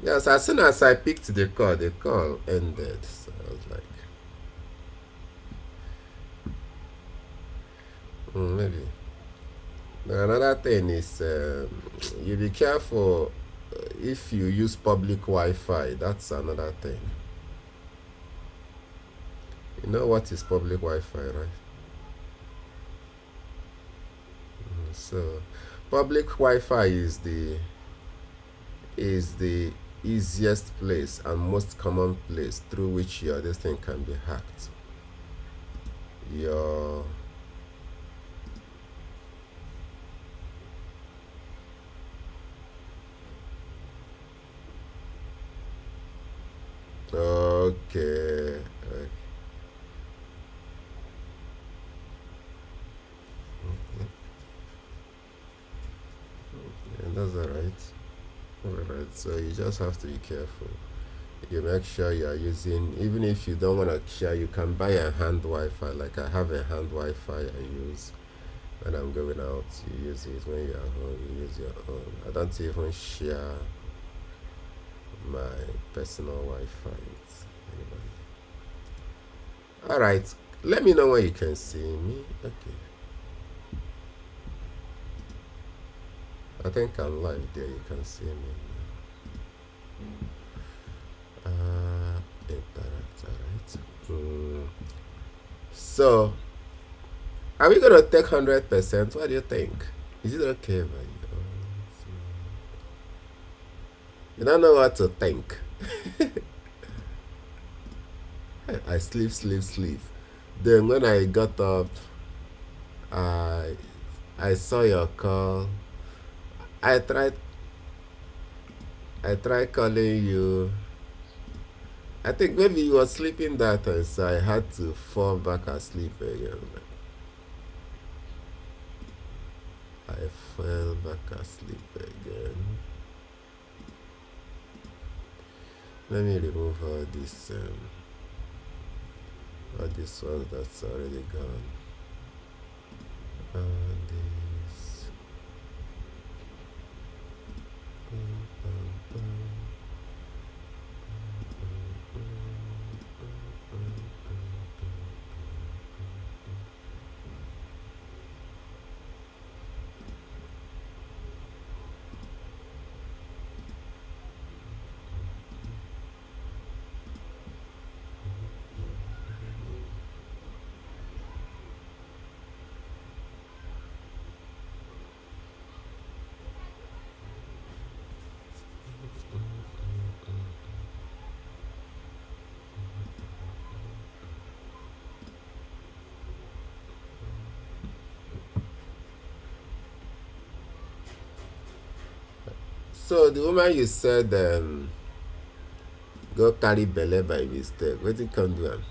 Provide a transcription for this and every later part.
Yes, as soon as I picked the call ended. So I was like, maybe. Now, another thing is you be careful if you use public Wi-Fi. That's another thing. You know what is public Wi-Fi, right? So, public Wi-Fi is the easiest place and most common place through which your this thing can be hacked. Your okay. Yeah, that's alright. Alright. So you just have to be careful. You make sure you are using, even if you don't want to share, you can buy a hand Wi-Fi. Like I have a hand Wi-Fi I use when I'm going out. You use it when you're home. You use your own. I don't even share my personal Wi-Fi with anybody. All right. Let me know when you can see me. Okay. I think I'm live there. You can see me now. Interact. All right. So, are we gonna take 100%? What do you think? Is it okay by you? You don't know what to think. I sleep. Then when I got up, I I saw your call. I tried I tried calling you. I think maybe you were sleeping that time, so I had to fall back asleep again. I fell back asleep again. Let me remove all this one that's already gone. This. So the woman you said go carry belle by mistake. Wetin come do am?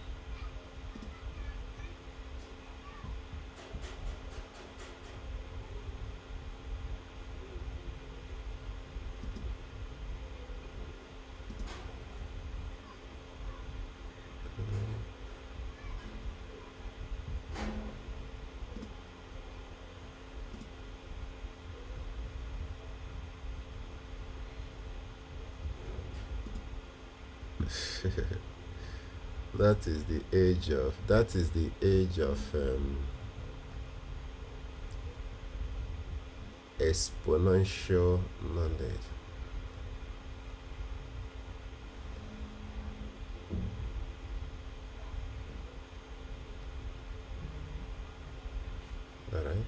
that is the age of exponential knowledge. All right.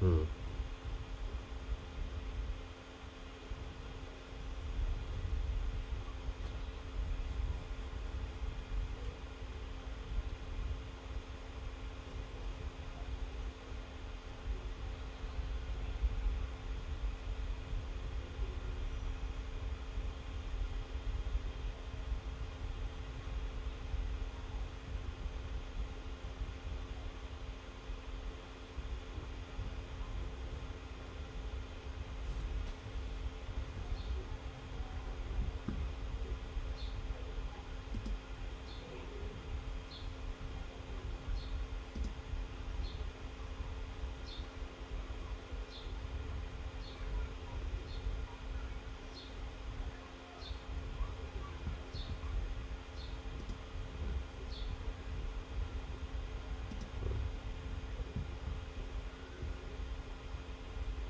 Mm.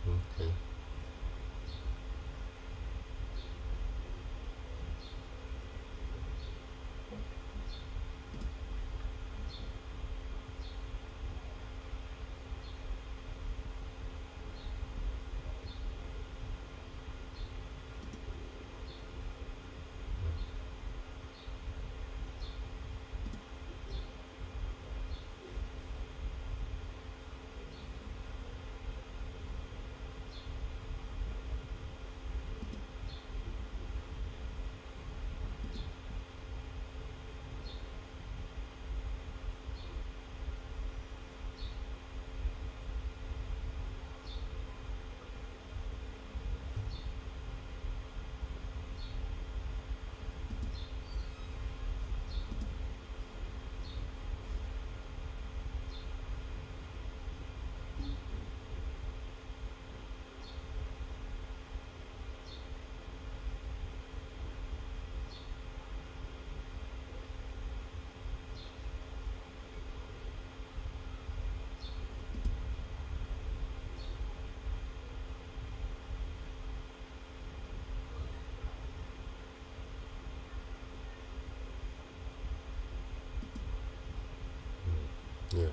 Okay. Yeah.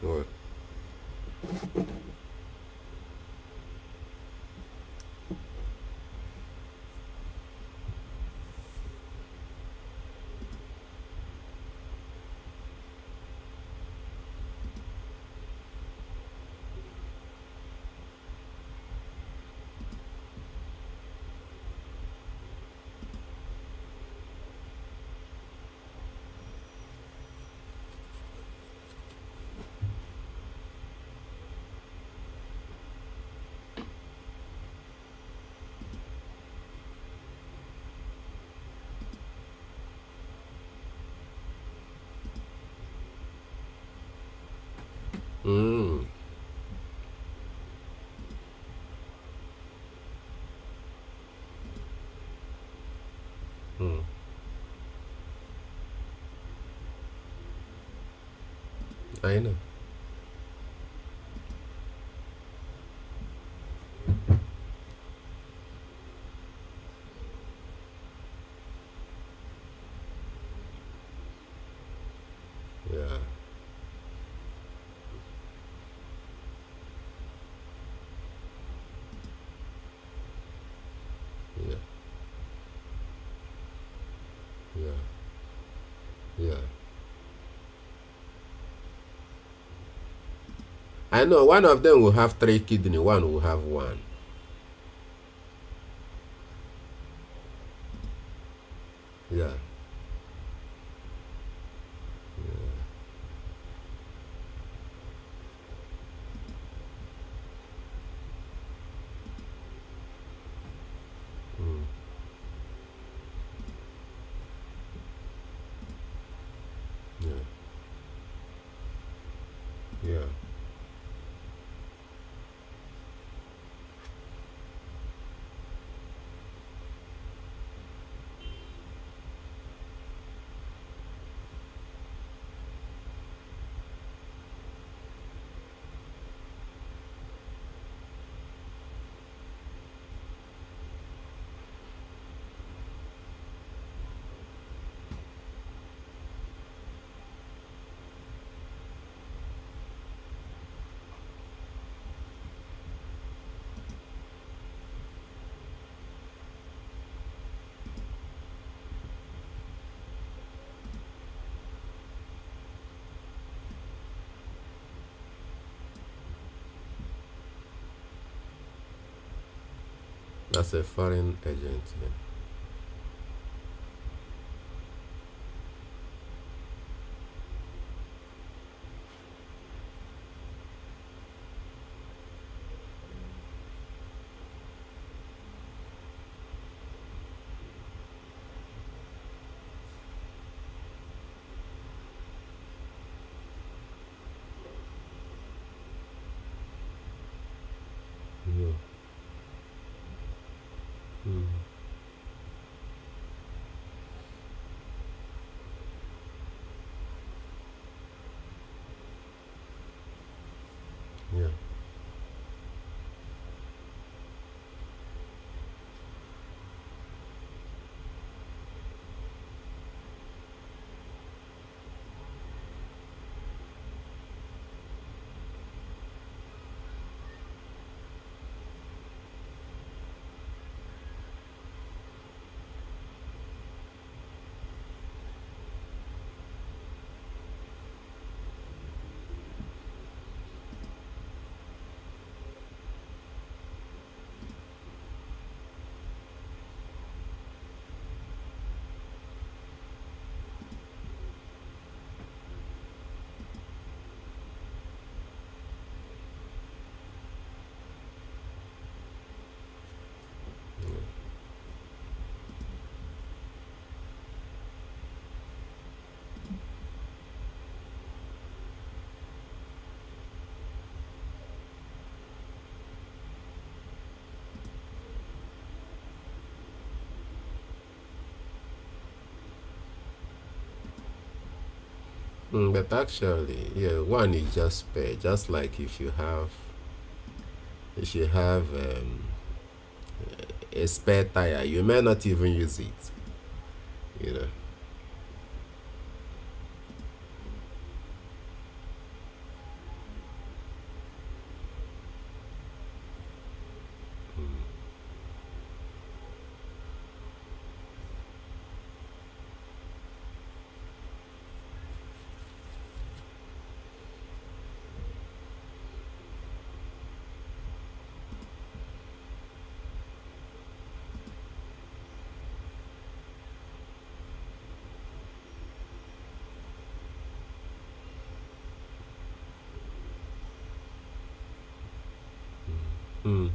What? Mm. Mm. I know. Yeah. I know one of them will have three kidney, one will have one. Yeah. Mm. Yeah. Yeah. That's a foreign agent. Yeah. Mm. Yeah. But actually, yeah, one is just spare. Just like if you have a spare tire, you may not even use it. You know. Mm.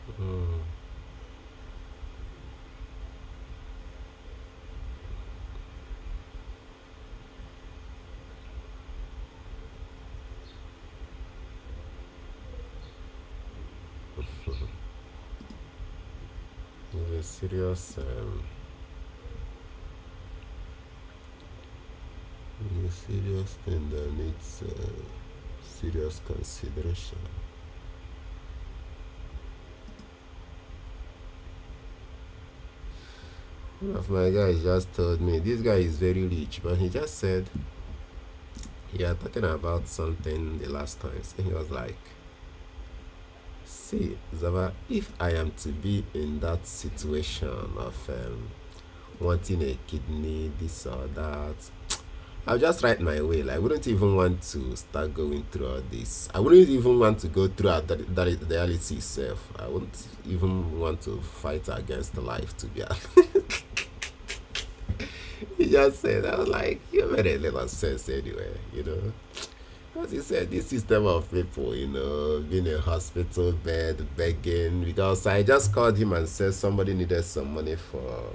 Mm. It's a serious thing that needs serious consideration. One of my guys just told me this guy is very rich, but he just said he are talking about something the last time. So he was like, "See, Zava, if I am to be in that situation of wanting a kidney, this or that, I'll just write my will. I wouldn't even want to start going through all this. I wouldn't even want to go through that reality itself. I wouldn't even want to fight against life, to be honest." He just said, I was like, you made a little sense anyway, you know. Because he said this system of people, you know, being in a hospital bed, begging. Because I just called him and said somebody needed some money for.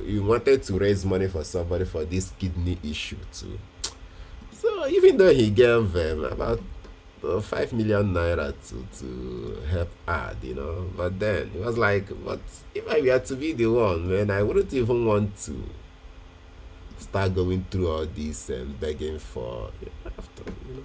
You wanted to raise money for somebody for this kidney issue too. So even though he gave about 5 million naira to help add, you know, but then it was like, but if I were to be the one, man, I wouldn't even want to start going through all this and begging for after, you know.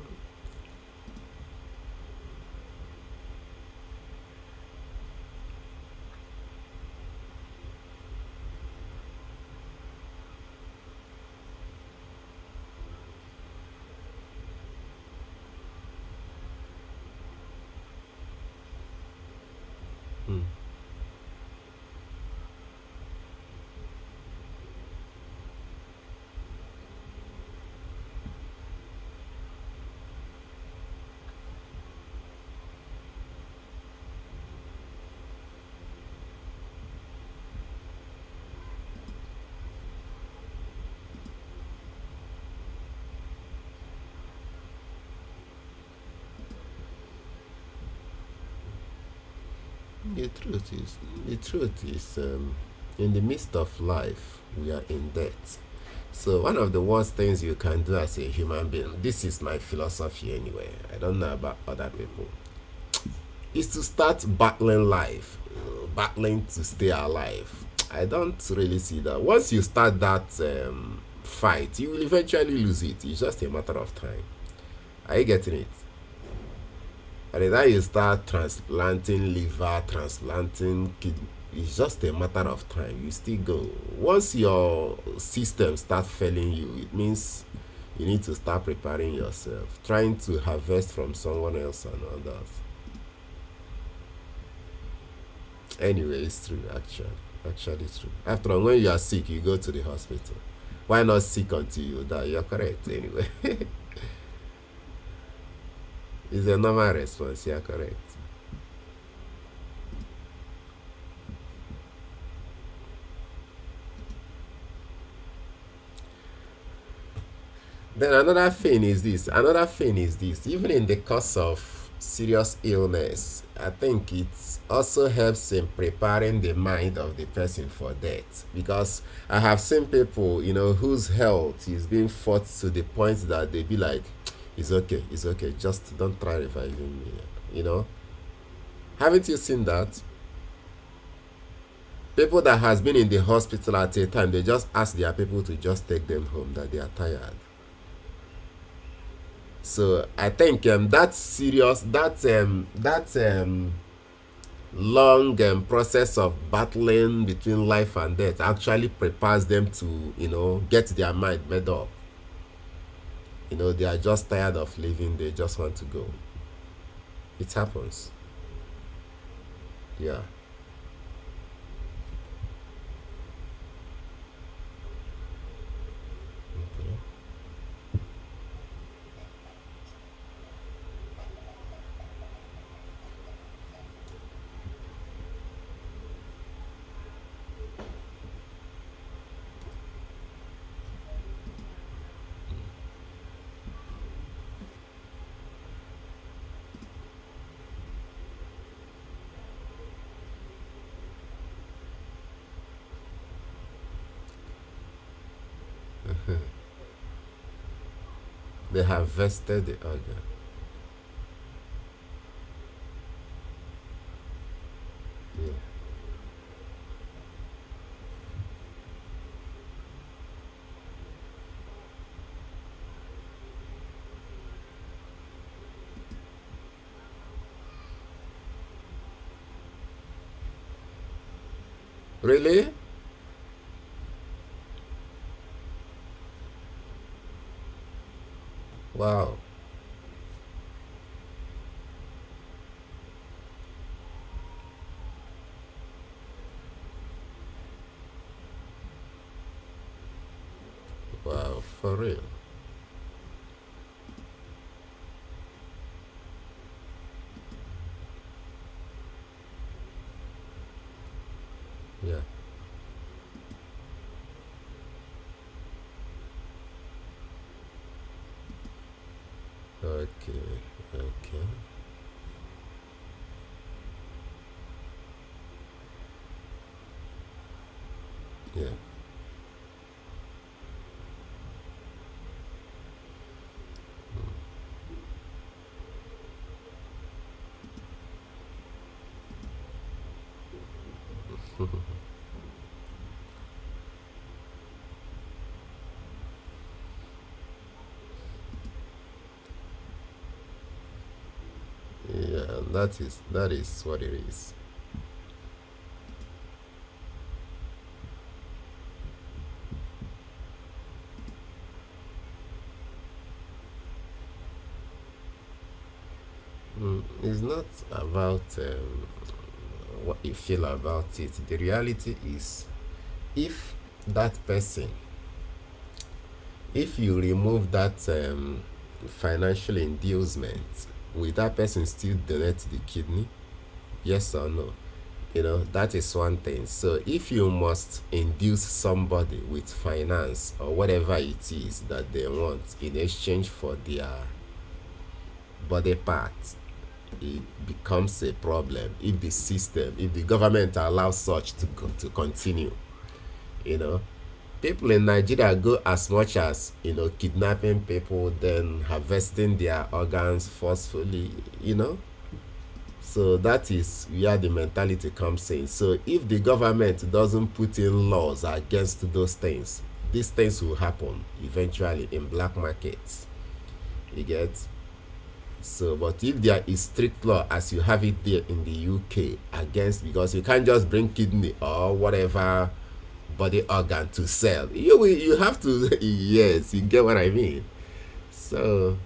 Hmm. The truth is, the truth is, in the midst of life, we are in debt. So one of the worst things you can do as a human being, this is my philosophy anyway. I don't know about other people, is to start battling life, battling to stay alive. I don't really see that. Once you start that fight, you will eventually lose it. It's just a matter of time. Are you getting it? By the time you start transplanting liver, transplanting kidney, it's just a matter of time. You still go. Once your system starts failing you, it means you need to start preparing yourself, trying to harvest from someone else and others. Anyway, it's true, actually. Actually, it's true. After all, when you are sick, you go to the hospital. Why not sick until you die? You're correct, anyway. It's a normal response, you're correct. Then another thing is this, even in the course of serious illness, I think it also helps in preparing the mind of the person for death. Because I have seen people, you know, whose health is being fought to the point that they be like, it's okay, just don't try reviving me, you know. Haven't you seen that? People that has been in the hospital at a time, they just ask their people to just take them home, that they are tired. So I think that long process of battling between life and death actually prepares them to, you know, get their mind made up. You know, they are just tired of living, they just want to go. It happens. Yeah. They harvested the organ. Yeah. Really? Wow. Wow, for real. Yeah. Okay. Okay. Yeah. Yeah, that is what it is. It's not about what you feel about it. The reality is, if that person, if you remove that financial inducement, will that person still donate the kidney? Yes or no? That is one thing. So if you must induce somebody with finance or whatever it is that they want in exchange for their body parts, it becomes a problem if the system, if the government allows such to continue. you know People in Nigeria go as much as kidnapping people, then harvesting their organs forcefully. So that is where the mentality comes in. So if the government doesn't put in laws against those things, these things will happen eventually in black markets. You get? So, but if there is strict law as you have it there in the UK against, because you can't just bring kidney or whatever body organ to sell. You have to yes, you get what I mean. So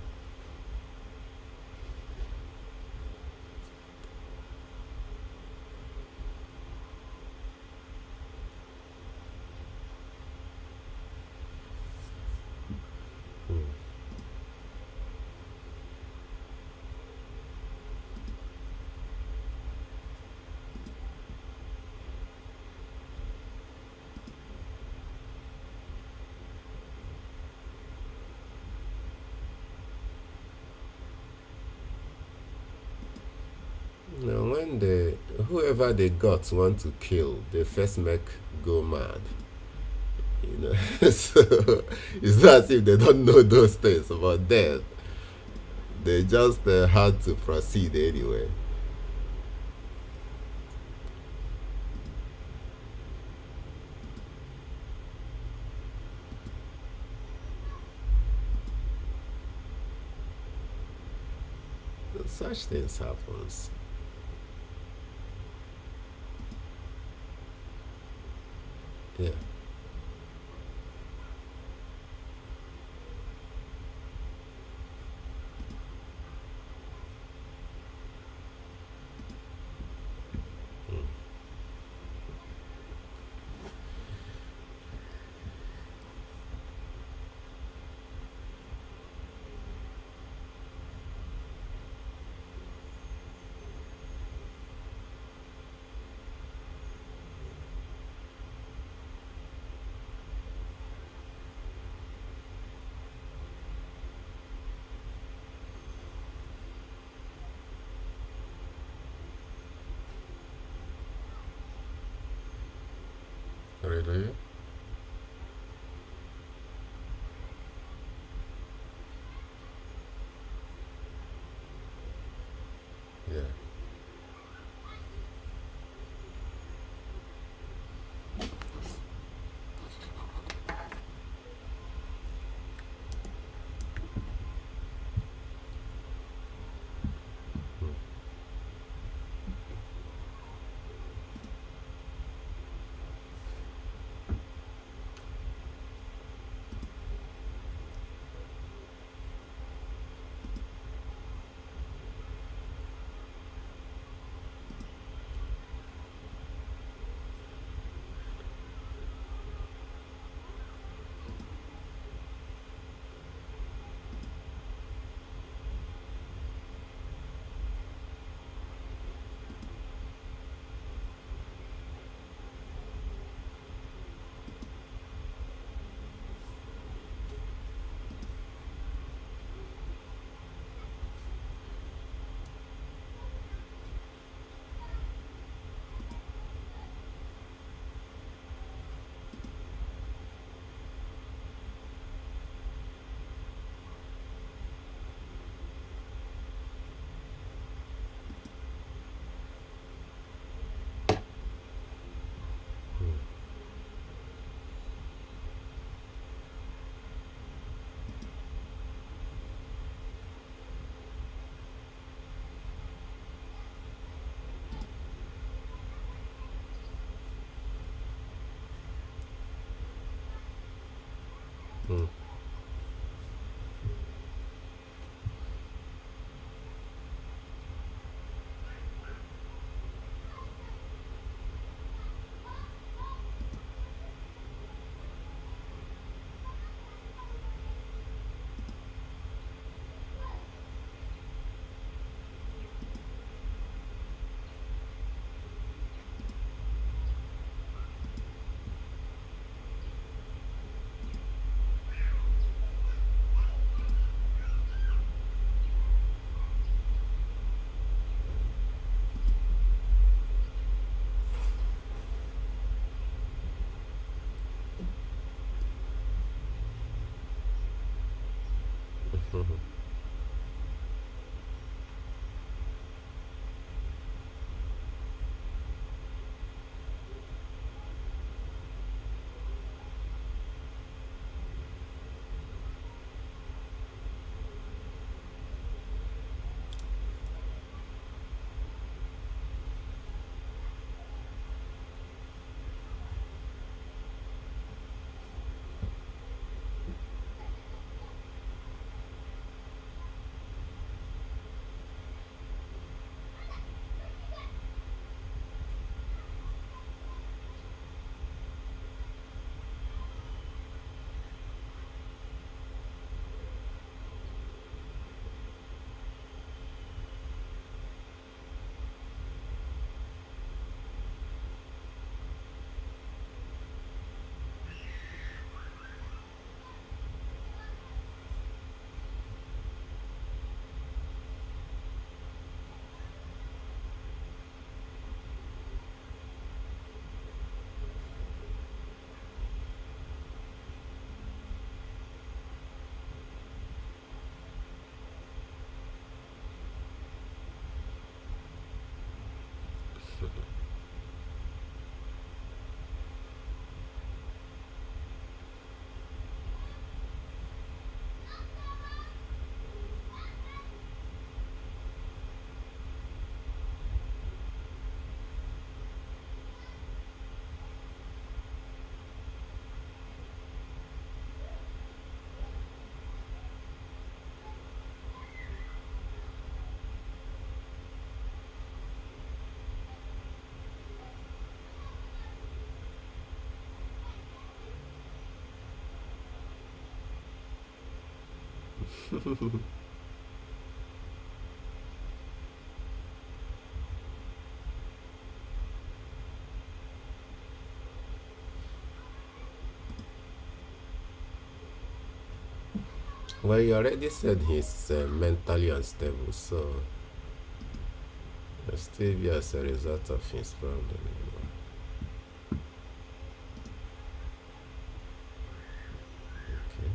when the whoever they got want to kill, they first make go mad. So it's not as if they don't know those things about death. They just had to proceed anyway. Such things happens. Yeah. Really? Mm. Well, you already said he's mentally unstable, so it'll still be as a result of his problem. Okay.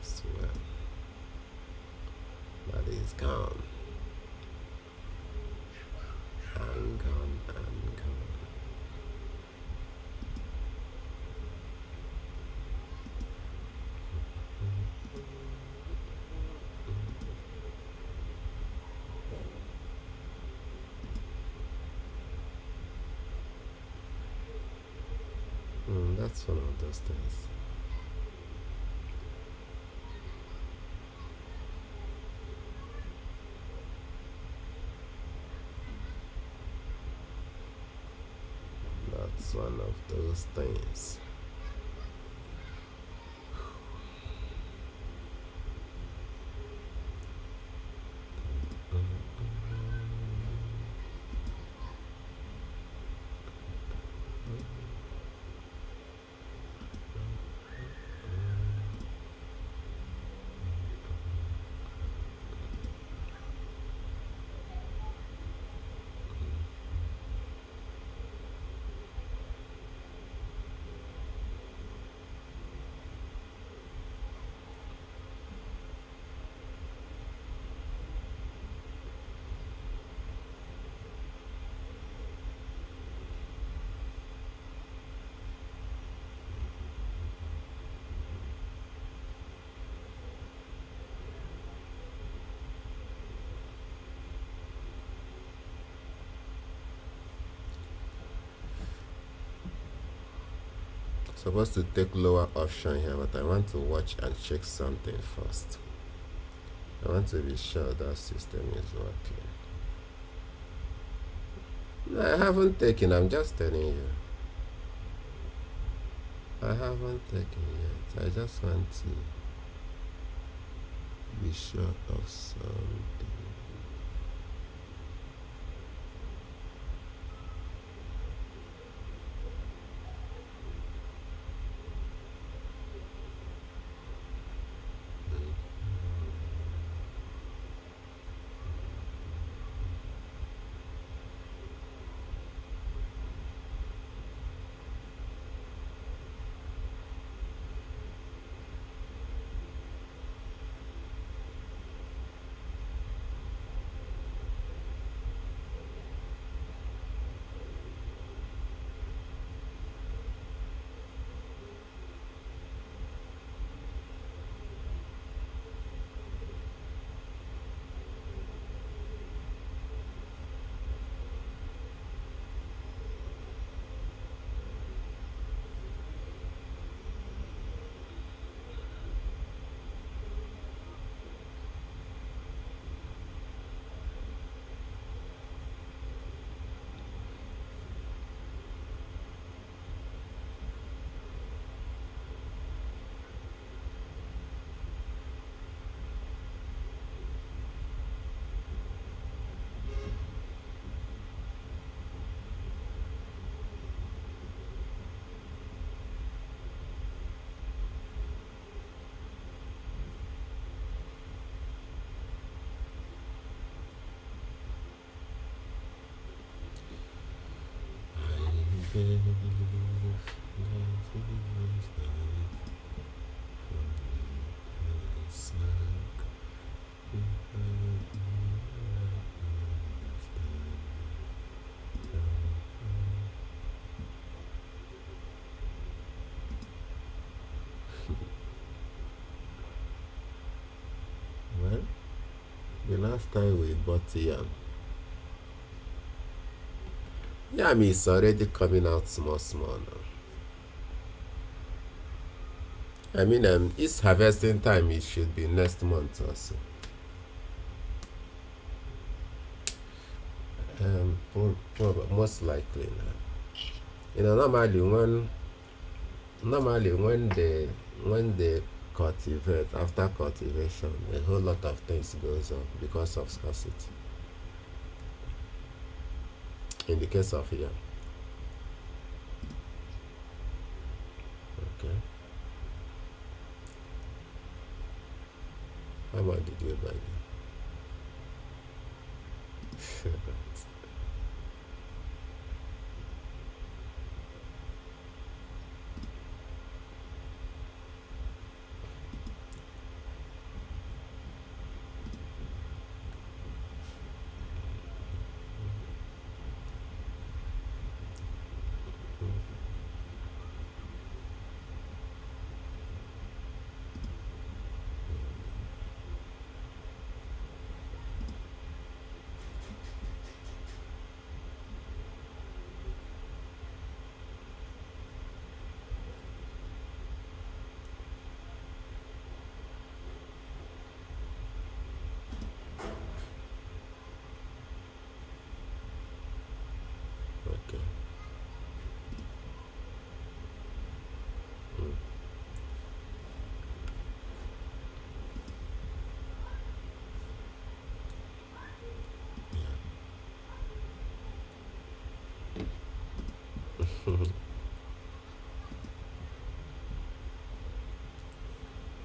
So, that is gone. And gone and gone. That's one of those things. That's one of those things. Supposed to take lower option here, but I want to watch and check something first. I want to be sure that system is working. I haven't taken, I'm just telling you. I haven't taken yet. I just want to be sure of something. Well, the last time we bought yam is already coming out small small now. I mean, it's harvesting time. It should be next month or so. Most likely now. Normally when they cultivate, after cultivation, a whole lot of things goes on because of scarcity. In the case of yam, okay. How much did you buy them? Okay.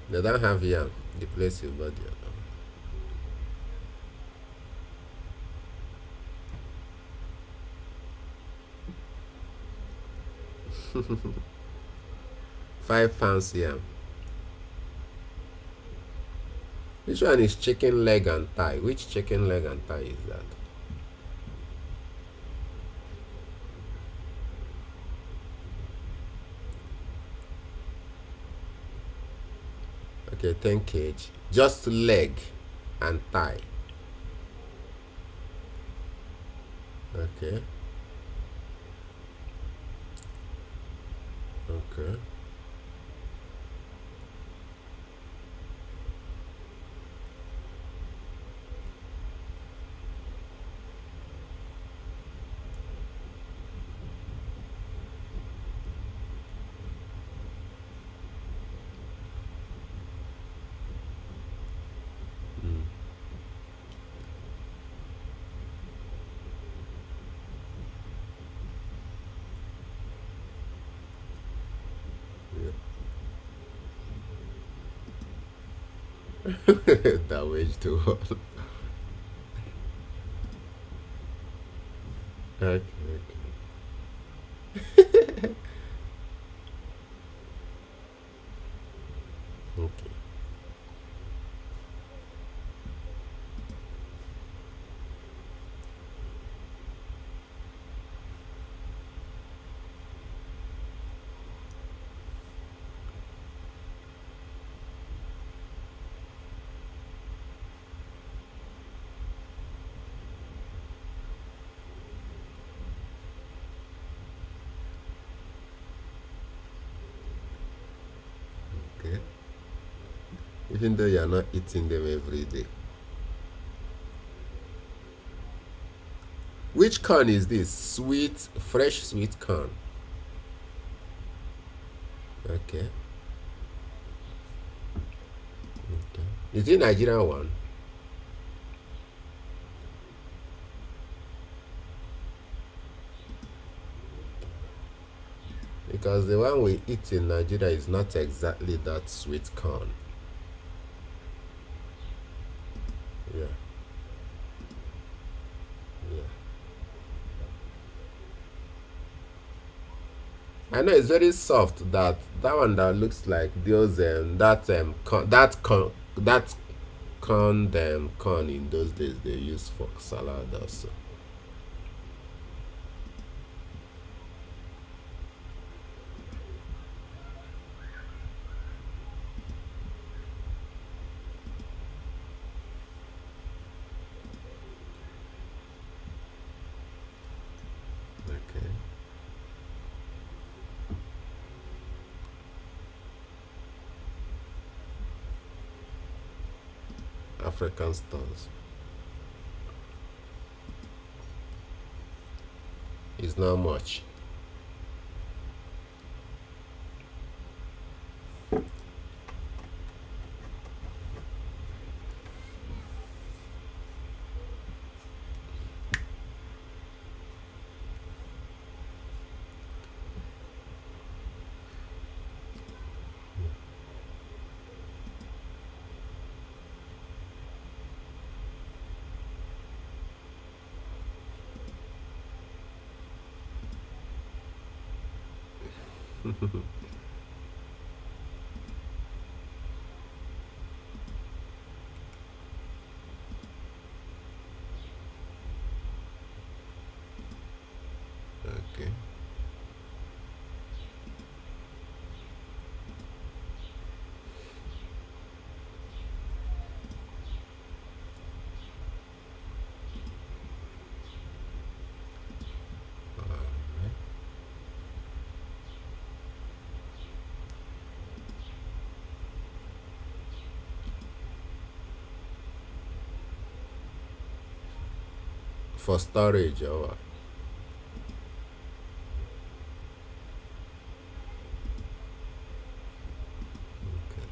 They don't have yam. The place you bought yam. £5 yam. Which one is chicken leg and thigh? Which chicken leg and thigh is that? Okay, 10 kg. Just leg and thigh. Okay. Okay. Okay. Mm. Yeah. Damage to all. Okay. Okay. Okay. Even though you're not eating them every day. Which corn is this? Sweet, fresh sweet corn. Okay. Okay. Is it Nigerian one? Because the one we eat in Nigeria is not exactly that sweet corn. Yeah. Yeah. I know it's very soft. That one that looks like those that corn in those days they use for salad also. Okay. African stores. It's not much. Okay. Alright. For storage or what? Okay.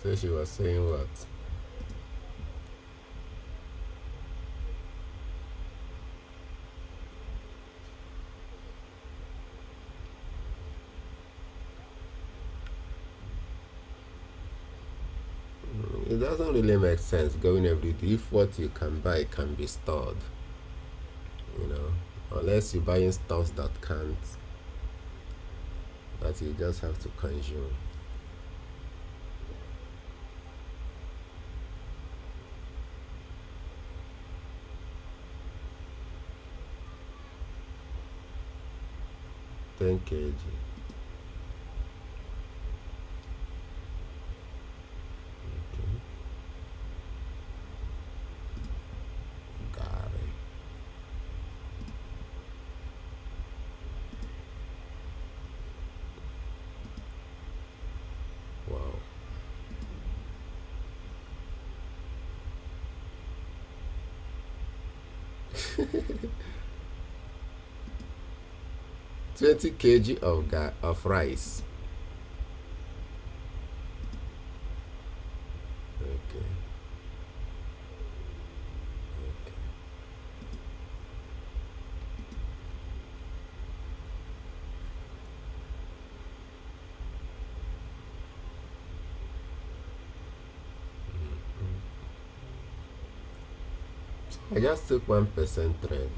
So she was saying what? It doesn't really make sense going every day if what you can buy can be stored, you know, unless you're buying stuff that can't, that you just have to consume. 10 kg. Okay. Got it. Wow. Twenty kg of rice. Okay. Okay. I just took 1% trade.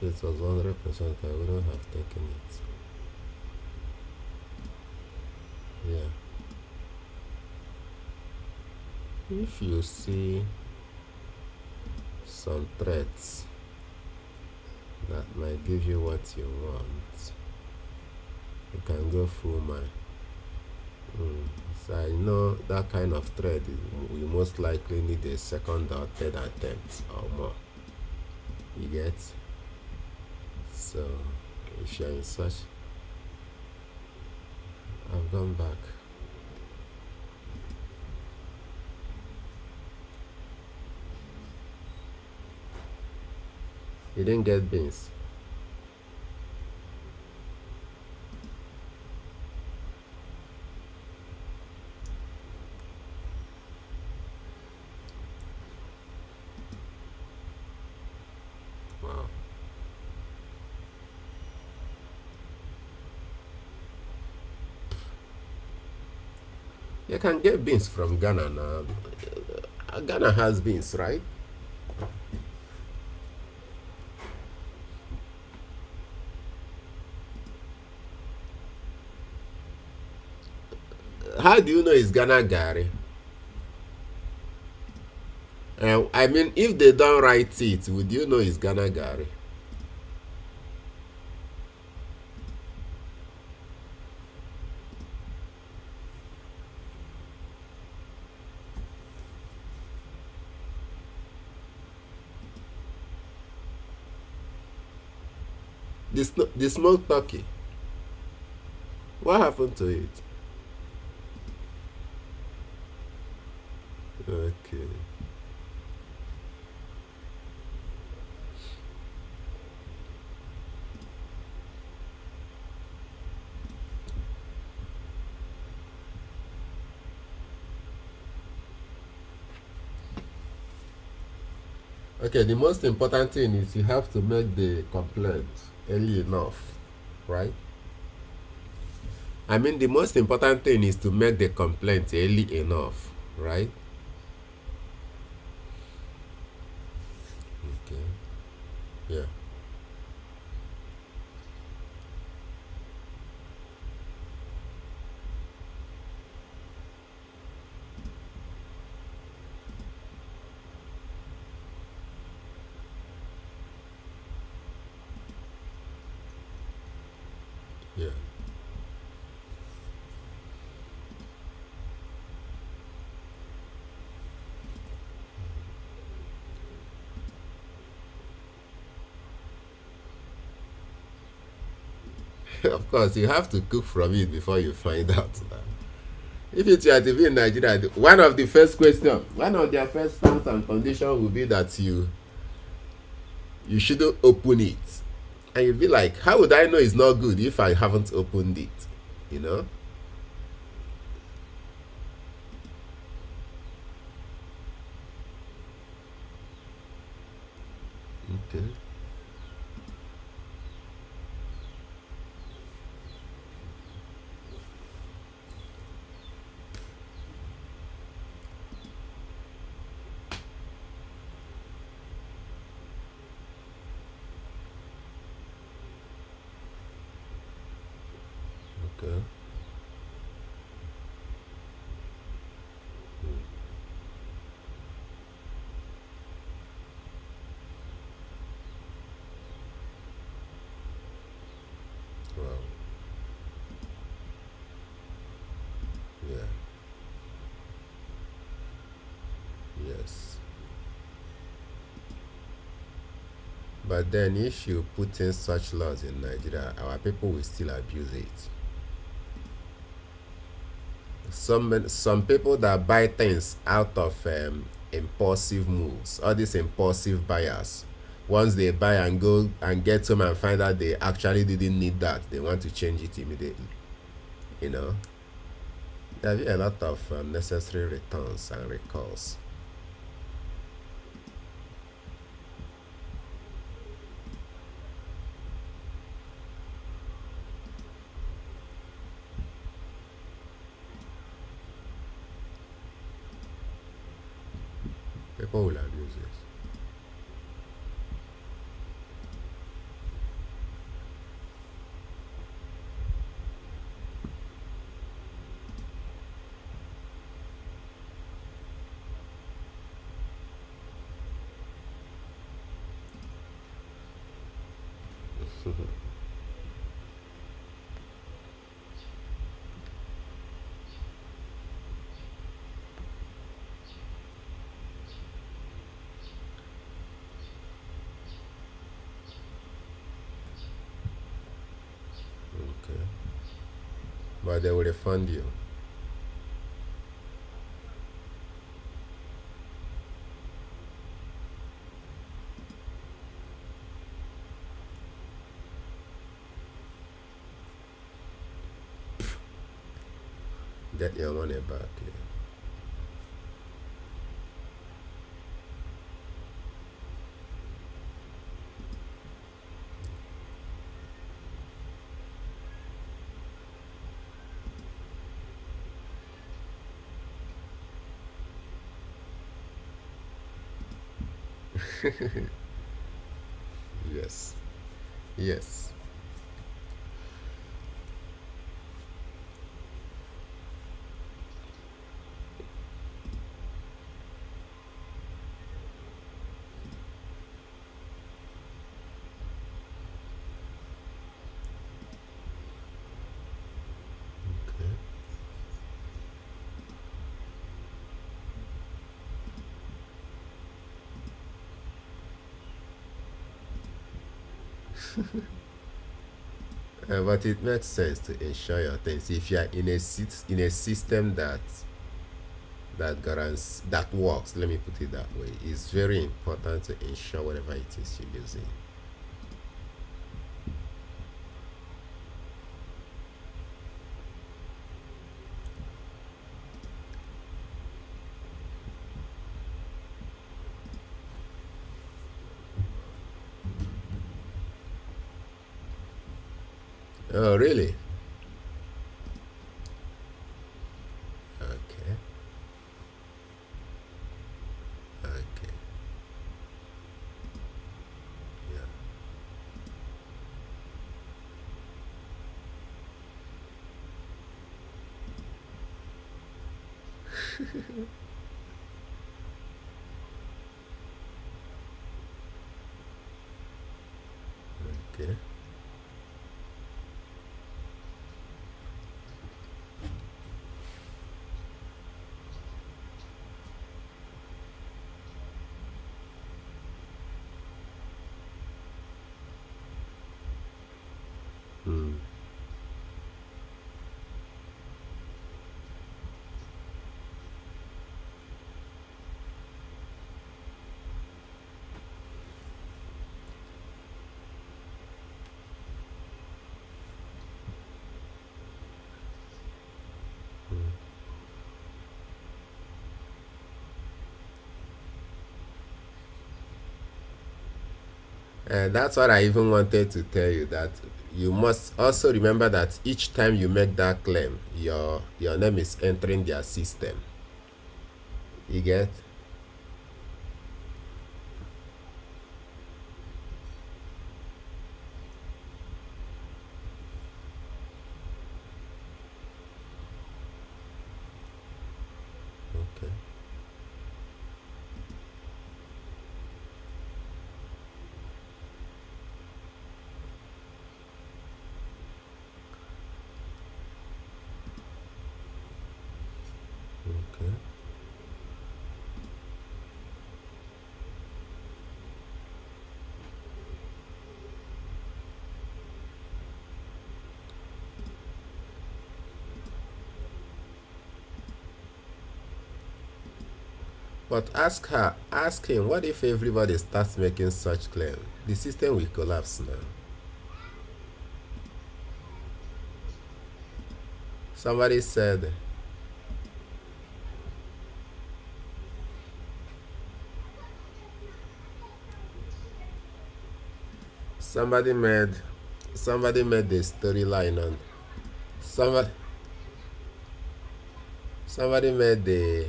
If it was 100%, I wouldn't have taken it. Yeah. If you see some threats that might give you what you want, you can go full mine. So I know that kind of thread, we most likely need a second or third attempt or more. You get? So if you're in such, I've gone back. You didn't get beans. Wow. You can get beans from Ghana now. Ghana has beans, right? How do you know it's Ghana Gary? I mean, if they don't write it, would you know it's Ghana Gary? The smoked turkey. What happened to it? Okay. Okay, the most important thing is you have to make the complaint early enough, right? I mean, the most important thing is to make the complaint early enough, right? Okay. Yeah. Yeah. Of course, you have to cook from it before you find out. If it's you are to be in Nigeria, one of the first question, one of their first terms and conditions will be that You shouldn't open it. And you'd be like, how would I know it's not good if I haven't opened it? You know? Okay. Okay. Wow. Yeah. Yes. But then, if you put in such laws in Nigeria, our people will still abuse it. Some people that buy things out of impulsive moves, all these impulsive buyers, once they buy and go and get home and find out they actually didn't need that, they want to change it immediately. You know, there'll be a lot of unnecessary returns and recalls. People will abuse it. Okay, but they will refund you. Get your money back. Yeah. Yes. Yes. Okay. But it makes sense to insure your things if you are in in a system that works. Let me put it that way. It's very important to insure whatever it is you're using. Oh, really? Okay. Okay. Yeah. Okay. Hmm. And that's what I even wanted to tell you, that you must also remember that each time you make that claim, your name is entering their system. You get? Okay. Okay. But ask him, what if everybody starts making such claim? The system will collapse now. Somebody said, somebody made somebody made the storyline on somebody somebody made the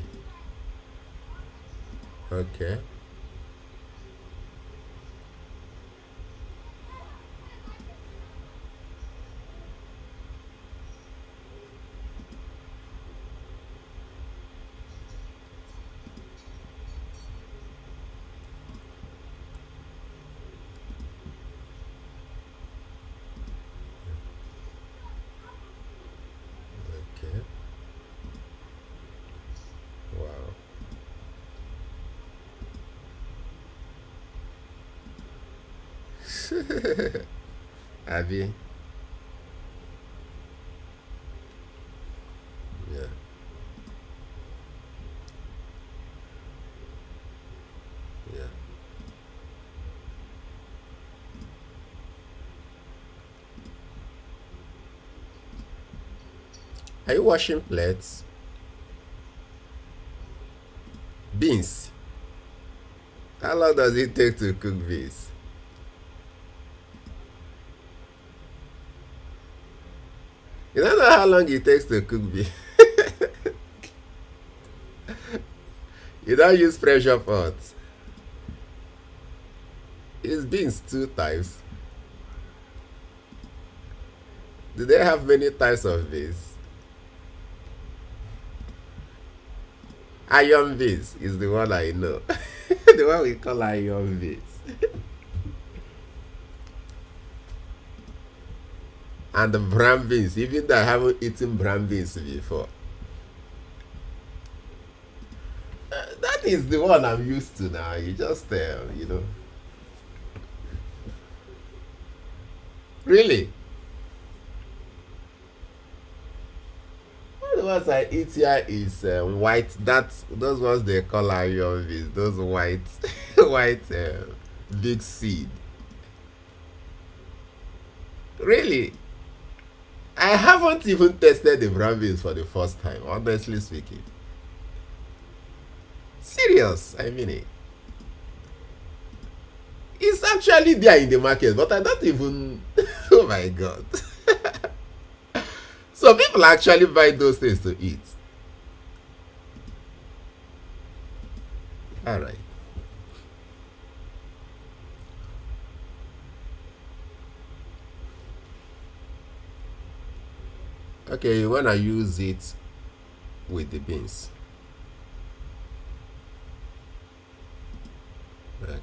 okay. Okay. Wow. Abby. Yeah. Yeah. Are you washing plates? Beans. How long does it take to cook beans? You don't know how long it takes to cook beans. You don't use pressure pots. It's beans two types. Do they have many types of beans? Iron beans is the one I know. The one we call iron beans. And the brown beans, even though I haven't eaten brown beans before. That is the one I'm used to now. You just, really? The ones I eat here is white. Those ones they call iron beans. Those white, white big seed. Really? I haven't even tested the brown beans for the first time, honestly speaking. Serious, I mean it. It's actually there in the market, but I don't even. Oh my god. So people actually buy those things to eat. Alright. Okay, you wanna use it with the beans. Okay.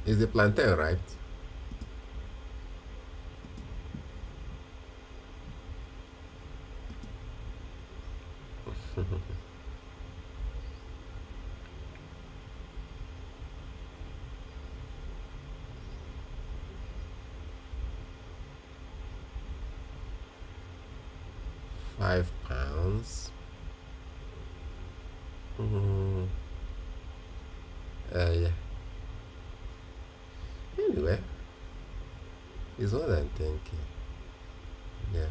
Is the plantain right? 5 pounds. Mm, yeah. Anyway, it's what I'm thinking. Yeah.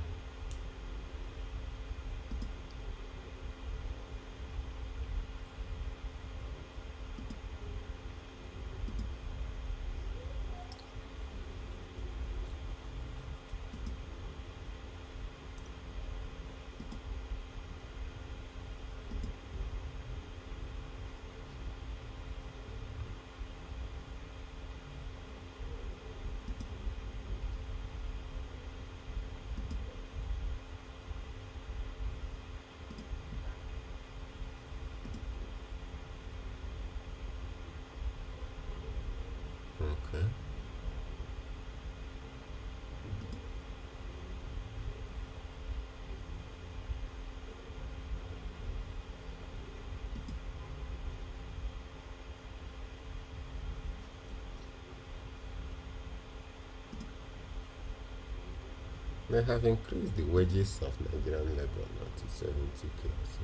They have increased the wages of Nigerian labor now to 70K. So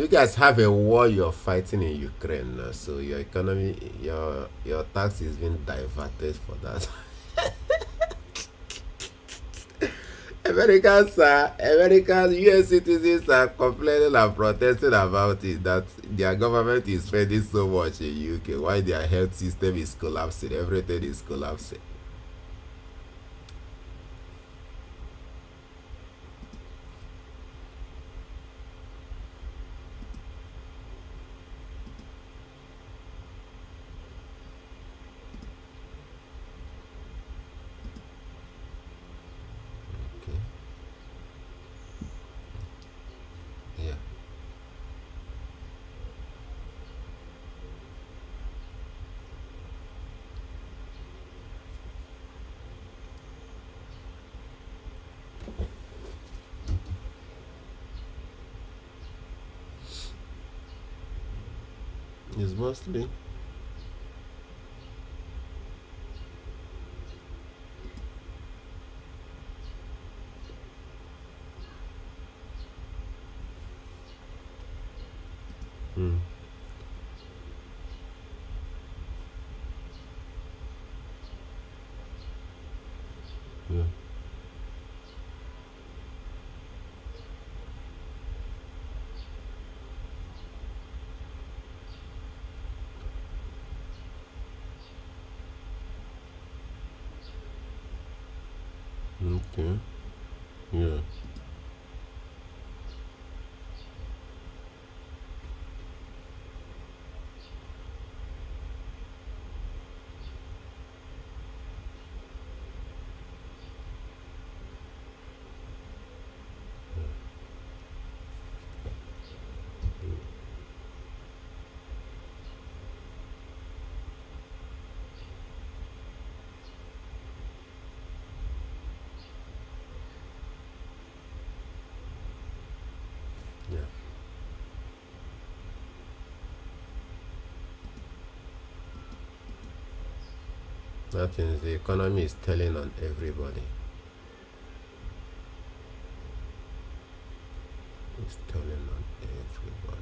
you guys have a war you're fighting in Ukraine now, so your economy, your tax is being diverted for that. Americans, US citizens are complaining and protesting about it that their government is spending so much in UK, why their health system is collapsing, everything is collapsing. Okay, yeah. It's mostly. Mm, yeah. Okay, yeah. Yeah. That means the economy is telling on everybody. It's telling on everybody.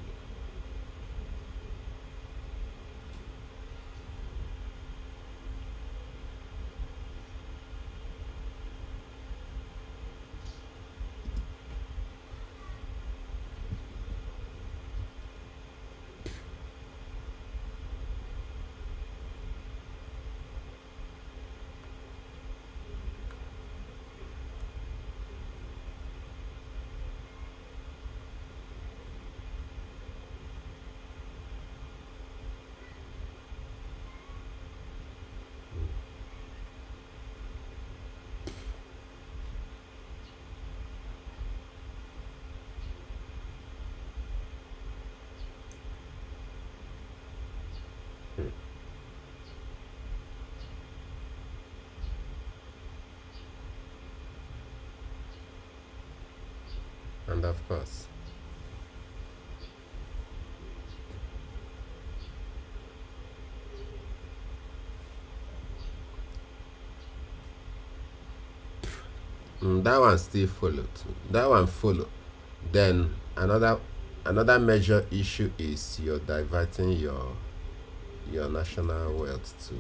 And of course, that one still follow too. That one follow. Then another major issue is you're diverting your national wealth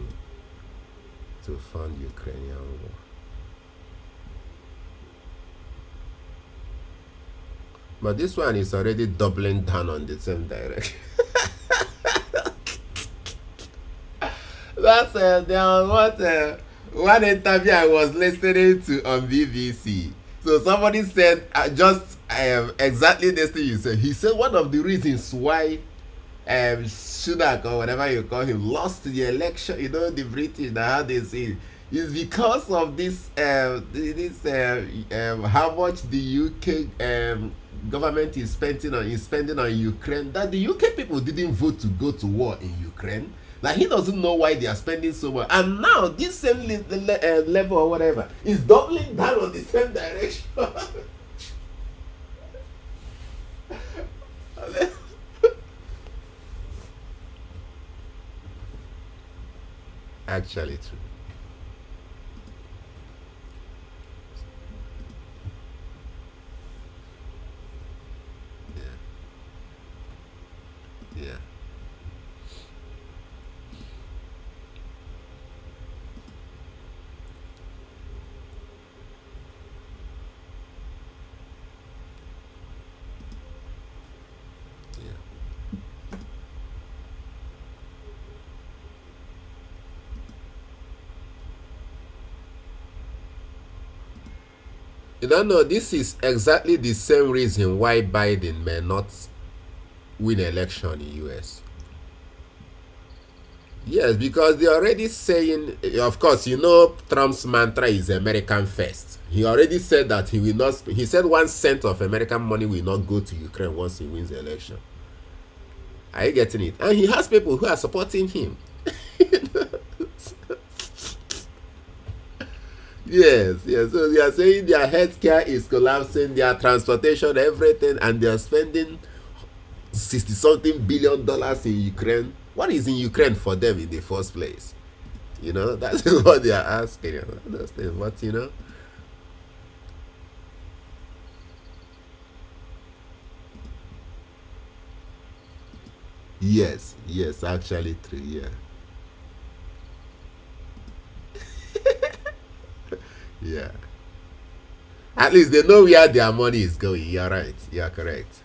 to fund Ukrainian war. But this one is already doubling down on the same direction. That's there was one interview I was listening to on BBC. So somebody said just exactly this thing you said. He said one of the reasons why Sunak or whatever you call him lost the election, you know, the British, now how they say it, is because of this how much the UK government is spending on Ukraine, that the UK people didn't vote to go to war in Ukraine. Like he doesn't know why they are spending so much, and now this same level or whatever is doubling down on the same direction. Actually true. Yeah. Yeah. Yeah. You don't know, this is exactly the same reason why Biden may not win election in US. Yes, because they're already saying, of course, you know, Trump's mantra is American first. He already said that he will not, he said 1 cent of American money will not go to Ukraine once he wins the election. Are you getting it? And he has people who are supporting him. Yes, yes. So they are saying their healthcare is collapsing, their transportation, everything, and they are spending 60 something billion dollars in Ukraine. What is in Ukraine for them in the first place? You know, that's what they are asking. You know, those things. But you know, yes, yes, actually true. Yeah, yeah. At least they know where their money is going. You're right. You're correct.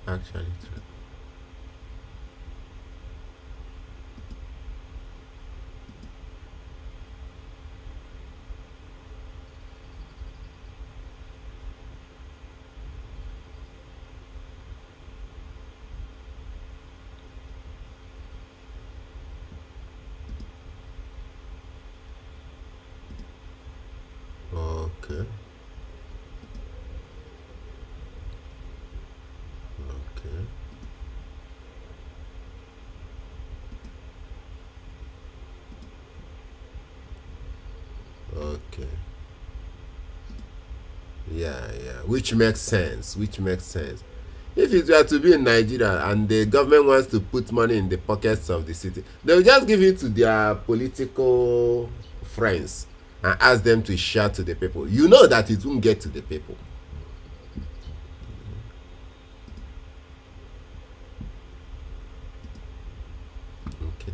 Actually true. Okay. Okay. Okay. Yeah, yeah. Which makes sense. Which makes sense. If it were to be in Nigeria and the government wants to put money in the pockets of the city, they'll just give it to their political friends and ask them to share to the people. You know that it won't get to the people. Okay.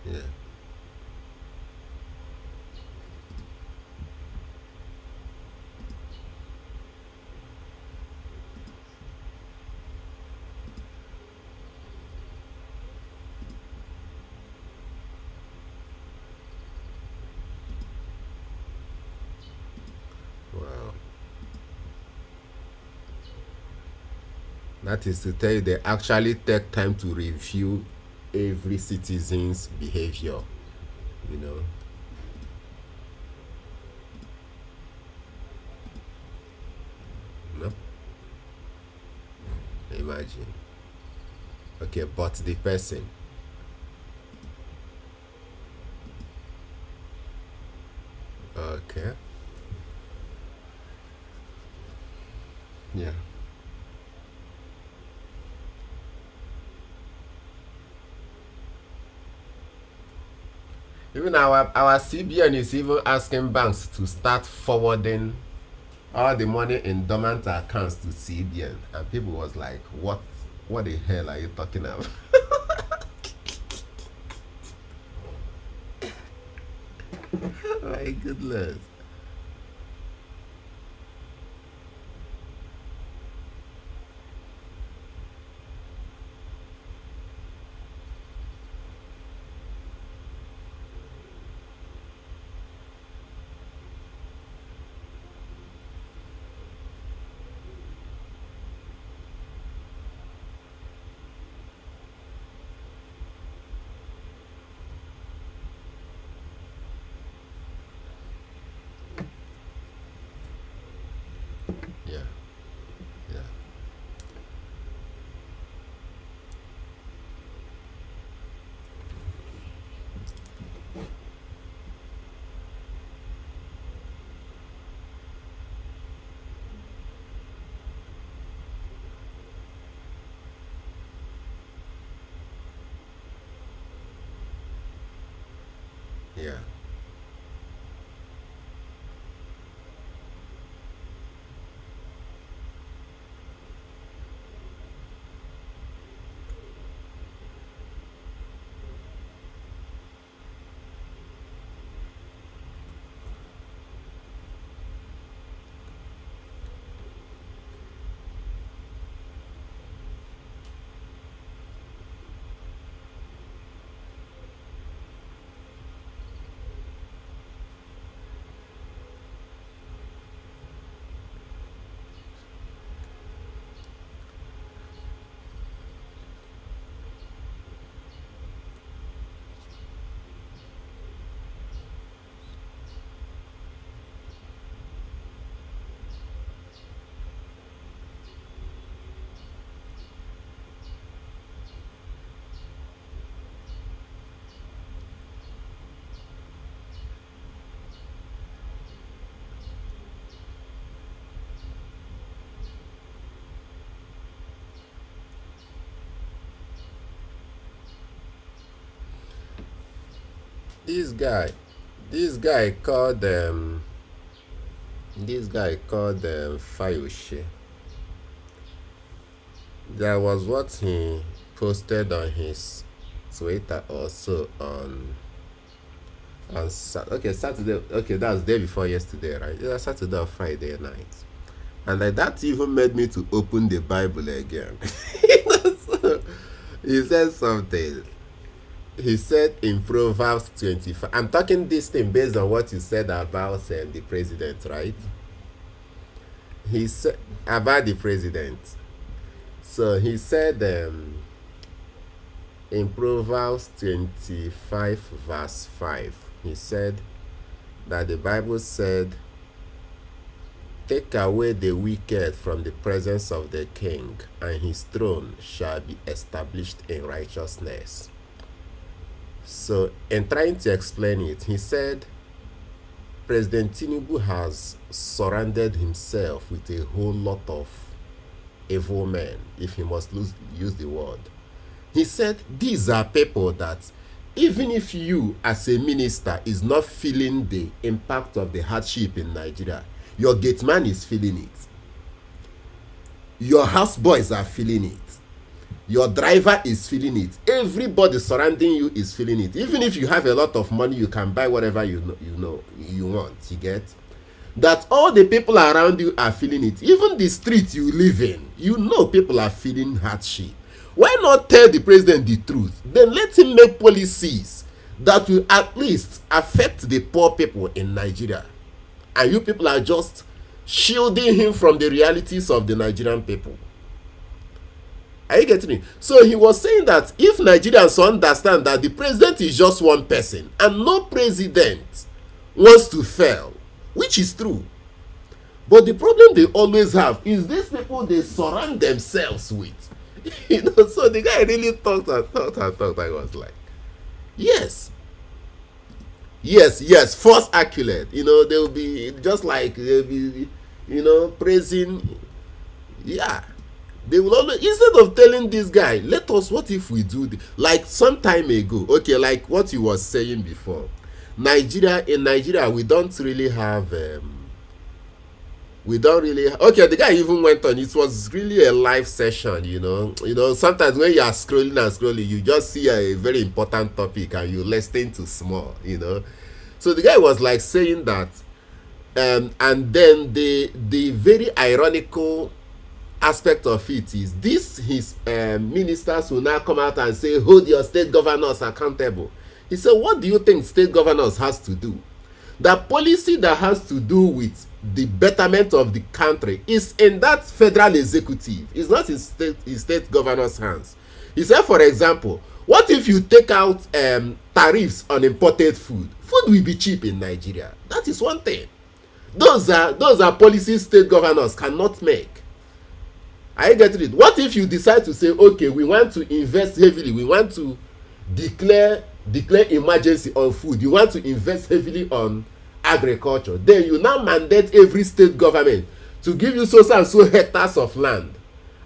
Yeah. Wow. That is to tell you they actually take time to review every citizen's behavior. You know. No. Imagine. Okay, but the person. Okay. Yeah. Even our CBN is even asking banks to start forwarding all the money in dormant accounts to CBN, and people was like, What the hell are you talking about?" My goodness. Yeah. This guy, this guy called Fayoshe. That was what he posted on his Twitter also on Saturday. Okay, that was day before yesterday, right? Yeah, Saturday or Friday night. And like that even made me to open the Bible again. So, he said something. He said in Proverbs 25. I'm talking this thing based on what you said about the president, right? He said about the president. So he said in Proverbs 25, verse 5, he said that the Bible said, "Take away the wicked from the presence of the king, and his throne shall be established in righteousness." So, in trying to explain it, he said President Tinubu has surrounded himself with a whole lot of evil men, if he must use the word. He said these are people that even if you as a minister is not feeling the impact of the hardship in Nigeria, your gate man is feeling it. Your houseboys are feeling it. Your driver is feeling it. Everybody surrounding you is feeling it. Even if you have a lot of money, you can buy whatever you want. You get that all the people around you are feeling it. Even the street you live in, people are feeling hardship. Why not tell the president the truth? Then let him make policies that will at least affect the poor people in Nigeria. And you people are just shielding him from the realities of the Nigerian people. Are you getting me? So he was saying that if Nigerians understand that the president is just one person and no president wants to fail, which is true. But the problem they always have is these people they surround themselves with. So the guy really talked. I was like, yes, first accolade. They'll be just like they'll be, praising. Yeah. They will always, instead of telling this guy, what if we do this? Like some time ago, okay, like what you was saying before, in Nigeria, we don't really have, okay, the guy even went on, it was really a live session, sometimes when you are scrolling, you just see a very important topic and you listen to small, So the guy was like saying that, and then the very ironical aspect of it is this: his ministers will now come out and say, hold your state governors accountable. He said, what do you think state governors has to do? The policy that has to do with the betterment of the country is in that federal executive. It's not in state governors' hands. He said, for example, what if you take out tariffs on imported food? Food will be cheap in Nigeria. That is one thing. Those are policies state governors cannot make. I get it. What if you decide to say, okay, we want to invest heavily, we want to declare emergency on food, you want to invest heavily on agriculture, then you now mandate every state government to give you so and so hectares of land.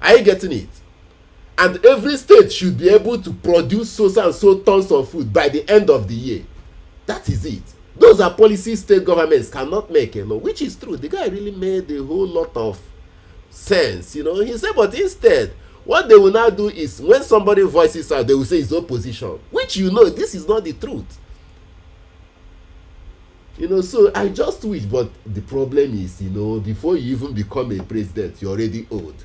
Are you getting it? And every state should be able to produce so and so tons of food by the end of the year. That is it. Those are policies state governments cannot make, which is true. The guy really made a whole lot of sense, He said, but instead, what they will now do is when somebody voices out, they will say it's opposition, which this is not the truth. So I just wish, but the problem is, before you even become a president, you're already old.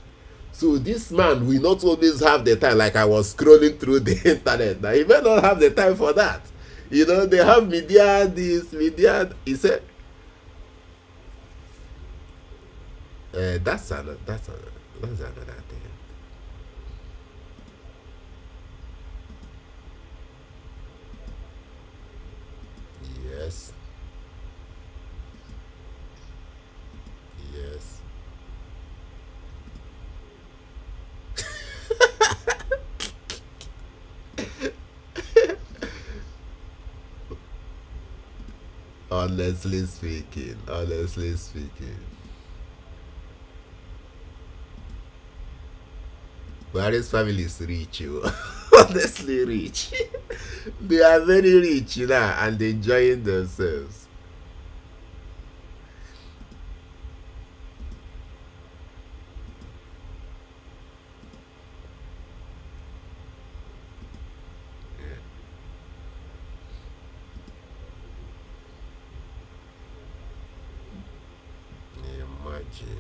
So this man will not always have the time, like I was scrolling through the internet. Now he may not have the time for that. They have media, this, media. He said, that's another thing. Yes. Yes. Honestly speaking, Buhari's family is rich, honestly rich. They are very rich, and enjoying themselves. Imagine.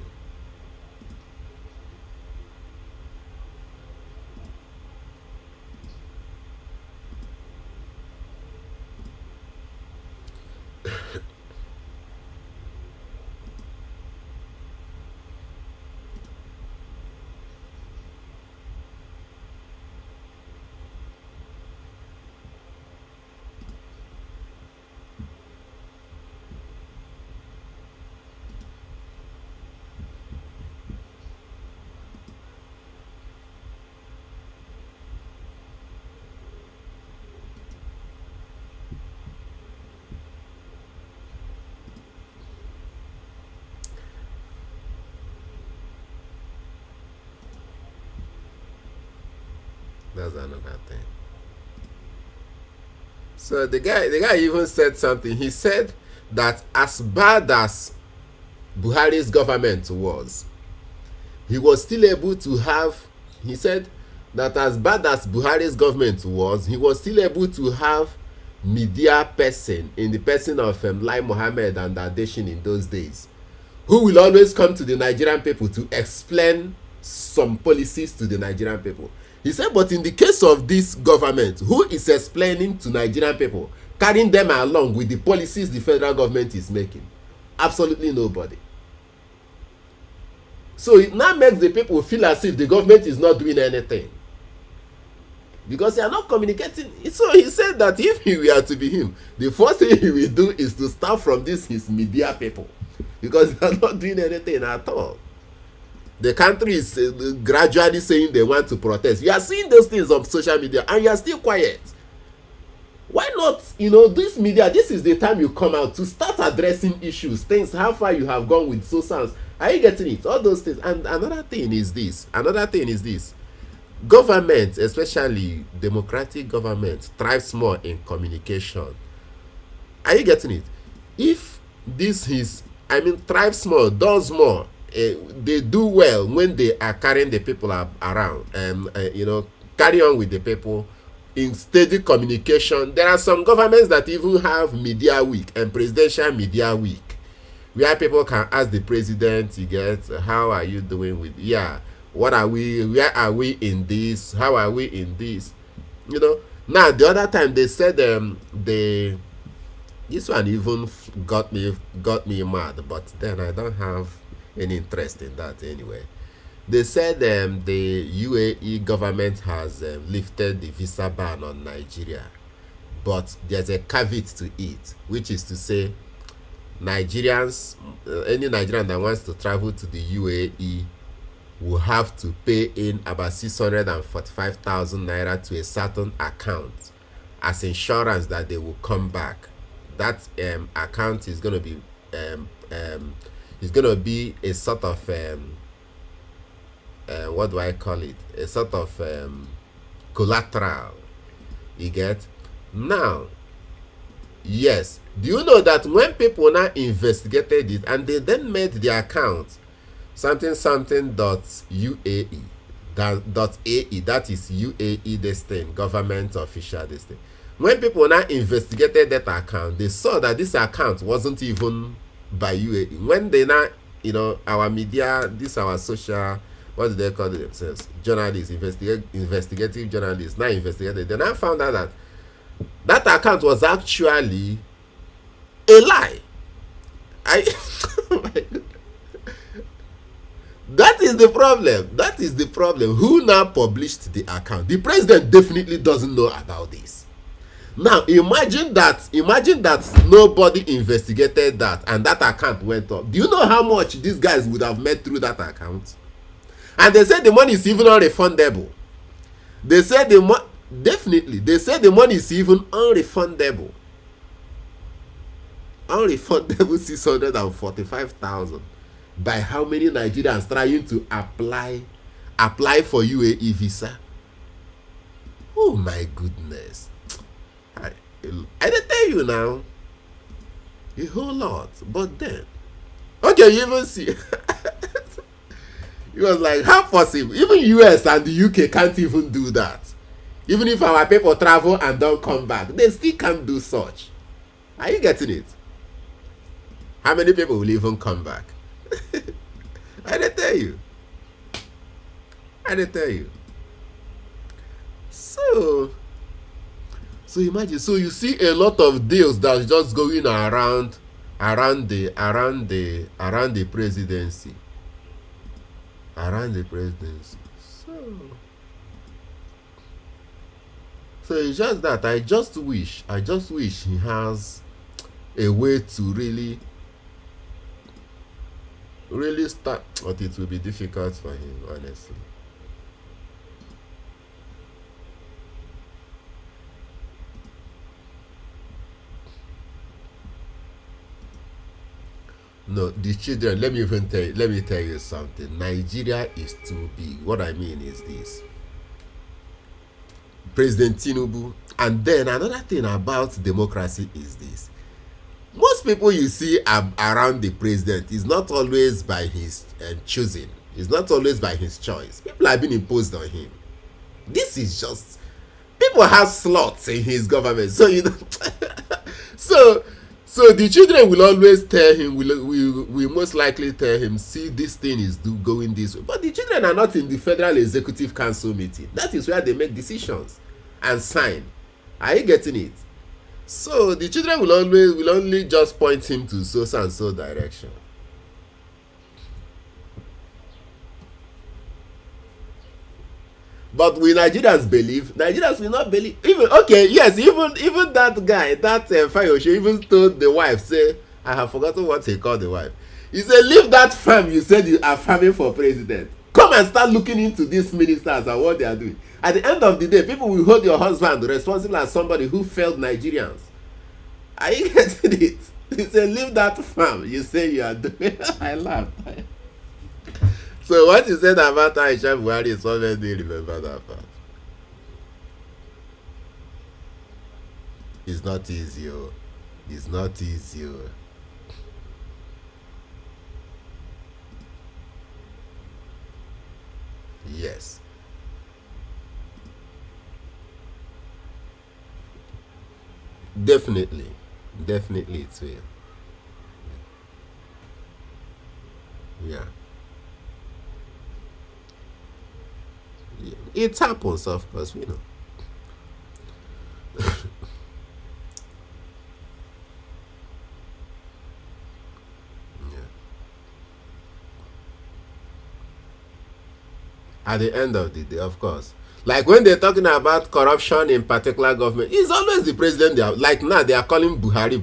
That's another thing. So the guy even said something. He said that as bad as Buhari's government he was still able to have. He said that as bad as Buhari's government he was still able to have media person in the person of Lai Mohammed and Adeshin in those days, who will always come to the Nigerian people to explain some policies to the Nigerian people. He said, but in the case of this government, who is explaining to Nigerian people, carrying them along with the policies the federal government is making? Absolutely nobody. So it now makes the people feel as if the government is not doing anything, because they are not communicating. So he said that if he were to be him, the first thing he will do is to start from his media people, because they are not doing anything at all. The country is gradually saying they want to protest. You are seeing those things on social media and you are still quiet. Why not, this media, this is the time you come out to start addressing issues, things, how far you have gone with SOSANS. Are you getting it? All those things. And another thing is this. Government, especially democratic government, thrives more in communication. Are you getting it? If this is, thrives more, does more, they do well when they are carrying the people around, carry on with the people in steady communication. There are some governments that even have media week and presidential media week, where people can ask the president, you get, how are you doing with, what are we, where are we in this, how are we in this, Now the other time they said this one even got me mad, but then I don't have any interest in that anyway. They said the UAE government has lifted the visa ban on Nigeria, but there's a caveat to it, which is to say Nigerians, any Nigerian that wants to travel to the UAE will have to pay in about 645,000 naira to a certain account as insurance that they will come back. That account is going to be a sort of what do I call it? A sort of collateral. You get? Now, Yes. Do you know that when people now investigated it and they then made the account something something dot UAE, that dot AE, that is UAE this thing, government official this thing. When people now investigated that account, they saw that this account wasn't even by UAE. When they now, our media, this our social, what do they call themselves? Journalists, investigative journalists, now investigated. They now found out that that account was actually a lie. I oh my God. That is the problem. That is the problem. Who now published the account? The president definitely doesn't know about this. Now imagine that nobody investigated that and that account went up. Do you know how much these guys would have made through that account? And they said the money is even unrefundable. They said definitely. They said the money is even unrefundable. Unrefundable 645,000. By how many Nigerians trying to apply for UAE visa? Oh my goodness. I tell you now, a whole lot. But then, okay, you even see, it was like, how possible? Even US and the UK can't even do that. Even if our people travel and don't come back, they still can't do such. Are you getting it? How many people will even come back? I didn't tell you. I didn't tell you. So imagine. So you see a lot of deals that's just going around the presidency. Around the presidency. So it's just that I just wish he has a way to really start, but it will be difficult for him, honestly. No, the children, let me tell you something. Nigeria is too big. What I mean is this. President Tinubu, and then another thing about democracy is this. Most people you see around the president is not always by his choosing. It's not always by his choice. People have been imposed on him. This is just, people have slots in his government. So so the children will always tell him, will most likely tell him, see, this thing is going this way. But the children are not in the Federal Executive Council meeting. That is where they make decisions and sign. Are you getting it? So the children will only just point him to so and so direction. But will Nigerians believe? Nigerians will not believe. Even that guy, that Fayose even told the wife, say, I have forgotten what he called the wife. He said, leave that farm you said you are farming for president. Come and start looking into these ministers and what they are doing. At the end of the day, people will hold your husband responsible as somebody who failed Nigerians. Are you getting it? He said, leave that farm you say you are doing. I laughed. So what you said about Aisha Buhari is already remember that part. It's not easy. It's not easy. Yes. Definitely. Definitely it will. Yeah. It happens, of course, we know. Yeah. At the end of the day, of course. Like when they're talking about corruption in particular government, it's always the president. They are like now they are calling Buhari.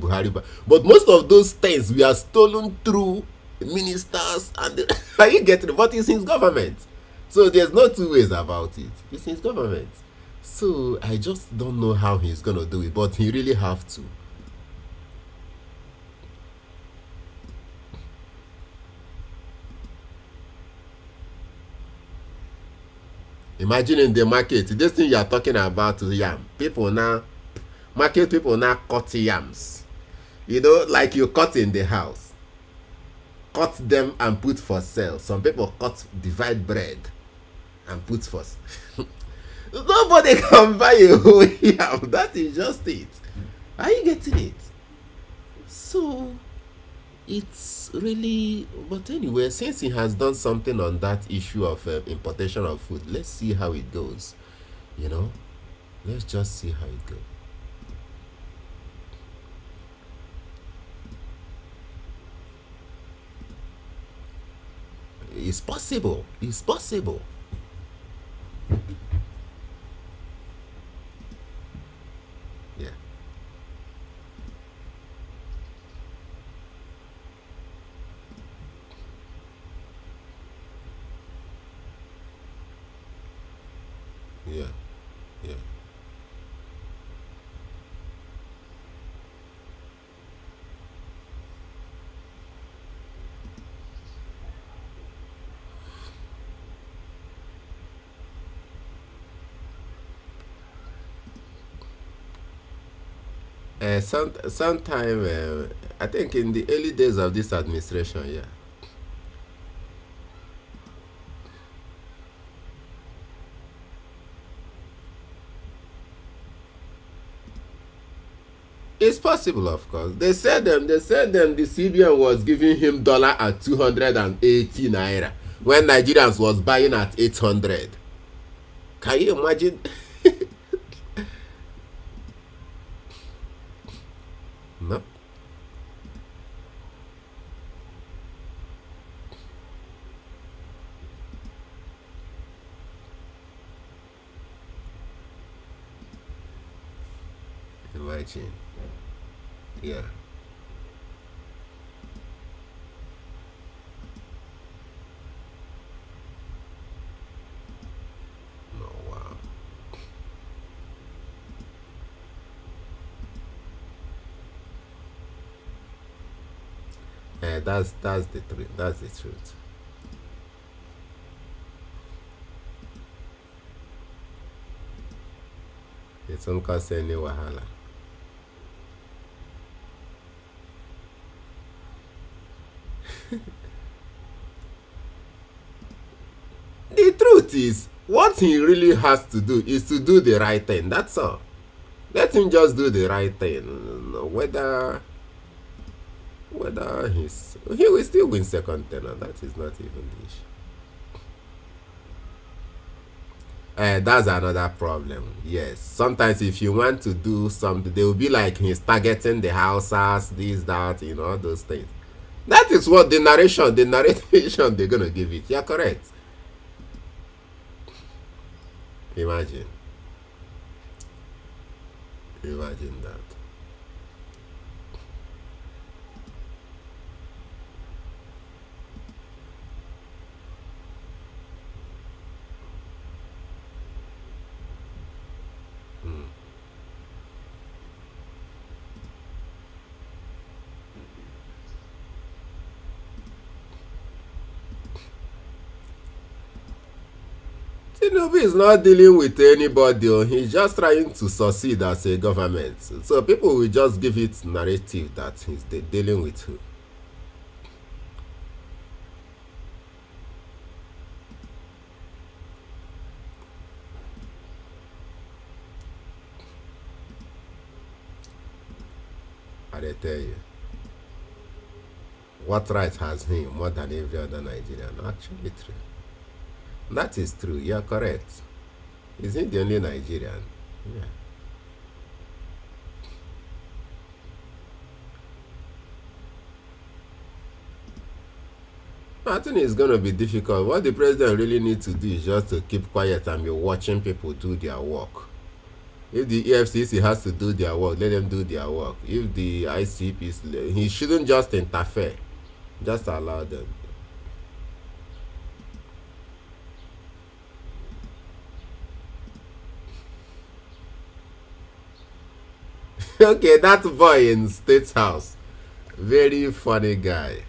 But most of those things we are stolen through ministers and are you getting it? What is his government? So there's no two ways about it. It's his government. So I just don't know how he's gonna do it, but he really have to. Imagine in the market, this thing you are talking about, yeah, people now, Market people now cut yams. You know, like you cut in the house. Cut them and put for sale. Some people cut divide bread and put for sale. Nobody can buy a whole yam. That is just it. Are you getting it? So it's really, but anyway, since he has done something on that issue of importation of food, let's see how it goes. You know, let's just see how it goes. It's possible. It's possible. Yeah. Yeah. Yeah. Sometime, I think in the early days of this administration, yeah. It's possible, of course. They said them the CBN was giving him dollar at 280 naira when Nigerians was buying at 800. Can you imagine? No. Imagine. Yeah. No, wow. That's the truth. That's the truth. It won't cause any wahala. The truth is, what he really has to do is to do the right thing. That's all. Let him just do the right thing. Whether he will still win second tenor. That is not even the issue. That's another problem. Yes. Sometimes if you want to do something, they will be like he's targeting the houses, this, that, all those things. That is what the narration they're gonna give it. You're correct. Imagine. Imagine that. Tinubu is not dealing with anybody. He's just trying to succeed as a government. So people will just give it narrative that he's dealing with who. I tell you, what right has he more than every other Nigerian? Actually, true. That is true. You're correct. Is he the only Nigerian? Yeah. I think it's going to be difficult. What the president really needs to do is just to keep quiet and be watching people do their work. If the EFCC has to do their work, let them do their work. If the ICP, he shouldn't just interfere. Just allow them. Okay, that boy in State House, very funny guy.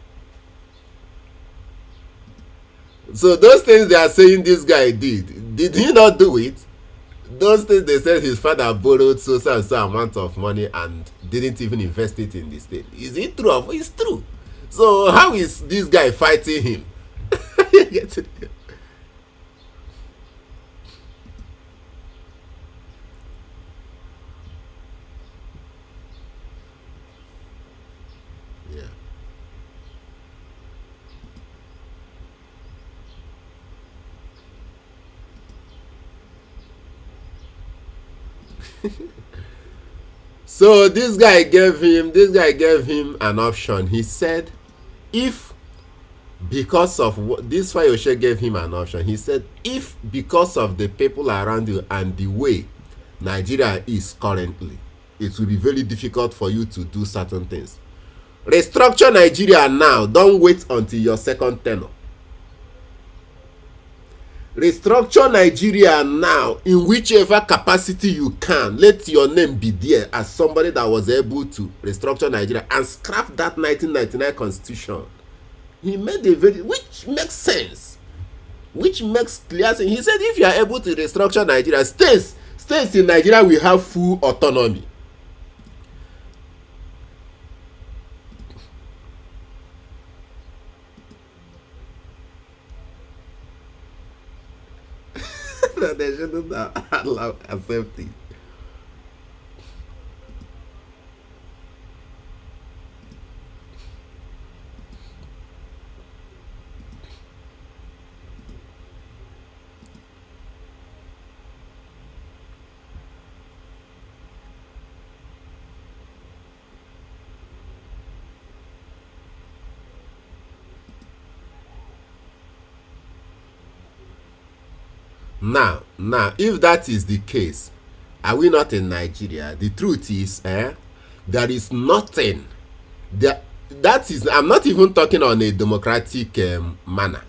So those things they are saying this guy did he not do it? Those things they said his father borrowed so and so amount of money and didn't even invest it in the state. Is it true? It's true. So how is this guy fighting him? You get it? Yeah. So this guy gave him an option. He said, if because of this Fayoshe gave him an option. He said, if because of the people around you and the way Nigeria is currently, it will be very difficult for you to do certain things. Restructure Nigeria now. Don't wait until your second tenure. Restructure Nigeria now in whichever capacity you can. Let your name be there as somebody that was able to restructure Nigeria and scrap that 1999 constitution. He made a very, which makes sense, which makes clear sense. He said, if you are able to restructure Nigeria, states in Nigeria will have full autonomy. They shouldn't allow accept it. Now, if that is the case, are we not in Nigeria? The truth is, there is nothing. That is, I'm not even talking on a democratic manner.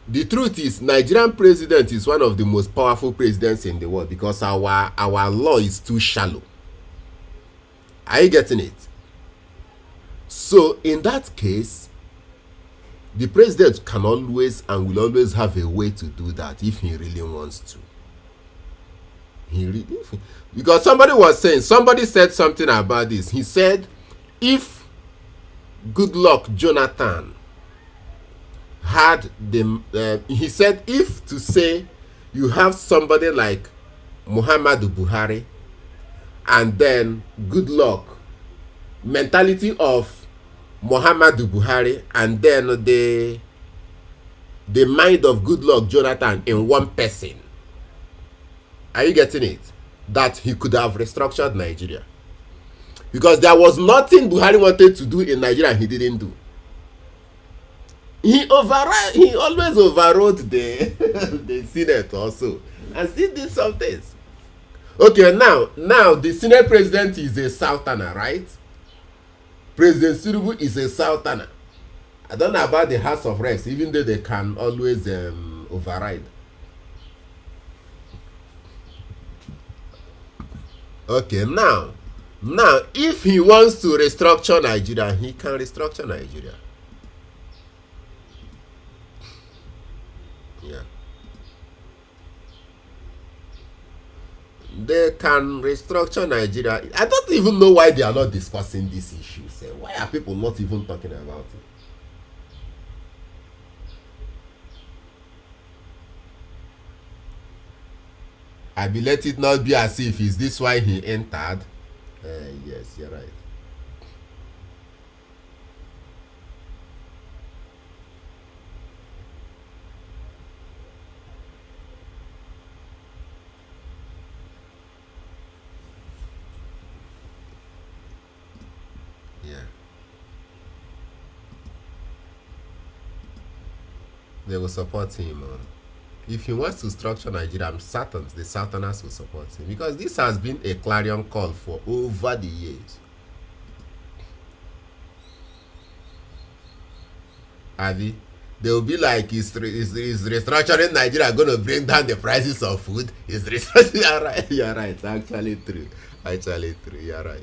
The truth is, Nigerian president is one of the most powerful presidents in the world because our law is too shallow. Are you getting it? So, in that case, the president can always and will always have a way to do that if he really wants to. Because somebody said something about this. He said, if Goodluck Jonathan had he said, if to say you have somebody like Muhammadu Buhari and then Goodluck, mentality of Muhammadu Buhari, and then the mind of Goodluck Jonathan in one person. Are you getting it? That he could have restructured Nigeria. Because there was nothing Buhari wanted to do in Nigeria he didn't do. He always overrode the the Senate also, and still did some things. Okay, now the Senate president is a Southerner, right? President Tinubu is a Southerner. I don't know about the House of Reps, even though they can always override. Okay, now, if he wants to restructure Nigeria, he can restructure Nigeria. Yeah. They can restructure Nigeria. I don't even know why they are not discussing this issue. Why are people not even talking about it? I will let it not be as if is this why he entered. Yes, you're right. Yeah. They will support him. If he wants to structure Nigeria, I'm certain the Southerners will support him because this has been a clarion call for over the years. Avi, they will be like, is restructuring Nigeria going to bring down the prices of food? Is restructuring? You're right. You're right. Actually true. Actually true. You're right.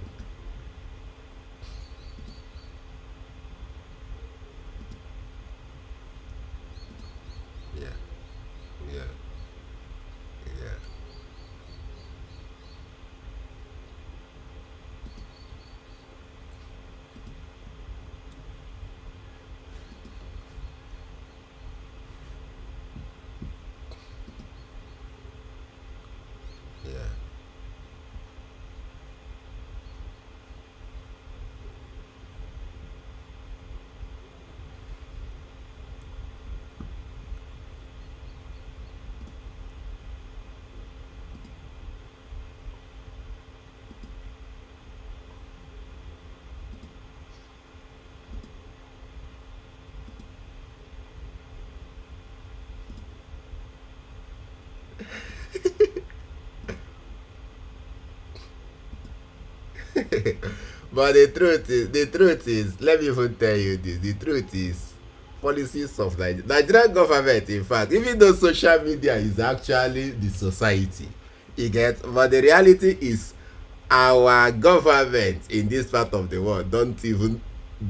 Yeah. Yeah. Yeah. But the truth is, let me even tell you this. The truth is, policies of Nigerian government, in fact, even though social media is actually the society, you get, but the reality is, our government in this part of the world don't even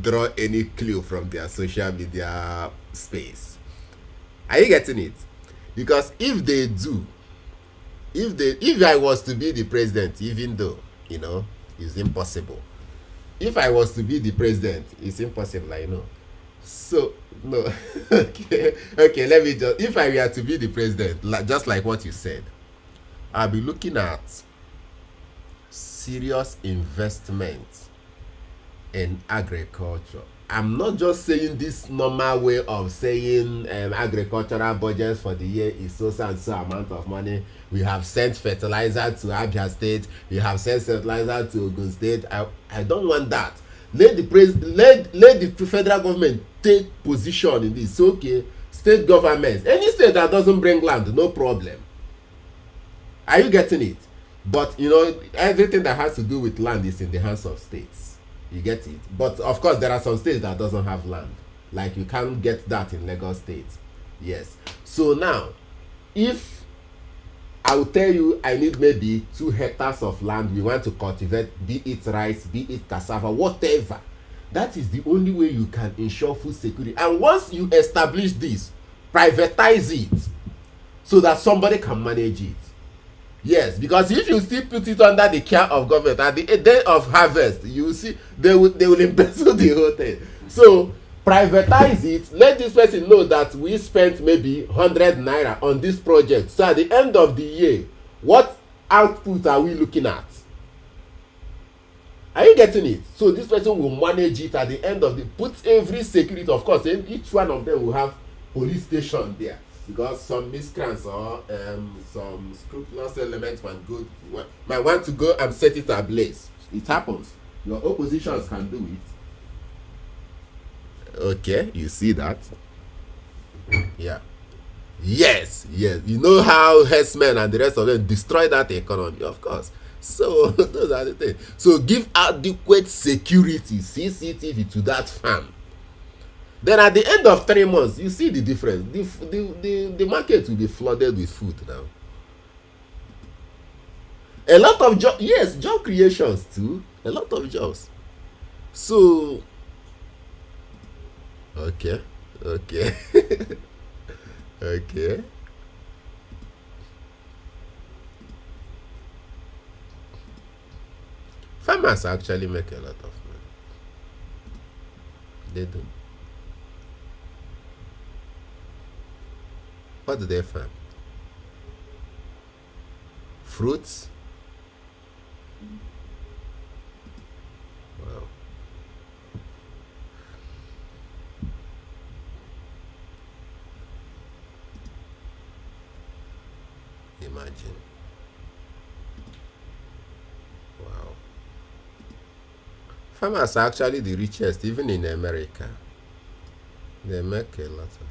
draw any clue from their social media space. Are you getting it? Because if they do, if I was to be the president, even though, you know, it's impossible. If I was to be the president, it's impossible, I know. So no, okay. Let me just. If I were to be the president, just like what you said, I'll be looking at serious investment in agriculture. I'm not just saying this normal way of saying agricultural budgets for the year is so and so amount of money. We have sent fertilizer to Abia State. We have sent fertilizer to Ogun State. I don't want that. Let the federal government take position in this. Okay, state governments, any state that doesn't bring land, no problem. Are you getting it? But you know, everything that has to do with land is in the hands of states. You get it? But of course, there are some states that doesn't have land. Like you can't get that in Lagos State. Yes. So now, if I will tell you I need maybe 2 hectares of land, we want to cultivate, be it rice, be it cassava, whatever. That is the only way you can ensure food security. And once you establish this, privatize it so that somebody can manage it. Yes, because if you still put it under the care of government, at the day of harvest, you will see they will embezzle the whole thing. So privatize it. Let this person know that we spent maybe 100 naira on this project. So at the end of the year, what output are we looking at? Are you getting it? So this person will manage it at the end of the, put every security. Of course, each one of them will have police station there. Because some miscreants or some scrupulous elements might want to go and set it ablaze. It happens. Your oppositions can do it. Okay, you see that? Yeah. Yes. You know how herdsmen and the rest of them destroy that economy, of course. So those are the things. So give adequate security, CCTV to that farm. Then at the end of 3 months, you see the difference. The market will be flooded with food now. A lot of jobs, yes, job creations too. A lot of jobs. So, okay. Okay. Farmers actually make a lot of money. They do. What do they farm? Fruits? Wow. Imagine. Wow. Farmers are actually the richest, even in America. They make a lot of money.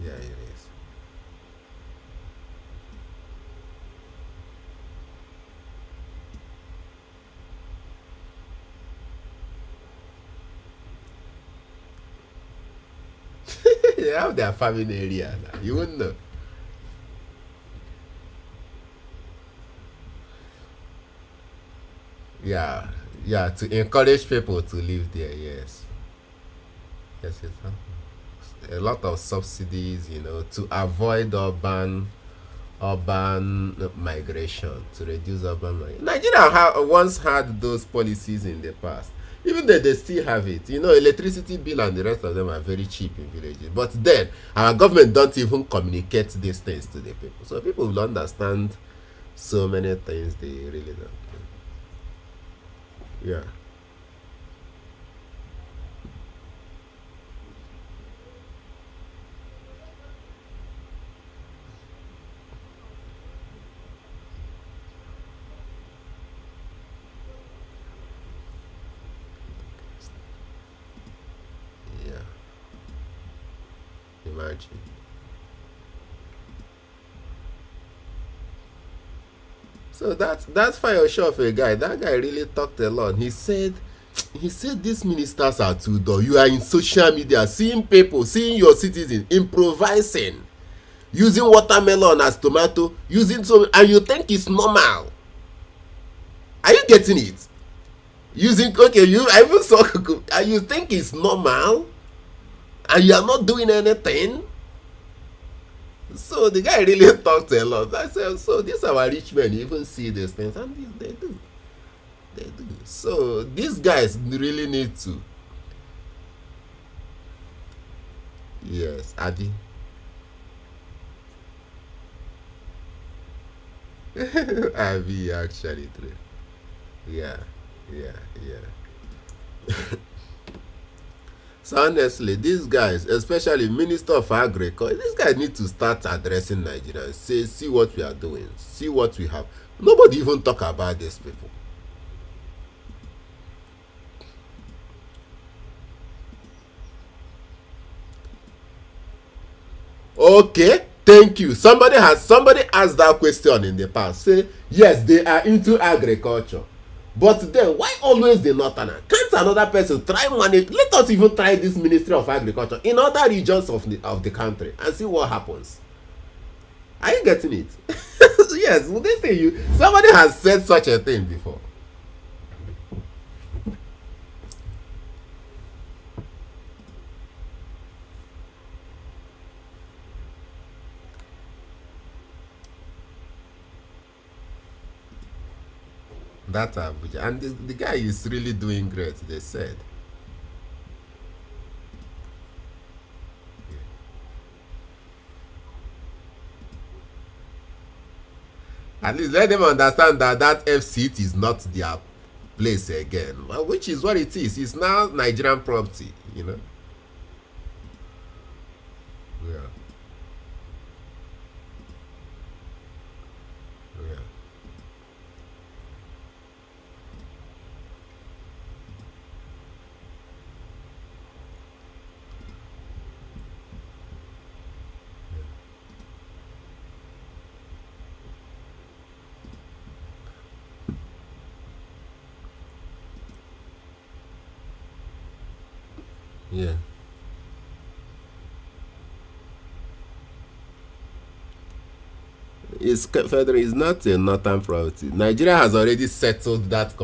Yeah, it is. They have their farming area now. You wouldn't know. Yeah, to encourage people to live there. Yes, yes, it happens. A lot of subsidies, to avoid urban migration, to reduce urban migration. Nigeria once had those policies in the past. Even though they still have it, electricity bill and the rest of them are very cheap in villages. But then our government don't even communicate these things to the people, so people will understand so many things they really don't. Yeah. Yeah. imagine? So that's Fire Shop a guy. That guy really talked a lot. He said these ministers are too dull. You are in social media seeing people, seeing your citizens improvising, using watermelon as tomato, using so, and you think it's normal. Are you getting it? Using, okay, you I even saw, and you think it's normal, and you are not doing anything. So the guy really talked a lot. I said, so these our rich men even see these things, and they do. They do. So these guys really need to. Yes, Adi. Adi actually true. Yeah, yeah, yeah. So honestly, these guys, especially Minister of Agriculture, these guys need to start addressing Nigerians. Say, see what we are doing, see what we have. Nobody even talk about these people. Okay, thank you. Somebody asked that question in the past. Say yes, they are into agriculture, but then why always the northerner? Can't another person try manage? Let us even try this Ministry of Agriculture in other regions of the country and see what happens. Are you getting it? Yes, well, they say you. Somebody has said such a thing before. That Abuja, and the guy is really doing great. They said. At least let them understand that that FCT is not their place again, well, which is what it is. It's now Nigerian property, you know. Yeah, yeah, yeah. It's federal. It's not a northern property. Nigeria has already settled that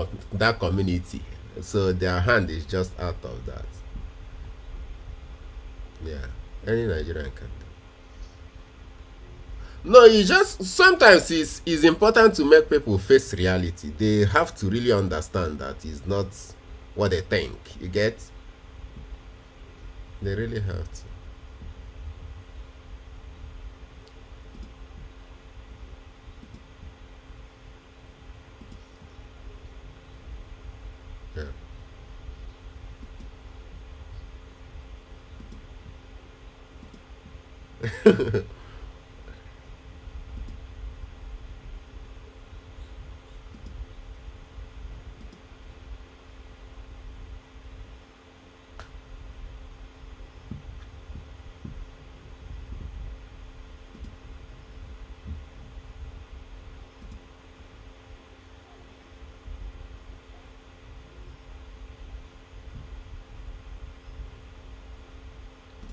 community, so their hand is just out of that. Yeah, any Nigerian can do. No, you just sometimes it's important to make people face reality. They have to really understand that it's not what they think. You get? They really have to. Yeah.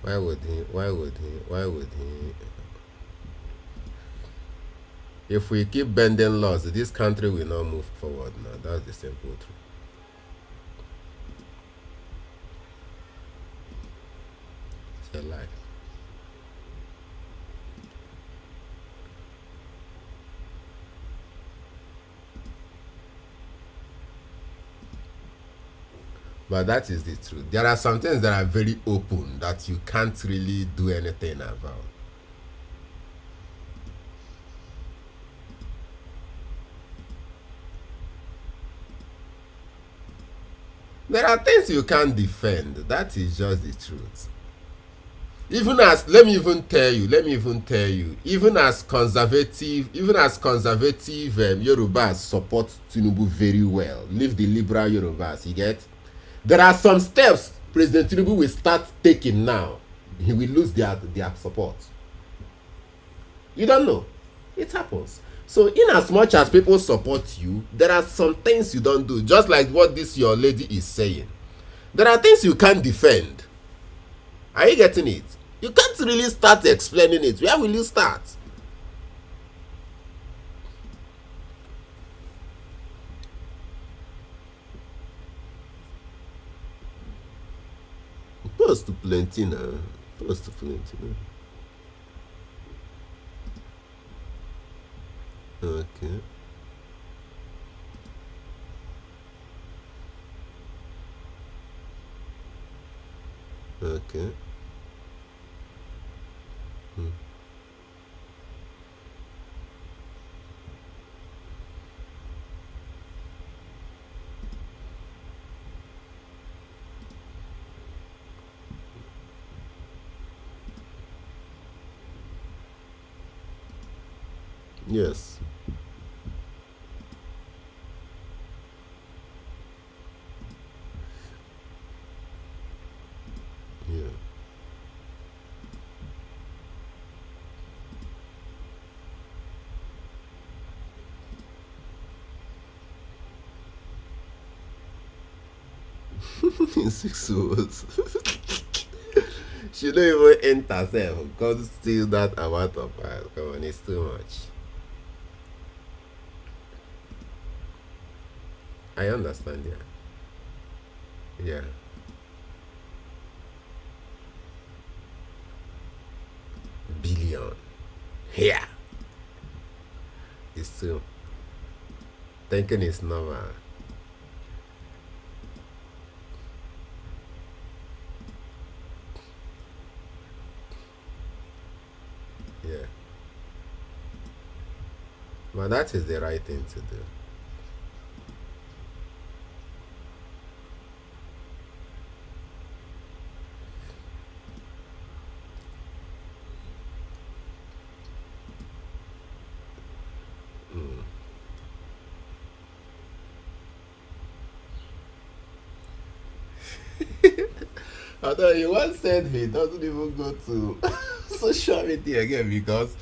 Why would he? Why would he? Why would he? If we keep bending laws, this country will not move forward now. That's the simple truth. It's a lie. But that is the truth. There are some things that are very open that you can't really do anything about. There are things you can't defend. That is just the truth. Even as let me even tell you, even as conservative Yorubas support Tinubu very well. Leave the liberal Yorubas, you get. There are some steps President Tinubu will start taking now he will lose their support. You don't know. It happens. So, in as much as people support you, there are some things you don't do. Just like what this your lady is saying. There are things you can't defend. Are you getting it? You can't really start explaining it. Where will you start? Post plenty now. Post plenty now. Okay. Okay. Hmm. Yes. Yeah. In 6 hours. She don't even enter self. God steal that amount of file. Come on, it's too much. I understand, yeah. Yeah. Billion. Yeah. It's too. Thinking it's normal. Yeah. But that is the right thing to do. Although he once said he doesn't even go to social media again because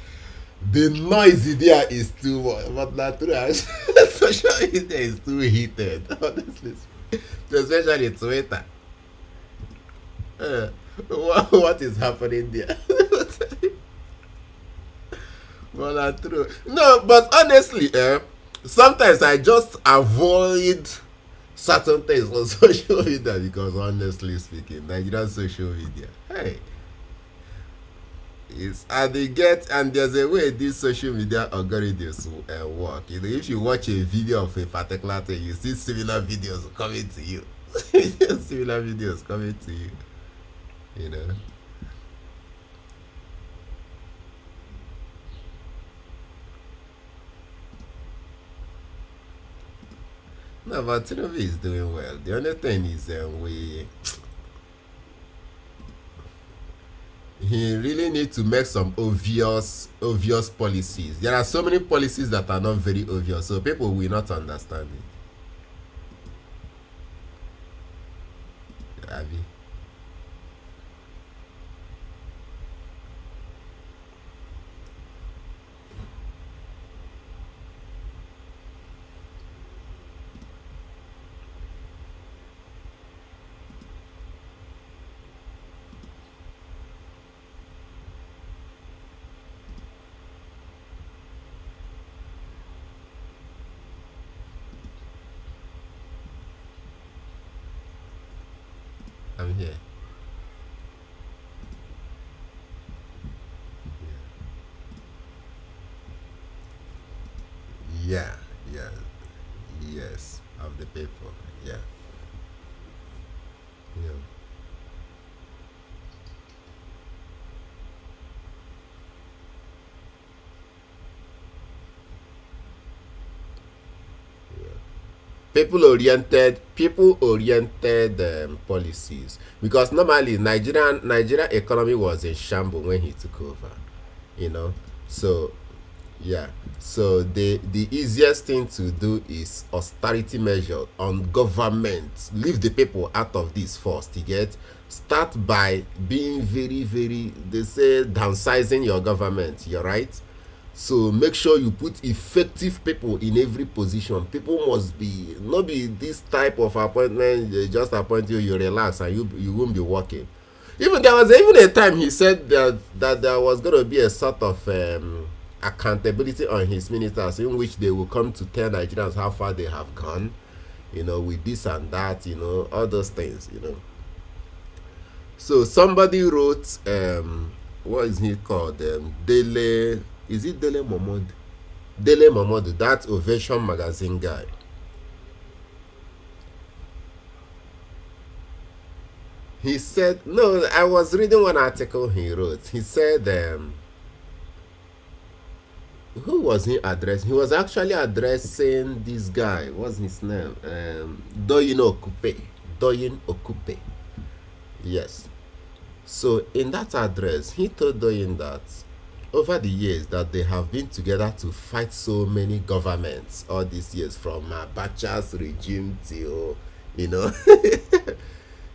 the noise there is too much. But not true. Social media is too heated, honestly. Especially Twitter. Uh, what is happening there? Well, not true. No, but honestly, sometimes I just avoid certain things on social media because, honestly speaking, Nigerian social media, hey, it's and they get and there's a way these social media algorithms work. You know, if you watch a video of a particular thing, you see similar videos coming to you. Similar videos coming to you. You know. No, but Tinubu is doing well. The only thing is we he really needs to make some obvious policies. There are so many policies that are not very obvious, so people will not understand it. Abi. I'm here. Yeah, yeah, yes, of the people. Yeah, yeah, yeah. People oriented policies because normally Nigerian economy was in shambles when he took over. You know, so Yeah. So the easiest thing to do is austerity measure on government. Leave the people out of this first. You get, start by being very very, they say, downsizing your government. You're right. So make sure you put effective people in every position. People must be, not be this type of appointment. They just appoint you, you relax, and you won't be working. Even there was even a time he said that there was going to be a sort of accountability on his ministers, in which they will come to tell Nigerians how far they have gone, with this and that, all those things. So somebody wrote, what is he called? Dele, is it Dele Momodu? Dele Momodu, that Ovation magazine guy. He said, no, I was reading one article he wrote. He said, who was he addressing? He was actually addressing this guy. What's his name? Doyin Okupe. Doyin Okupe. Yes. So in that address, he told Doyin that over the years that they have been together to fight so many governments all these years, from Abacha's regime till, you know.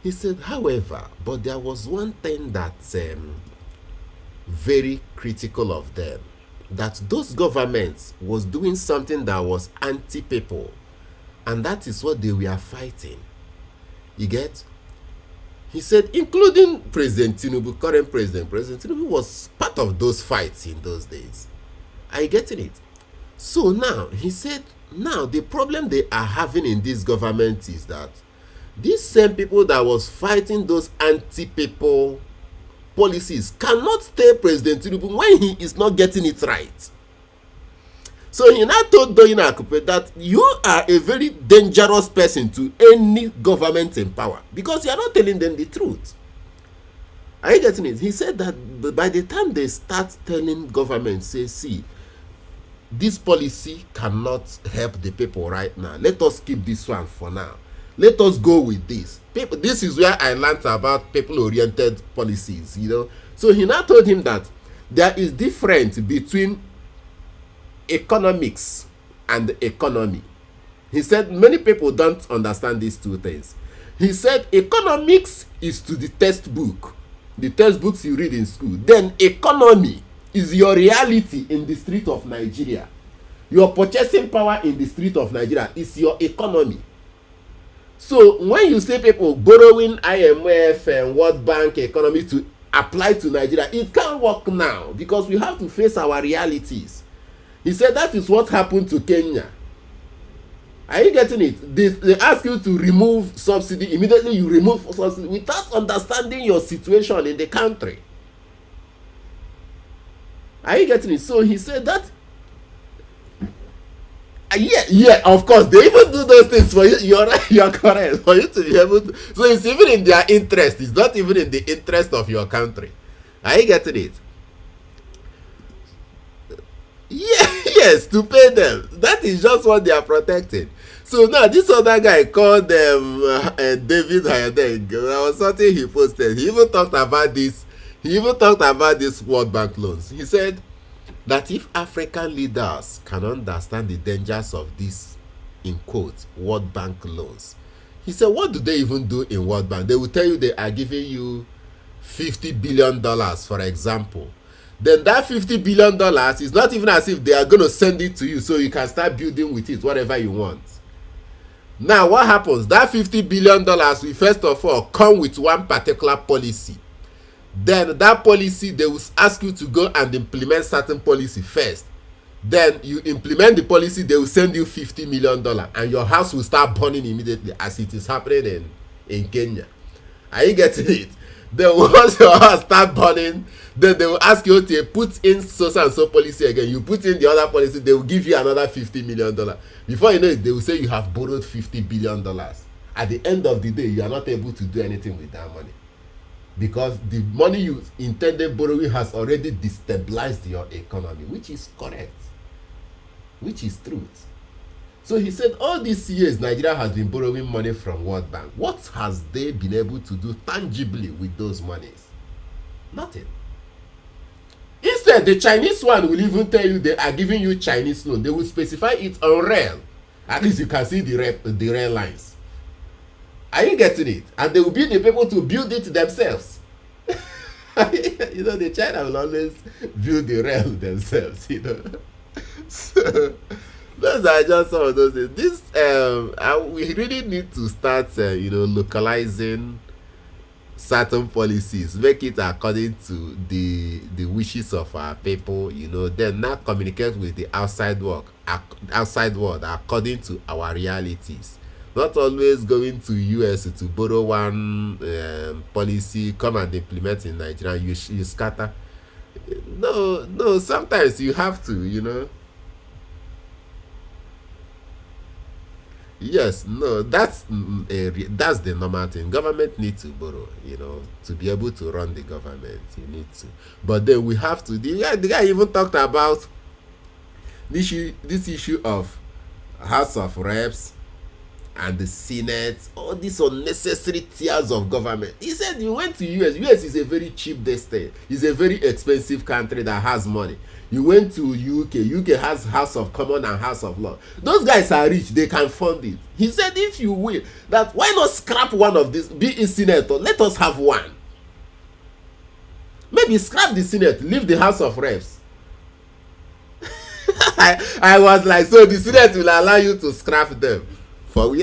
He said, however, but there was one thing that's very critical of them, that those governments was doing something that was anti-people, and that is what they were fighting. You get? He said, including President Tinubu, current president. President Tinubu was part of those fights in those days. Are you getting it? So now, he said, now the problem they are having in this government is that these same people that was fighting those anti-people policies cannot tell President Tinubu when he is not getting it right. So he now told Doyin Akupe that you are a very dangerous person to any government in power, because you are not telling them the truth. Are you getting it? He said that by the time they start telling government, say, see, this policy cannot help the people right now. Let us keep this one for now. Let us go with this. People, this is where I learned about people-oriented policies, So he now told him that there is difference between economics and economy. He said many people don't understand these two things. He said economics is to the textbooks you read in school. Then economy is your reality in the street of Nigeria. Your purchasing power in the street of Nigeria is your economy. So when you say people borrowing IMF and World Bank economy to apply to Nigeria, it can't work now, because we have to face our realities. He said that is what happened to Kenya. Are you getting it? They ask you to remove subsidy. Immediately you remove subsidy without understanding your situation in the country. Are you getting it? So he said that yeah, of course, they even do those things for you. You're right, you're correct. For you to be able to, so it's even in their interest. It's not even in the interest of your country. Are you getting it? Yeah, yes, to pay them. That is just what they are protecting. So now this other guy called David Hayadeg. There was something he posted. He even talked about this. He even talked about this World Bank loans. He said that if African leaders can understand the dangers of this, in quotes, World Bank loans, he said, what do they even do in World Bank? They will tell you they are giving you $50 billion, for example. Then that $50 billion is not even as if they are going to send it to you so you can start building with it whatever you want. Now what happens? That $50 billion will first of all come with one particular policy. Then that policy, they will ask you to go and implement certain policy first. Then you implement the policy, they will send you $50 million, and your house will start burning immediately, as it is happening in Kenya. Are you getting it? Then once your house start burning, then they will ask you to put in so and so policy again. You put in the other policy, they will give you another $50 million. Before you know it, they will say you have borrowed $50 billion. At the end of the day, you are not able to do anything with that money, because the money you intended borrowing has already destabilized your economy, which is correct, which is truth. So he said all these years Nigeria has been borrowing money from World Bank. What has they been able to do tangibly with those monies? Nothing. Instead, the Chinese one will even tell you they are giving you Chinese loan. They will specify it on rail. At least you can see the rail lines. Are you getting it? And they will be the people to build it themselves. You know, the China will always build the rail themselves, you know. So those are just some of those things. We really need to start, localizing certain policies, make it according to the wishes of our people, then now communicate with the outside world according to our realities. Not always going to US to borrow one policy, come and implement in Nigeria. You scatter. No, no. Sometimes you have to. Yes, no, that's the normal thing. Government need to borrow, to be able to run the government. You need to, but then we have to. The guy even talked about this issue of House of Reps and the Senate, all these unnecessary tiers of government. He said you went to US. US is a very cheap state. It's a very expensive country that has money. You went to UK. UK has House of Commons and House of Law. Those guys are rich. They can fund it. He said if you will, that why not scrap one of these, be a senator, let us have one. Maybe scrap the Senate, leave the House of Reps. I was like, so the Senate will allow you to scrap them. For we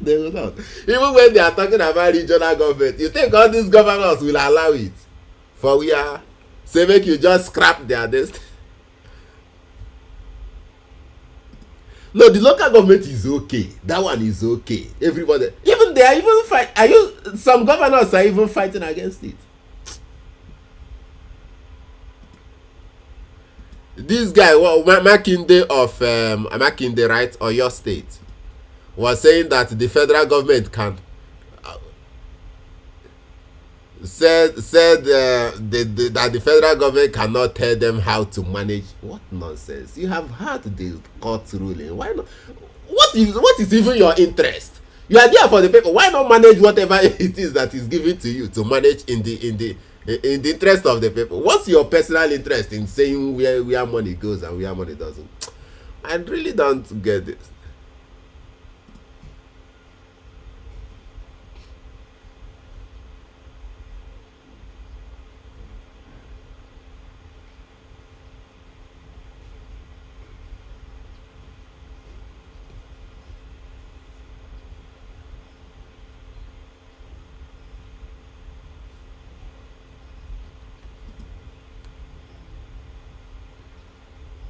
they will not. Even when they are talking about regional government, you think all these governors will allow it? For we are say make you just scrap their desk. No, the local government is okay. That one is okay. Everybody, even they are even fight. Some governors are even fighting against it. This guy, Makinde of Makinde, right, or your state, was saying that the federal government can said that the federal government cannot tell them how to manage. What nonsense! You have heard the court ruling. Why not? What is even your interest? You are there for the people. Why not manage whatever it is that is given to you to manage in the interest of the people? What's your personal interest in saying where money goes and where money doesn't? I really don't get this.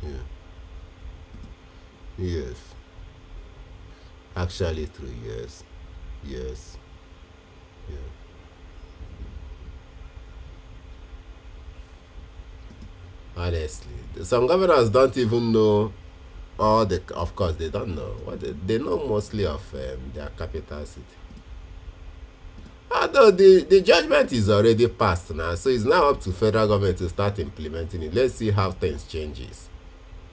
Yeah. Yes. Actually true, yes. Yes. Yeah. Honestly. Some governors don't even know all the, of course they don't know. They know mostly of their capital city. Although the judgment is already passed now, so it's now up to federal government to start implementing it. Let's see how things changes.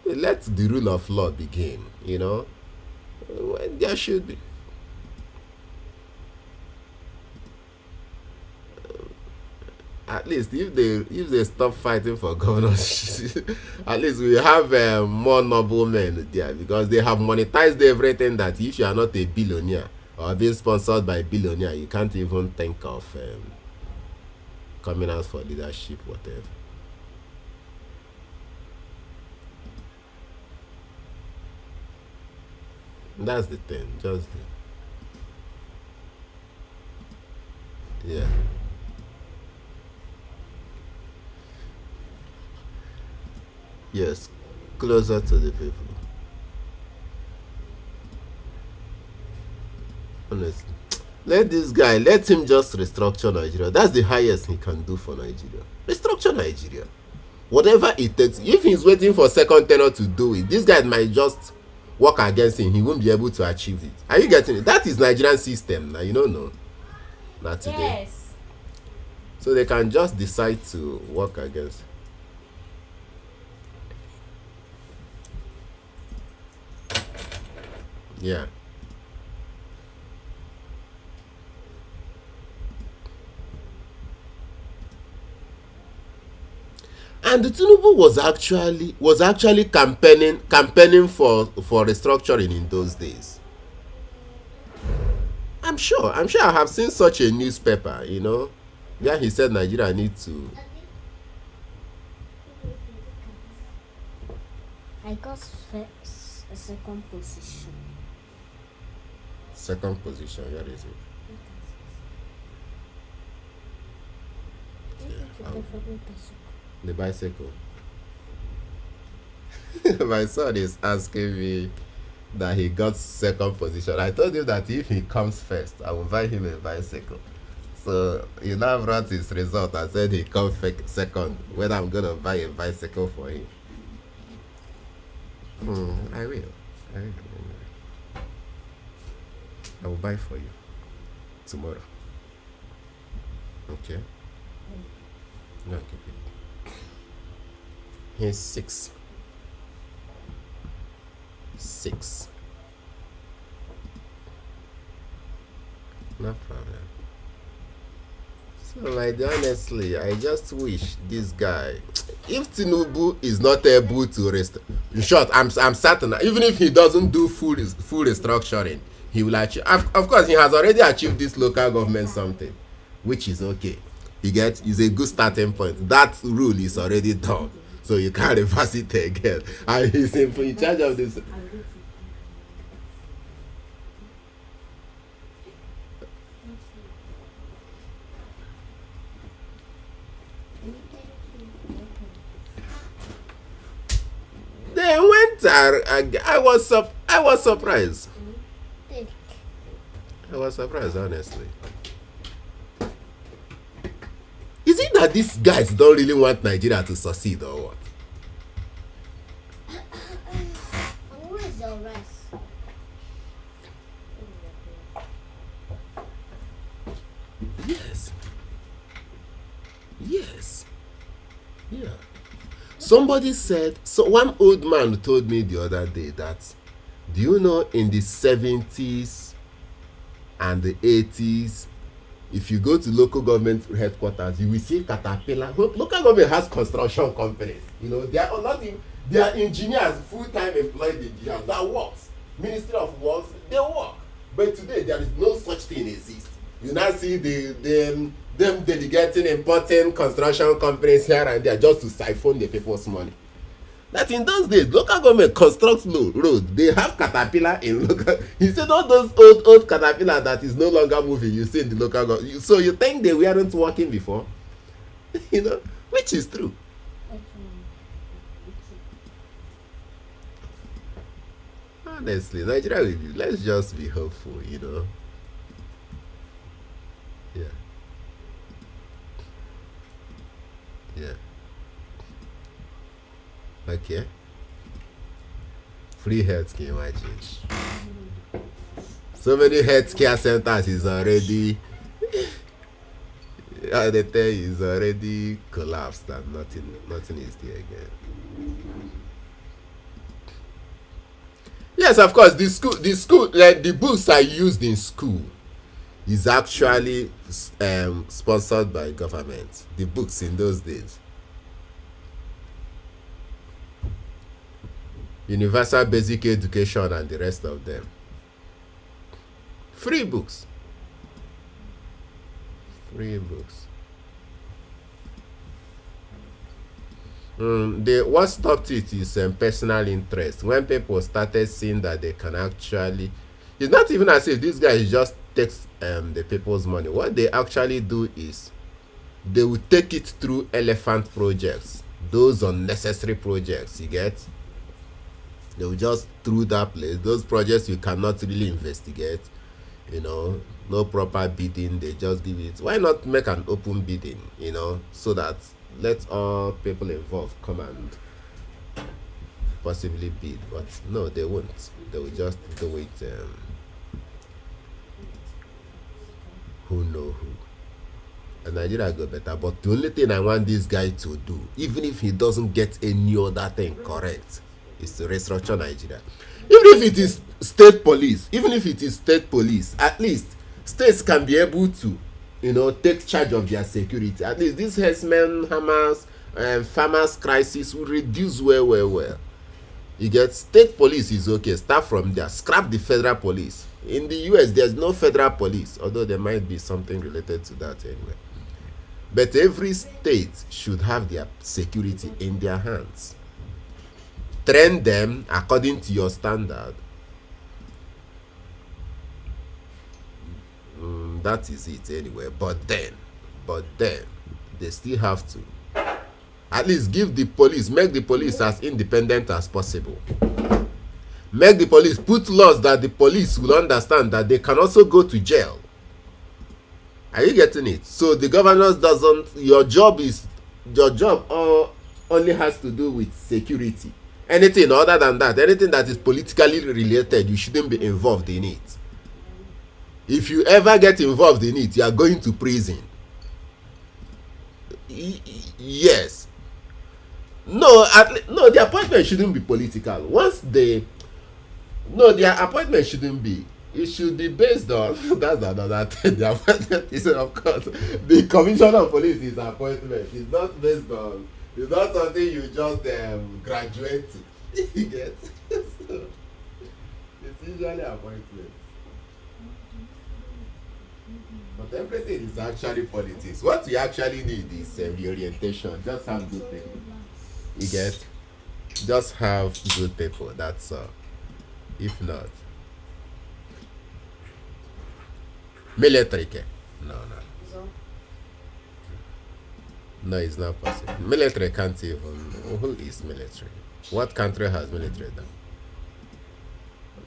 Let the rule of law begin. When there should be. At least if they stop fighting for governors, at least we have more noble men there, because they have monetized everything that if you are not a billionaire or being sponsored by a billionaire, you can't even think of coming out for leadership, whatever. That's the thing. Just yeah. Yes. Closer to the people. Honestly. Let him just restructure Nigeria. That's the highest he can do for Nigeria. Restructure Nigeria. Whatever it takes. If he's waiting for second tenor to do it, this guy might just work against him. He won't be able to achieve it. Are you getting it? That is Nigerian system. Now you don't know. Not today. Yes. So they can just decide to work against. Yeah. And the Tinubu was actually campaigning for restructuring in those days. I'm sure I have seen such a newspaper, where he said Nigeria needs to. I got a second position. Second position, where is it? The bicycle. My son is asking me that he got second position. I told him that if he comes first, I will buy him a bicycle. So he now brought his result and said he comes second. When I'm gonna buy a bicycle for him. I will. I will. I will buy for you tomorrow. Okay. No, okay. He's 6. 6. No problem. So, like, honestly, I just wish this guy, if Tinubu is not able to in short, I'm certain, even if he doesn't do full restructuring, he will achieve. Of course, he has already achieved this local government something, which is okay. Is a good starting point. That rule is already done, so you can't reverse it again. And he's in charge of this. They went there. I was surprised. I was surprised, honestly. Is it that these guys don't really want Nigeria to succeed or what? Where's the rest? Yes. Yes. Yeah. Somebody said, so one old man told me the other day that, do you know in the 70s and the 80s, if you go to local government headquarters, you will see Caterpillar. Local government has construction companies. They are not they are engineers, full-time employed engineers that works. Ministry of Works, they work. But today there is no such thing exists. You now see them delegating important construction companies here and there just to siphon the people's money. That in those days, local government constructs road. They have Caterpillar in local. He said all those old Caterpillar that is no longer moving. You see in the local government. So you think they weren't working before? Which is true. Honestly, Nigeria, let's just be hopeful. Yeah. Yeah. Okay. Free healthcare, imagine. So many healthcare centers is already they tell you is already collapsed and nothing is there again. Yes, of course, the books are used in school is actually sponsored by government. The books in those days. Universal Basic Education and the rest of them. Free books. Free books. What stopped it is personal interest. When people started seeing that they can actually, it's not even as if these guys just takes the people's money. What they actually do is they will take it through elephant projects, those unnecessary projects. You get? They will just through that place. Those projects you cannot really investigate. No proper bidding. They just give it. Why not make an open bidding? So that let all people involved come and possibly bid. But no, they won't. They will just do it. Who know who? And Nigeria go better. But the only thing I want this guy to do, even if he doesn't get any other thing correct, is to restructure Nigeria. Even if it is state police, at least states can be able to, take charge of their security. At least these herdsmen, Hamas, farmers crisis will reduce well. You get state police is okay. Start from there. Scrap the federal police. In the US, there's no federal police, although there might be something related to that anyway. But every state should have their security in their hands. Train them according to your standard. That is it anyway. But then, they still have to at least give the police, make the police as independent as possible. Make the police put laws that the police will understand that they can also go to jail. Are you getting it? So the governors doesn't, your job only has to do with security. Anything other than that, anything that is politically related, you shouldn't be involved in it. If you ever get involved in it, you are going to prison. Yes. No, the appointment shouldn't be political. Their appointment shouldn't be. It should be based on that's another thing. The appointment is, of course, the commissioner of police is appointment. It's not based on. It's not something you just graduate to. You get. So, it's usually appointment. But everything is actually politics. What we actually need is reorientation. Just have good people. You get. Just have good people. That's all. If not, military care. No. No, it's not possible. Military can't even. Who is military? What country has military now?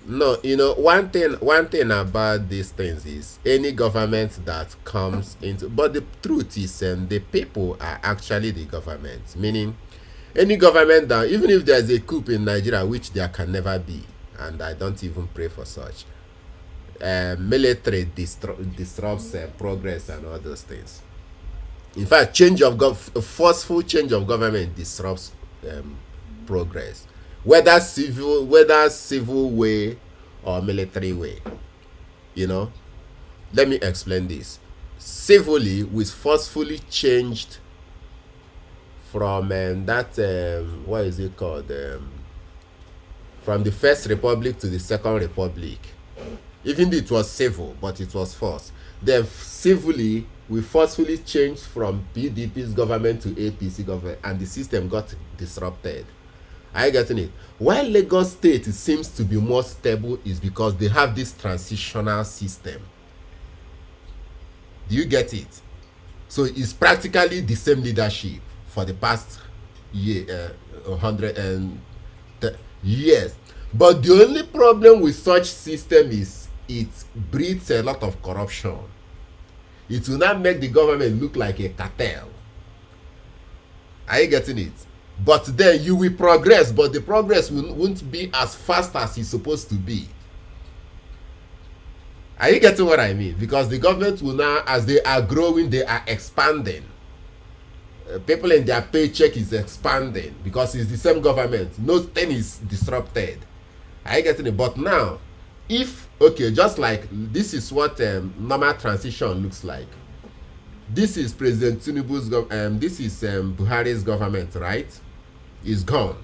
No, one thing about these things is any government that comes into, but the truth is, the people are actually the government. Meaning, any government that, even if there's a coup in Nigeria, which there can never be, and I don't even pray for such, military disrupts progress and all those things. In fact, forceful change of government disrupts progress, whether civil way or military way. Let me explain this. Civilly, we forcefully changed from what is it called? From the First Republic to the Second Republic. Even though it was civil, but it was forced. Then civilly, we forcefully changed from PDP's government to APC government, and the system got disrupted. Are you getting it? Why Lagos State seems to be more stable is because they have this transitional system. Do you get it? So it's practically the same leadership for the past 100 years. But the only problem with such system is it breeds a lot of corruption. It will not make the government look like a cartel. Are you getting it? But then you will progress, but the progress won't be as fast as it's supposed to be. Are you getting what I mean? Because the government will now, as they are growing, they are expanding. People in their paycheck is expanding because it's the same government. Nothing is disrupted. Are you getting it? But now, just like this is what normal transition looks like. This is President Tinubu's this is Buhari's government, right? It's gone.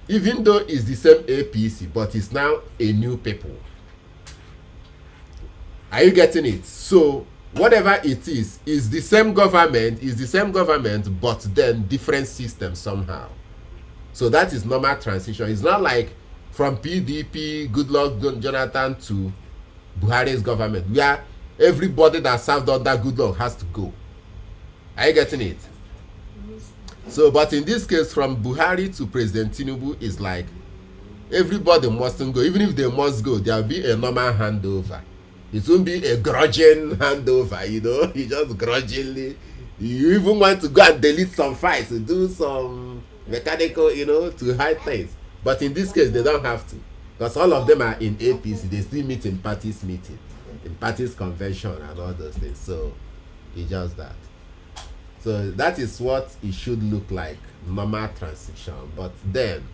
Even though it's the same APC, but it's now a new people. Are you getting it? So whatever it is the same government, but then different system somehow. So that is normal transition. It's not like from PDP, Goodluck Jonathan to Buhari's government, where everybody that served under Goodluck has to go. Are you getting it? So, but in this case, from Buhari to President Tinubu is like everybody mustn't go. Even if they must go, there will be a normal handover. It won't be a grudging handover, You just grudgingly. You even want to go and delete some files, to do some mechanical, to hide things. But in this case, they don't have to. Because all of them are in APC. They still meet in parties meeting, in parties convention and all those things. So, it's just that. So, that is what it should look like, normal transition. But then,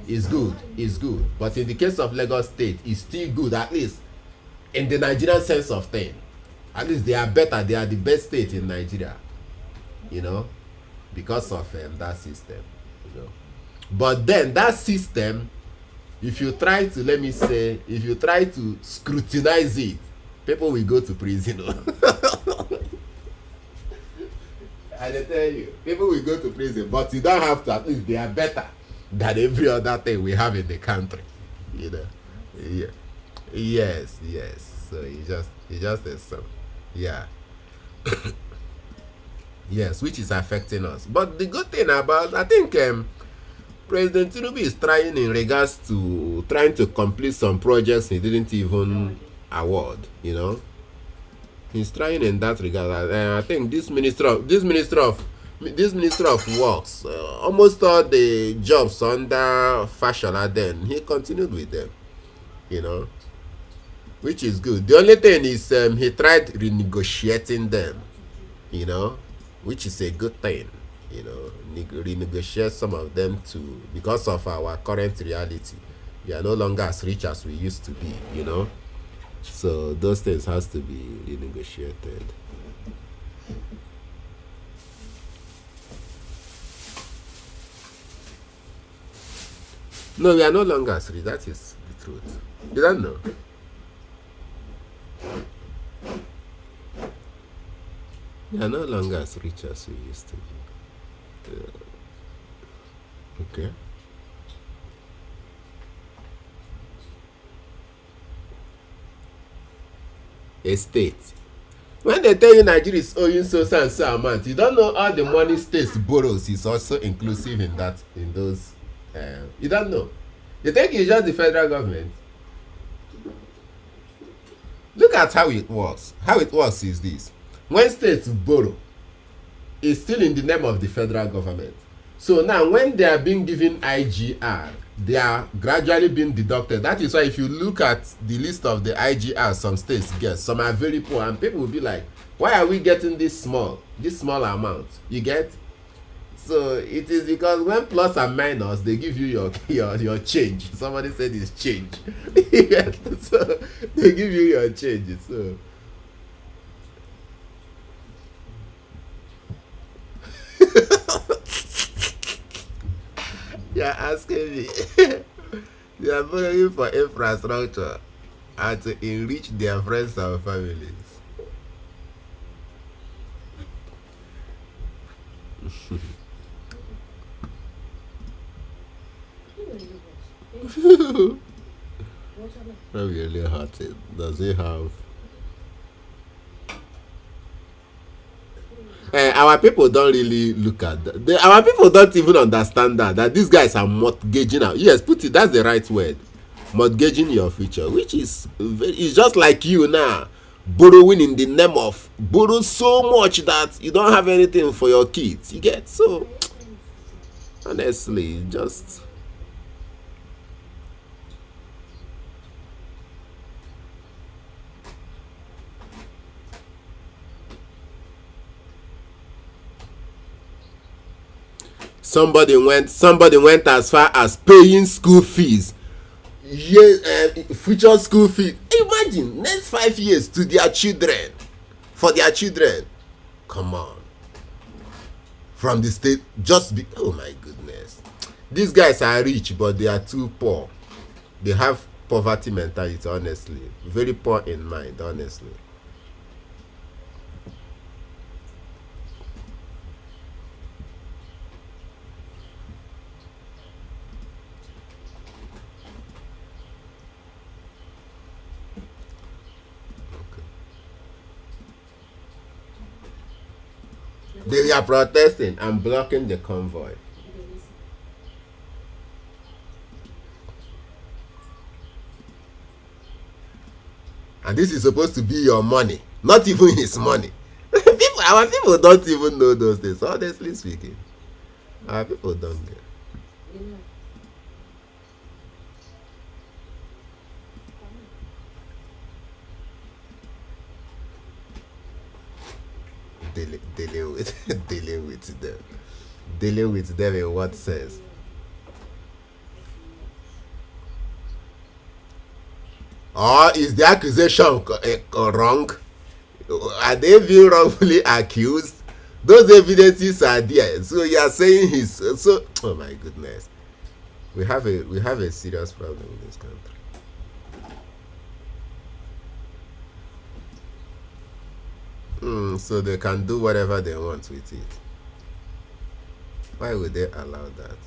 it's good. But in the case of Lagos State, it's still good, at least in the Nigerian sense of thing. At least they are better. They are the best state in Nigeria. because of that system. You know. But then that system, if you try to, let me say, if you try to scrutinize it, people will go to prison. I tell you, people will go to prison, but you don't have to. At least they are better than every other thing we have in the country. You know, yeah, yes, yes. So it's just a song, yeah, yes, which is affecting us. But the good thing about, I think, President Tinubu is trying in regards to trying to complete some projects he didn't even award. You know, he's trying in that regard. I think this minister of works, almost all the jobs under Fashola, then he continued with them. You know, which is good. The only thing is he tried renegotiating them. You know, which is a good thing. You know, renegotiate some of them too, because of our current reality. We are no longer as rich as we used to be. You know, so those things has to be renegotiated. No, we are no longer as rich. That is the truth. You don't know. We are no longer as rich as we used to be. Okay. A state. When they tell you Nigeria is owing so and so amount, you don't know all the money states borrows is also inclusive in that, in those. You don't know. You think it's just the federal government. Look at how it works. How it works is this: when states borrow, it's still in the name of the federal government. So now when they are being given IGR, they are gradually being deducted. That is why if you look at the list of the IGR some states get, some are very poor, and people will be like, why are we getting this small amount? You get? So it is because when plus and minus, they give you your change. Somebody said it's change. So they give you your change. So you're asking me. They are borrowing for infrastructure and to enrich their friends and families. I'm really hurting. Does he have? Our people don't really look at that. Our people don't even understand that these guys are mortgaging out. Yes, put it. That's the right word. Mortgaging your future, which is it's just like you now borrowing in the name of borrow so much that you don't have anything for your kids. You get? So honestly, just. Somebody went as far as paying school fees. Future school fees. Imagine next 5 years to their children, for their children. Come on, from the state, oh my goodness. These guys are rich, but they are too poor. They have poverty mentality. Honestly, very poor in mind. Honestly. They are protesting and blocking the convoy. And this is supposed to be your money, not even his money. Our people don't even know those things, honestly speaking. Our people don't get. Dealing with dealing with them in what sense? Or is the accusation wrong? Are they being wrongfully accused? Those evidences are there. So you are saying he's so. Oh my goodness, we have a serious problem in this country. So they can do whatever they want with it. Why would they allow that?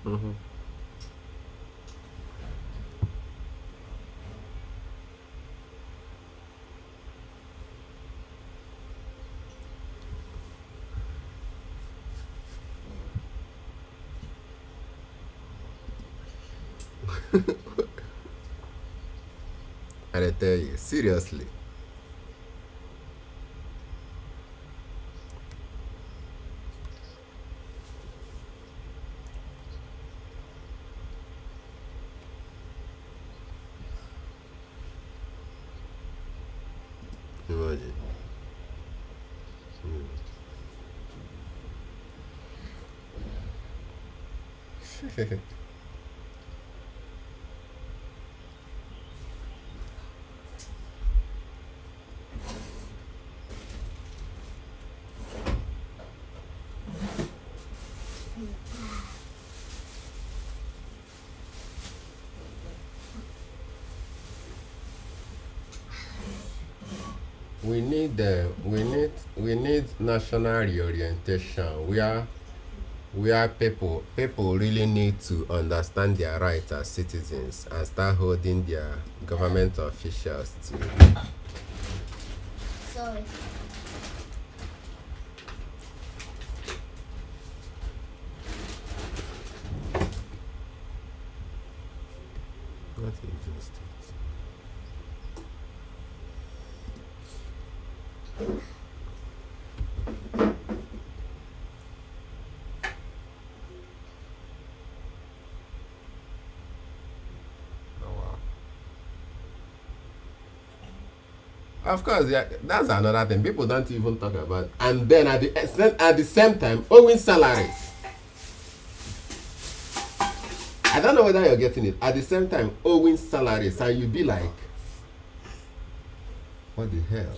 Mm-hmm. And I tell you, seriously. Imagine. We need national reorientation where people really need to understand their rights as citizens and start holding their government officials to. Sorry. What is just it? Oh, wow. Of course, yeah, that's another thing people don't even talk about. And then at the same time, owing salaries. I don't know whether you're getting it. At the same time, owing salaries, and you be like, what the hell?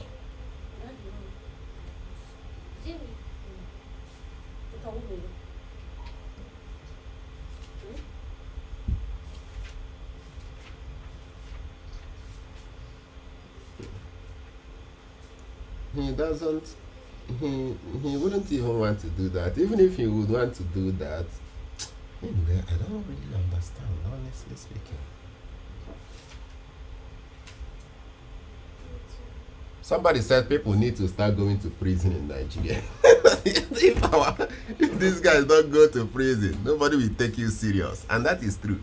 He doesn't. He wouldn't even want to do that. Even if he would want to do that, anyway, I don't really understand, honestly speaking. Somebody said people need to start going to prison in Nigeria. If these guys don't go to prison, nobody will take you serious, and that is true.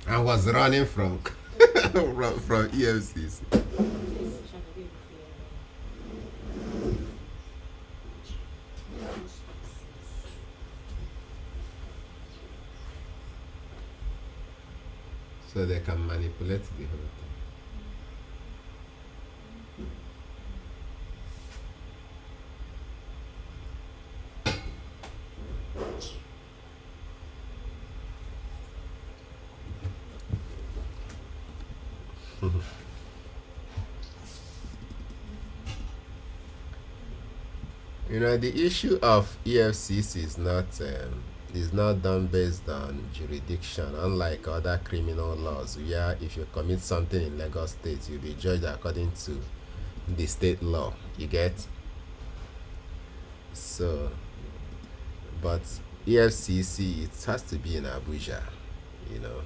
I was running from from EFCC. So they can manipulate the whole thing. The issue of EFCC is not done based on jurisdiction, unlike other criminal laws, where if you commit something in Lagos State, you'll be judged according to the state law. You get? So, but EFCC, it has to be in Abuja, you know.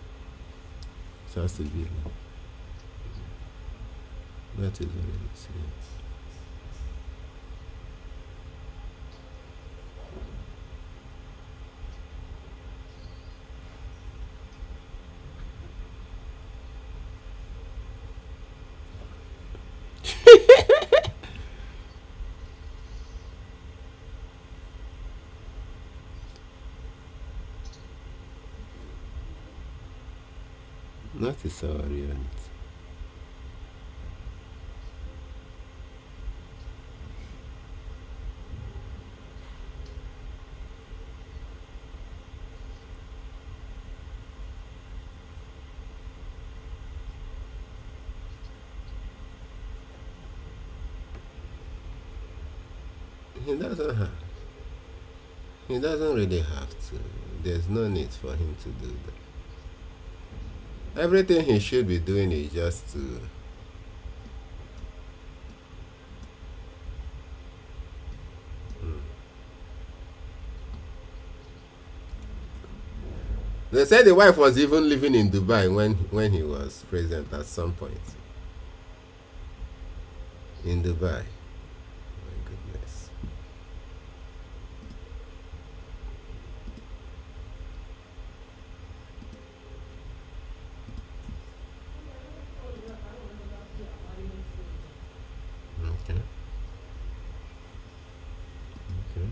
It has to be. That is what it is. Yeah. That is our reality. He doesn't have. He doesn't really have to. There's no need for him to do that. Everything he should be doing is just to. They said the wife was even living in Dubai when he was president at some point. In Dubai. My goodness. Okay. Okay.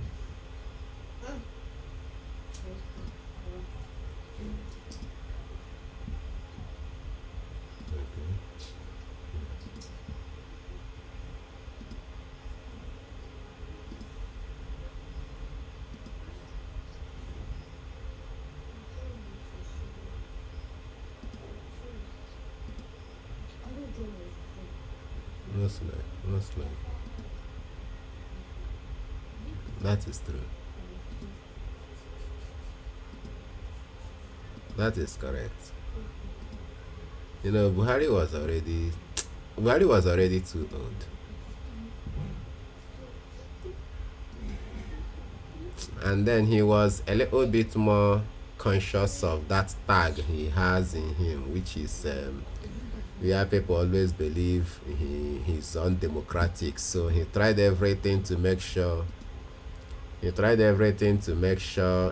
Okay. Muslim. Muslim. That is true. That is correct. You know, Buhari was already too old. And then he was a little bit more conscious of that tag he has in him, which is where people always believe he's undemocratic. So he tried everything to make sure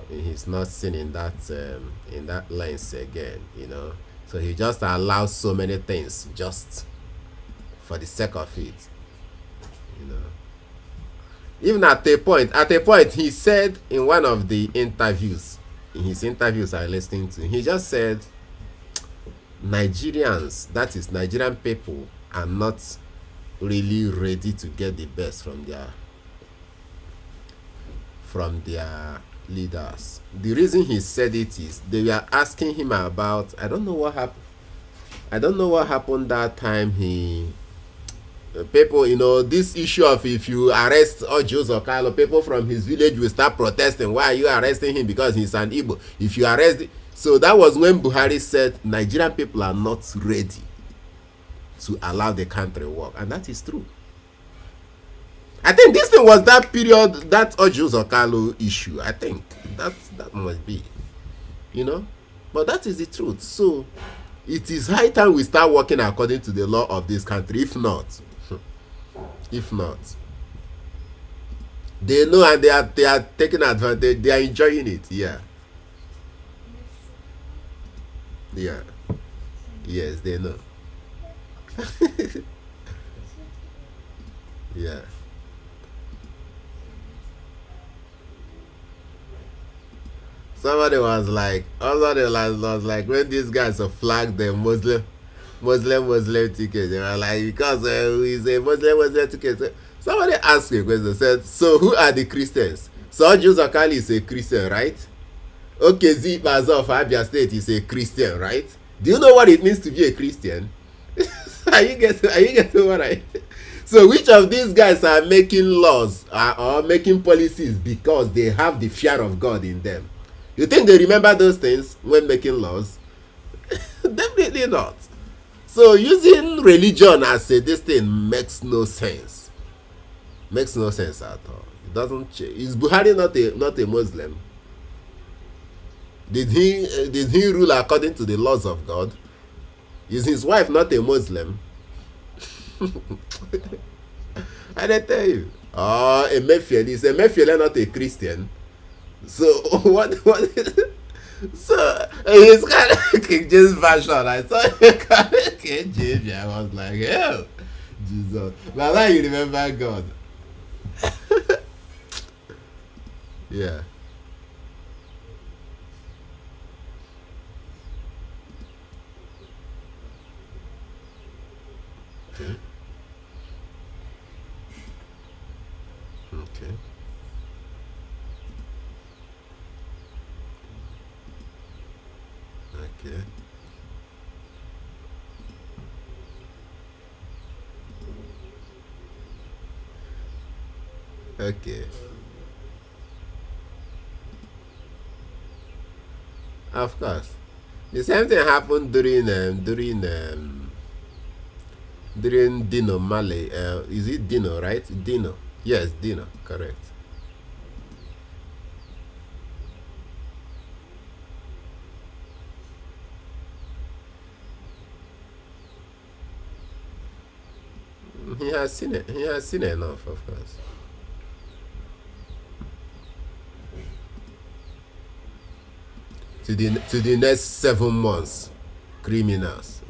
he's not seen in that lens again, you know. So he just allows so many things just for the sake of it, you know. Even at a point, he said in one of the interviews, in his interviews I listened to, he just said Nigerians, that is Nigerian people, are not really ready to get the best from their leaders. The reason he said it is they were asking him about, I don't know what happened that time people, you know, this issue of if you arrest Orji Uzor Kalu, people from his village will start protesting. Why are you arresting him? Because he's an Igbo. If you arrest, so that was when Buhari said Nigerian people are not ready to allow the country work, and that is true. I think this thing was that period, that Orji Uzor Kalu issue. I think that must be, you know, but that is the truth. So it is high time we start working according to the law of this country. If not, they know, and they are taking advantage. They are enjoying it. Yeah. Yes, they know. Yeah. Somebody was like, when these guys have flagged the Muslim ticket, they were like, because he's a Muslim ticket. So somebody asked a question, said, so who are the Christians? So Orji Uzor Kalu is a Christian, right? Okay, Zipaza of Abia State is a Christian, right? Do you know what it means to be a Christian? Are you getting what I? So which of these guys are making laws or making policies because they have the fear of God in them? You think they remember those things when making laws? Definitely not. So using religion as this thing makes no sense. Makes no sense at all. It doesn't change. Is Buhari not a Muslim? Did he rule according to the laws of God? Is his wife not a Muslim? I tell you. Oh, Emefiele. Is Emefiele not a Christian? So what so he's kind of King James version. I saw King James. I was like, hell, Jesus. But now you remember God. Yeah. Okay. Okay. Okay. Okay. Of course. The same thing happened during Dino Male. Is it Dino, right? Dino. Yes, Dino. Correct. He has seen it. He has seen enough, of course. To the next 7 months, criminals.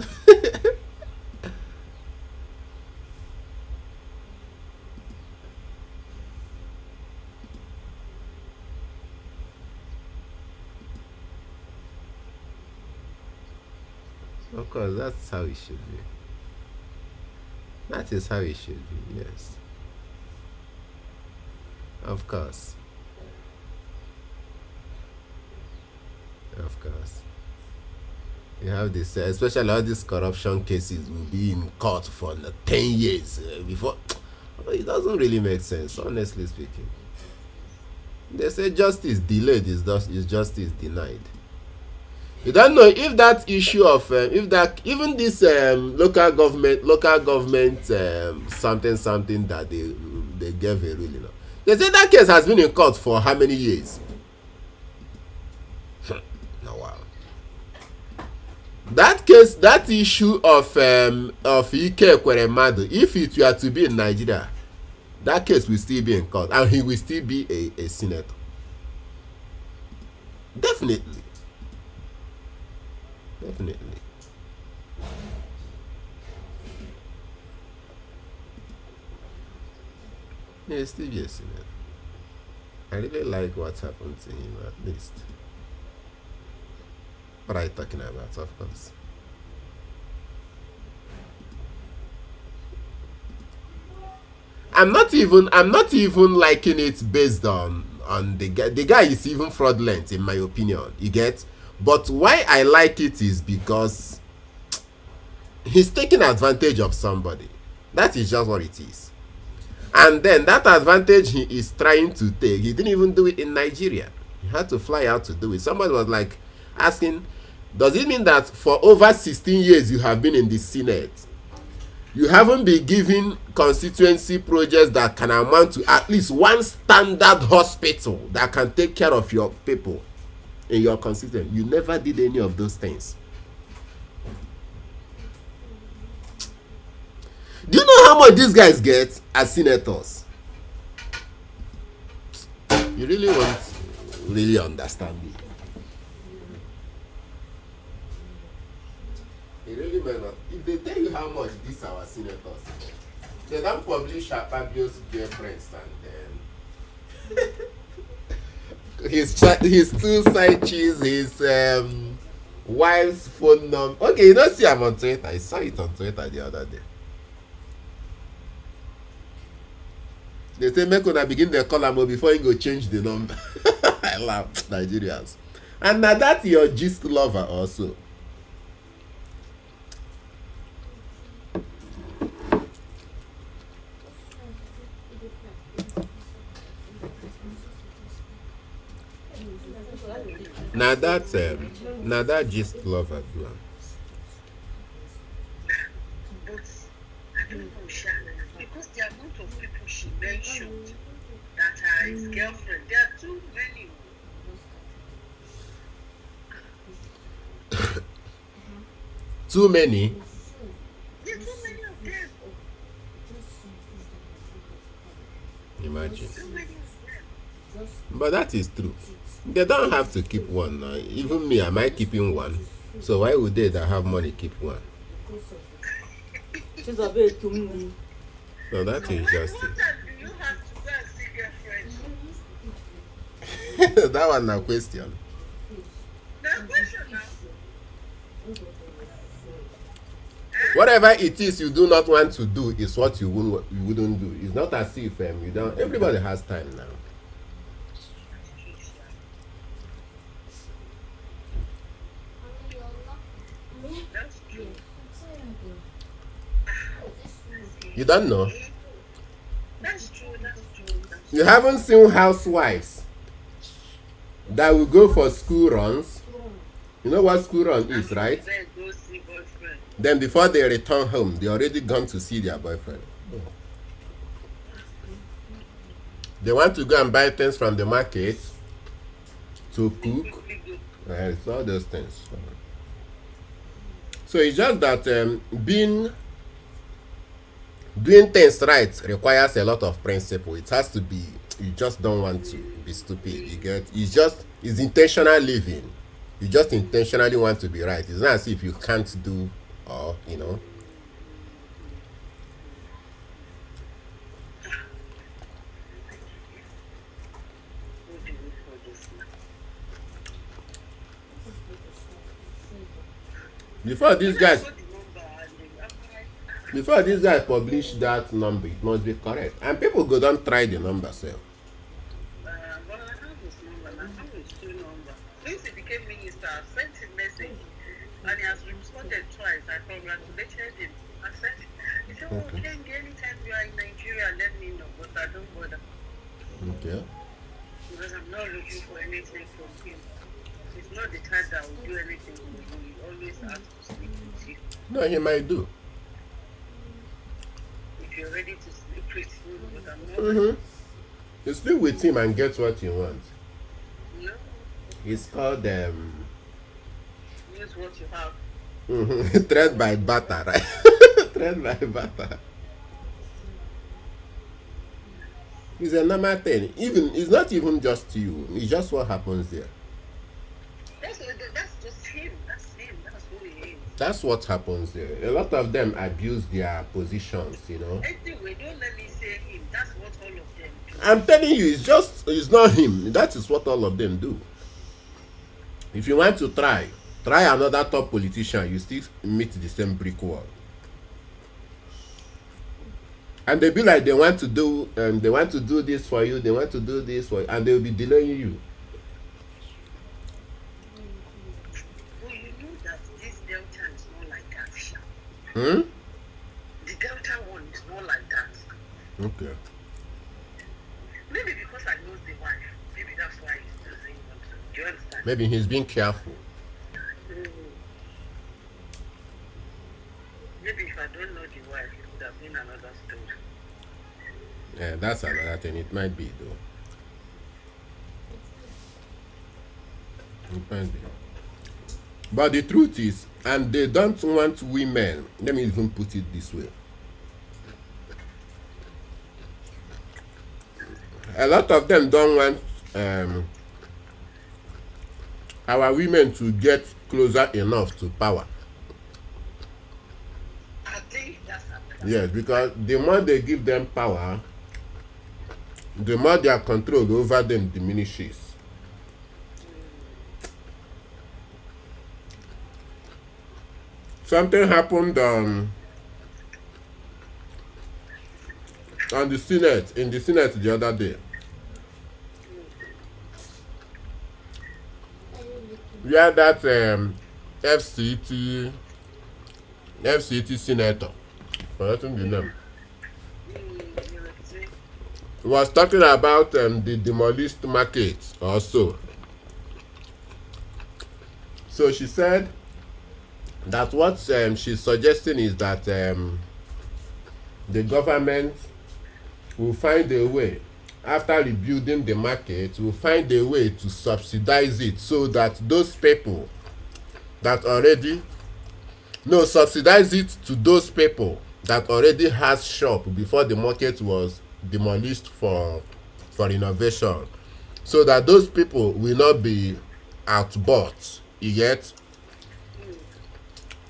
Of course, that's how it should be. That is how it should be. Yes, of course, of course. You have this, especially all these corruption cases will be in court for 10 years before. It doesn't really make sense, honestly speaking. They say justice delayed is justice denied. You don't know if that issue of if that even this local government something something that they gave a ruling on. They say that case has been in court for how many years? No, wow. That case, that issue of Ike Ekweremadu, if it were to be in Nigeria, that case will still be in court and he will still be a senator. Definitely. Definitely. Yeah, still be a senator. I really like what happened to him at least. What are you talking about, of course? I'm not even liking it based on the guy. The guy is even fraudulent in my opinion. You get? But why I like it is because he's taking advantage of somebody. That is just what it is. And then that advantage he is trying to take, he didn't even do it in Nigeria. He had to fly out to do it. Somebody was like asking, does it mean that for over 16 years you have been in the Senate, you haven't been given constituency projects that can amount to at least one standard hospital that can take care of your people in your constituency? You never did any of those things. Do you know how much these guys get as senators? You really won't really understand me. You really may not. If they tell you how much these our senators, they don't publish Fabio's girlfriends and his two side cheese, his wife's phone number. Okay, you don't see I'm on Twitter. I saw it on Twitter the other day. They say make una begin the call am before you go change the number. I laugh, Nigerians. And now that your gist lover also. Now that gist lover do am. Because the amount of people she mentioned that are his girlfriend, there are too many. Too many. There are too many of them. Imagine. Too many of them. But that is true. They don't have to keep one now. Even me, am I keeping one? So why would they that have money keep one? She's a bit to me. No, that is just What time do you have to go and see girlfriend? it. That one na question. Now question now. Whatever it is you do not want to do is what you wouldn't do. It's not as if you don't. Everybody has time now. That's true. You don't know. That's true. That's true. That's You haven't seen housewives that will go for school runs. You know what school run is, right? Then go see boyfriend. Then before they return home, they already gone to see their boyfriend. They want to go and buy things from the market to cook. Quickly go. It's all those things. So it's just that doing things right requires a lot of principle. It has to be. You just don't want to be stupid. You get. It's intentional living. You just intentionally want to be right. It's not as if you can't do, or Who do we for this now? before these guys Put the number and the- before these guys publish that number, it must be correct. And people go don't try the number self. Well, I have his number. I have his two number. Since he became minister, I sent him message and he has responded twice. I congratulated him. I said, he said, oh, Okay. Kengi, anytime you are in Nigeria, let me know. But I don't bother Okay. because I'm not looking for anything from him. He's not the type that will do anything for you. He always asks to sleep with you. No, he might do. If you're ready to sleep with him, but I'm not. Mm-hmm. You sleep with him and get what you want. No, It's called use what you have. thread by butter, right? Thread by butter. It's a normal thing. Even it's not even just you. It's just what happens there. That's just him. That's him. That's who he is. That's what happens there. A lot of them abuse their positions. Anyway, don't let me say him. That's what all of them do. I'm telling you, it's not him. That is what all of them do. If you want to try another top politician, you still meet the same brick wall. And they be like they want to do this for you, they want to do this for you, and they'll be delaying you. Well, you know that this Delta is not like that, Sha. Hmm? The Delta one is not like that. Okay. Maybe because I know the wife. Maybe that's why he's still saying want to. Do you understand? Maybe he's being careful. Mm. Maybe if I don't know the wife, it would have been another story. Yeah, that's another thing. It might be though. It might be. But the truth is, and they don't want women. Let me even put it this way. A lot of them don't want our women to get closer enough to power. I think that's another. Yes, because the more they give them power, the more their control over them diminishes. Something happened on the Senate, in the Senate the other day. We had that FCT senator, forgetting the name, was talking about the demolished market also. So she said that what she's suggesting is that the government will find a way, after rebuilding the market, will find a way to subsidize it so that those people that already subsidize it to those people that already has shop before the market was demolished for renovation, so that those people will not be outbought. You get?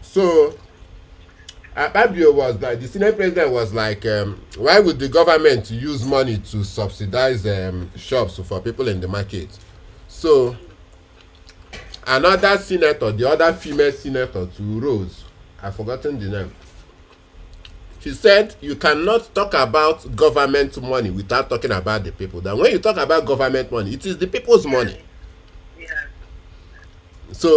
So Akpabio was like, the Senate president was like, why would the government use money to subsidize shops for people in the market? So another senator, the other female senator too, rose. I've forgotten the name. She said you cannot talk about government money without talking about the people. That when you talk about government money, it is the people's money. Yeah. So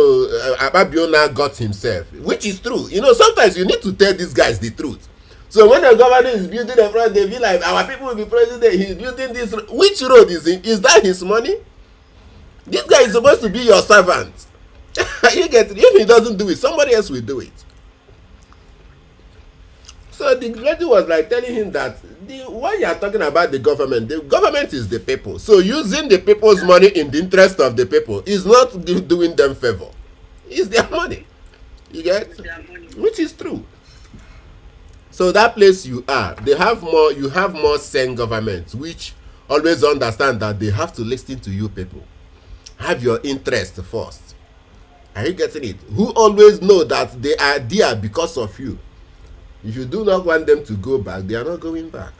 Ababio now got himself, which is true. You know, sometimes you need to tell these guys the truth. So when the government is building a road, they be like, our people will be president. He's building this. Which road is it? Is that his money? This guy is supposed to be your servant. You get it? If he doesn't do it, somebody else will do it. So the lady was like telling him that when you are talking about the government is the people. So using the people's money in the interest of the people is not doing them favor. It's their money. You get? Which is true. So that place you are, you have more sane governments which always understand that they have to listen to you people. Have your interest first. Are you getting it? Who always know that they are there because of you. If you do not want them to go back, they are not going back.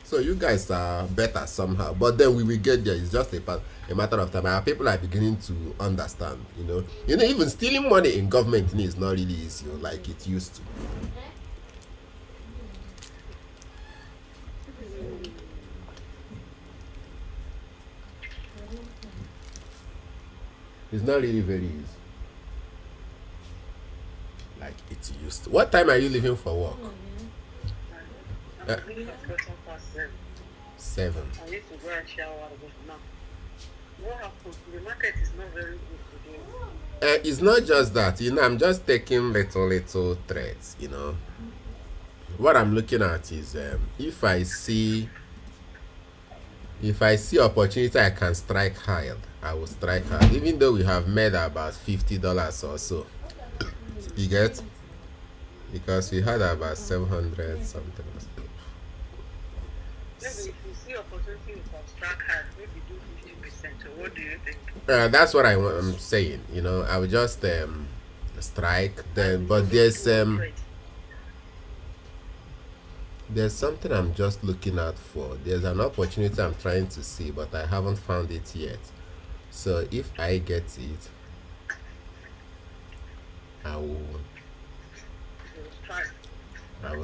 So you guys are better somehow. But then we will get there. It's just a matter of time. Our people are beginning to understand, you know. Even stealing money in government is not really easy like it used to. It's not really very easy. Like it used to. What time are you leaving for work? I'm leaving at 7:15. 7. I need to go and shower now. What happened? The market is not very good today. It's not just that, I'm just taking little threads, What I'm looking at is if I see opportunity I can strike high, I will strike high. Even though we have made about $50 or so. You get? Because we had about 700 something. Maybe if you see opportunity, you can strike high, maybe do 50%. So what do you think? That's what I'm saying. I will just strike then. But there's something I'm just looking out for. There's an opportunity I'm trying to see, but I haven't found it yet. So if I get it, I will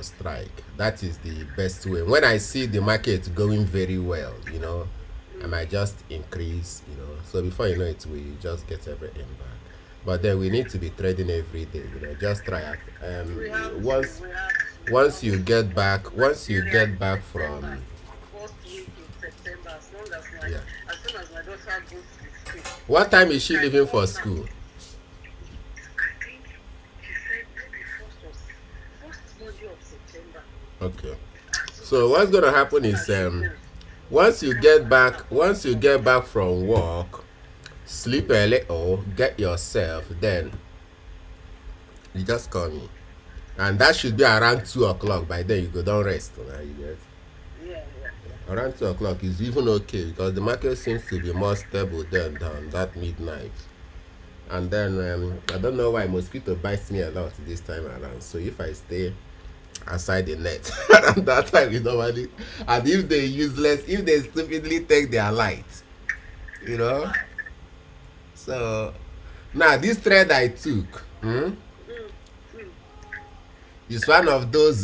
strike. That is the best way. When I see the market going very well, I might just increase, So before you know it, we just get everything back. But then we need to be trading every day, Just try it. Once you get back from First week in September, as soon as my daughter goes to school. What time is she leaving for school? I think she said maybe first Monday of September. Okay. So what's gonna happen is once you get back from work, sleep a little, get yourself, then you just call me. And that should be around 2 o'clock. By then you go down rest. You get? Yeah. Around 2 o'clock is even okay because the market seems to be more stable than that midnight. And then I don't know why mosquito bites me a lot this time around. So if I stay outside the net around that time, normally, and if they stupidly take their light, So now this thread I took, is one of those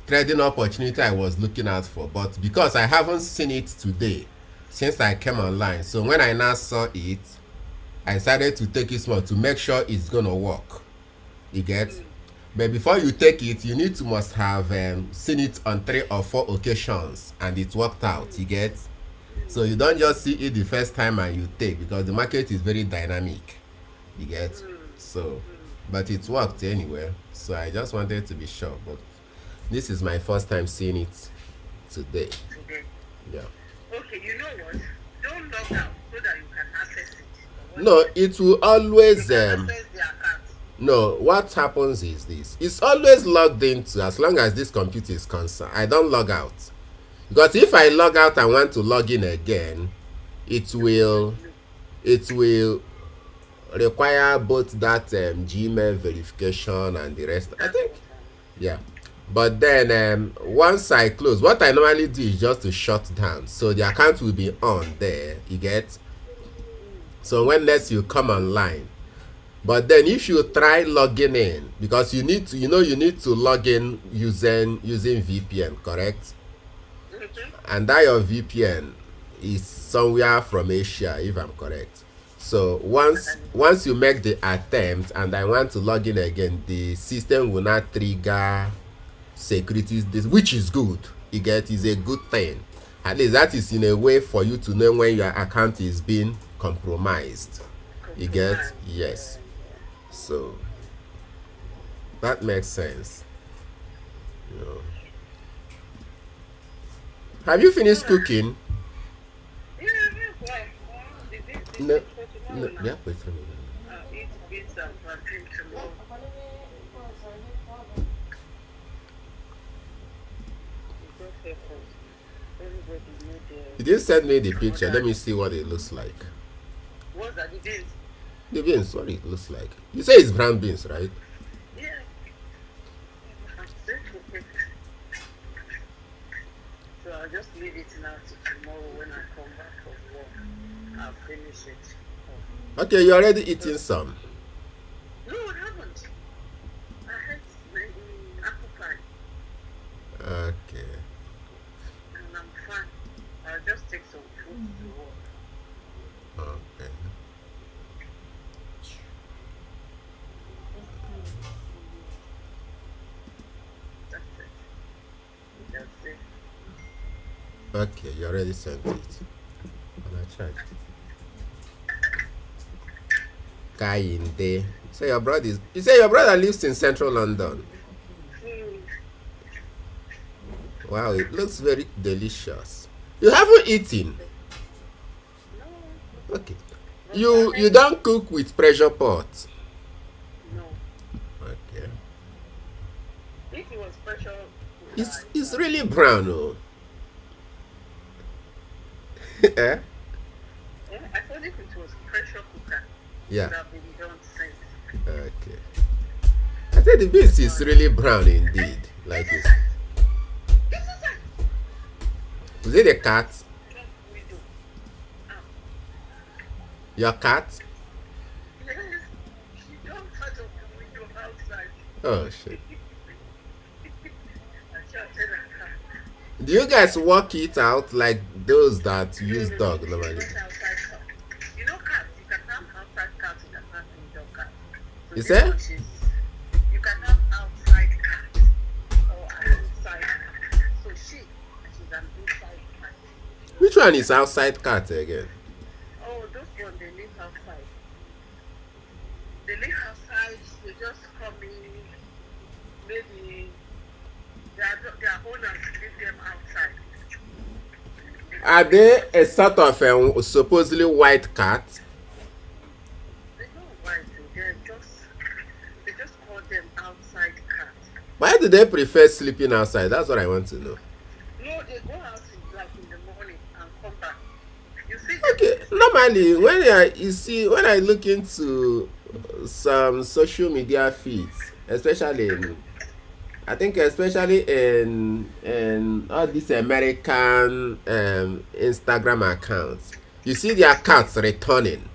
trading opportunity I was looking out for, but because I haven't seen it today since I came online, so when I now saw it, I decided to take it small to make sure it's gonna work. You get? But before you take it, you must have seen it on 3 or 4 occasions and it worked out. You get? So you don't just see it the first time and you take, because the market is very dynamic. You get? So but it worked anyway, so I just wanted to be sure. But this is my first time seeing it today. Yeah. Okay, you know what? Don't log out so that you can access it. No, it will always access the account. No, what happens is this. It's always logged into as long as this computer is concerned. I don't log out. Because if I log out and want to log in again, it will require both that Gmail verification and the rest, I think. Yeah. But then once I close, what I normally do is just to shut down, so the account will be on there. You get? So when next you come online, But then if you try logging in, because you need to, you need to log in using VPN, correct? And that your VPN is somewhere from Asia, if I'm correct. So once you make the attempt and I want to log in again, the system will not trigger security, which is good. You get, is a good thing. At least that is in a way for you to know when your account is being compromised. You get, yes. So that makes sense. You know. Have you finished cooking? Yeah, well, No, no. yeah, wait a minute. Eat beans and plantain tomorrow. Everybody need You didn't send me the picture. Let me see what it looks like. what's that? The beans? The beans, what it looks like. You say it's brown beans, right? Yeah. So I'll just leave it now to tomorrow when I come back from work. I'll finish it. Okay, you're already eating some. No, I haven't. I had apple pie Okay. and I'm fine. I'll just take some food to work. Okay. That's it. That's it. Okay, you already sent it. And I check. Kainde. You say your brother lives in central London. Wow, it looks very delicious. You haven't eaten. No. Okay. You don't cook with pressure pot. No. Okay. If it was special, It's really brown, oh. Eh? yeah, I thought if it was pressure cooker, Yeah. it would have been done since. Okay. I said the beans is really brown indeed. Like this. Is it a cat? Window. Your cat? Yes, she jumped out of the window outside. Oh shit. I shouted at her. Do you guys work it out like those that use dog She normally? went outside cat. You know cats, you can have outside cats, you can have indoor cats. So You this say? one, you can have outside cat or an inside cat. So she's an inside cat. Which one is outside cat again? Oh, those ones, they live outside. They live outside, they just come in, maybe their owners leave them outside. Are they a sort of supposedly white cat? They don't white, they just call them outside cats. Why do they prefer sleeping outside? That's what I want to know. No, they go out in the morning and come back. You see? Okay, normally when I look into some social media feeds, especially in all these American Instagram accounts, you see their cats returning.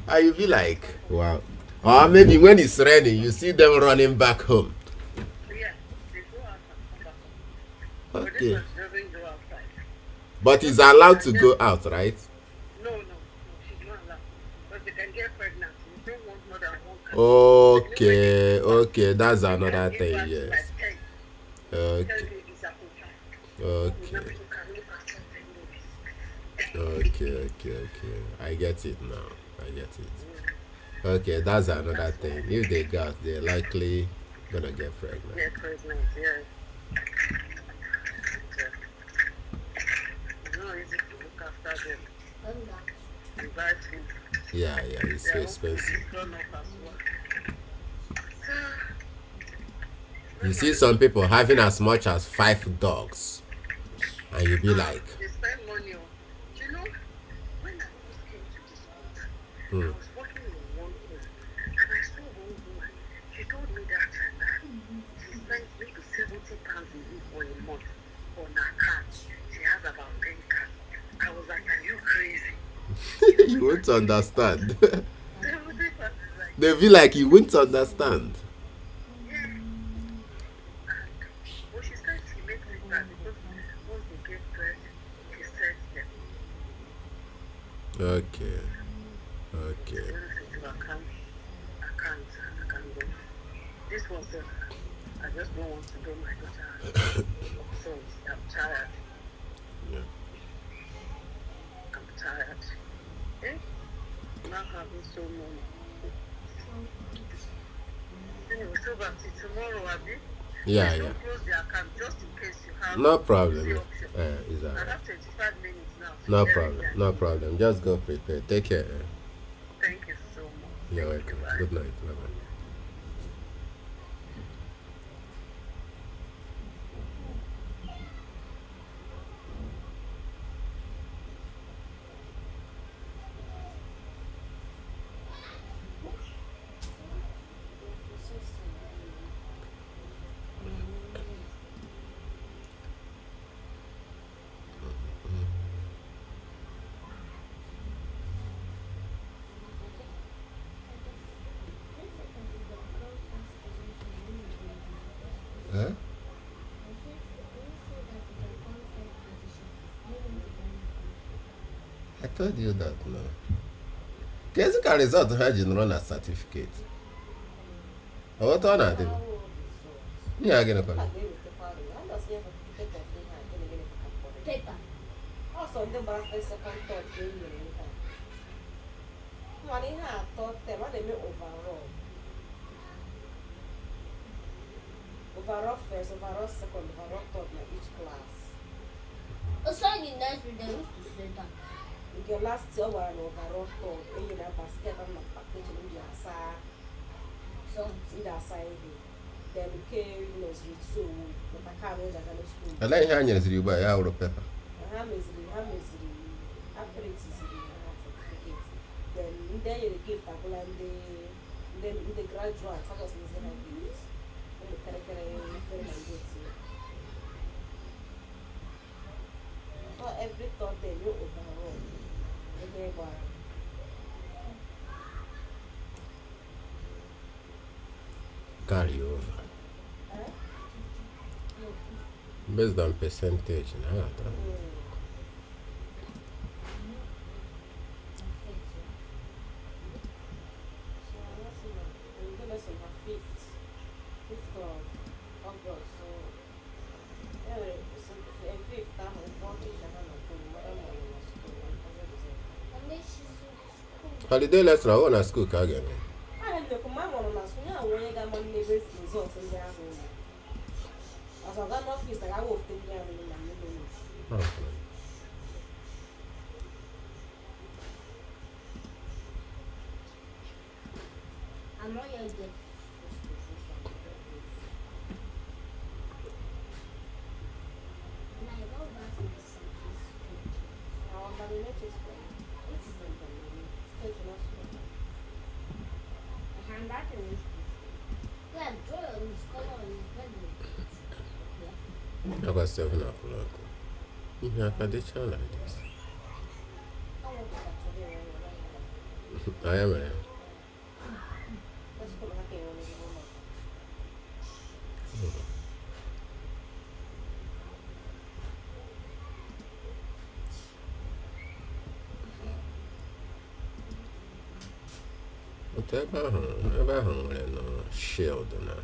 And you be like, wow. Or maybe when it's raining, you see them running back home. Yeah, they go out and come back. But this Okay. one doesn't go outside. But he's allowed to go out, right? No, she's not allowed. But they can get pregnant. You don't want more than one cat. Okay, that's another Give thing, birth to yes. like 10. Okay, Tell me it's apple pie. okay, Now you can look at 10 babies. okay. I get it now. Okay, that's another thing. If they got, they're likely gonna get pregnant. Get pregnant, yeah. It's not easy to look after them. You buy food. Yeah, it's so expensive. Grown up as well. You see some people having as much as 5 dogs, and you be like, They spend money on. You know, when I first came to this country, I hmm, was working in one home, and I saw one woman. She told me that time that she spends maybe 70 pounds a week or a month on her cat. She has about 10 cats. I was like, are you crazy? You You won't understand. They will take us like, They feel like you won't understand. yeah. But she said she makes it bad because once they give birth, she sends them. Okay. Okay. When I said to her, I can't go. This was I just don't want to do my daughter. So I'm tired. Yeah. I'm tired. Eh? Not having so many. Anyway, so back to tomorrow, Abby. Yeah, Please yeah. don't close the account just in case you have No problem. the option. Is I alright. have 25 minutes now. to No get problem. ready. No problem. Just go prepare. Take care. Thank you so much. You're Thank you. welcome. Bye. Good night. Bye bye. Huh? I told you that no. Kedu ka result ha ji nọrọ na certificate? Ọghọta ọ na-adị bụ. Ihe a gịnị kwana? Paper. Also, ndị gbara first, second, third ka e nyere ihe a. Mana ihe atọ tem a na-eme overall. Overall first, overall second, overall third na each class. Also, in the next week, they used to say that. Nke last year ọ gwara na overall third enyi na basket na package ndị asa Something. ndị asa ihe. Then nke nursery so maka ka abịa eji aga na school. Ala ihe a nyeziri ugbu a ya hụrụ pepa. Ha meziri upgradeziri ha certificate. Then ndị e nyere gift agwụla ndị graduate ha just mezi ha gift. Ụmụ kịrịkịrị efere na ndị otu ya. So every third day you overall ebe gbara. Carry over. Based on percentage na ha ata. So let's see now. We're gonna say the 5th of August. So anyway, so in 5th ahụ one teacher ha na school, mother nọ na school, And then she's in school. Holiday lesson ọ na school ka a ga-eme. ahụ ndekọ ma mụrụ na school ya onye ga-ama mmebe result ndị ahụ. Ọzọ ga n'ọfịs na ga wepụta ndị ahụ na mmebe Okay. I'm not yet get. When I go back to the city, Our barometric school. It is in the state of school. I hand that to me. Yeah, draw on his color on his bedroom. About 7 o'clock. Ihe aka dịcha like this. I want to go to the Anya mere ya. let's go back here when we go home. Otu ebe ahụ nwere nọ shield na.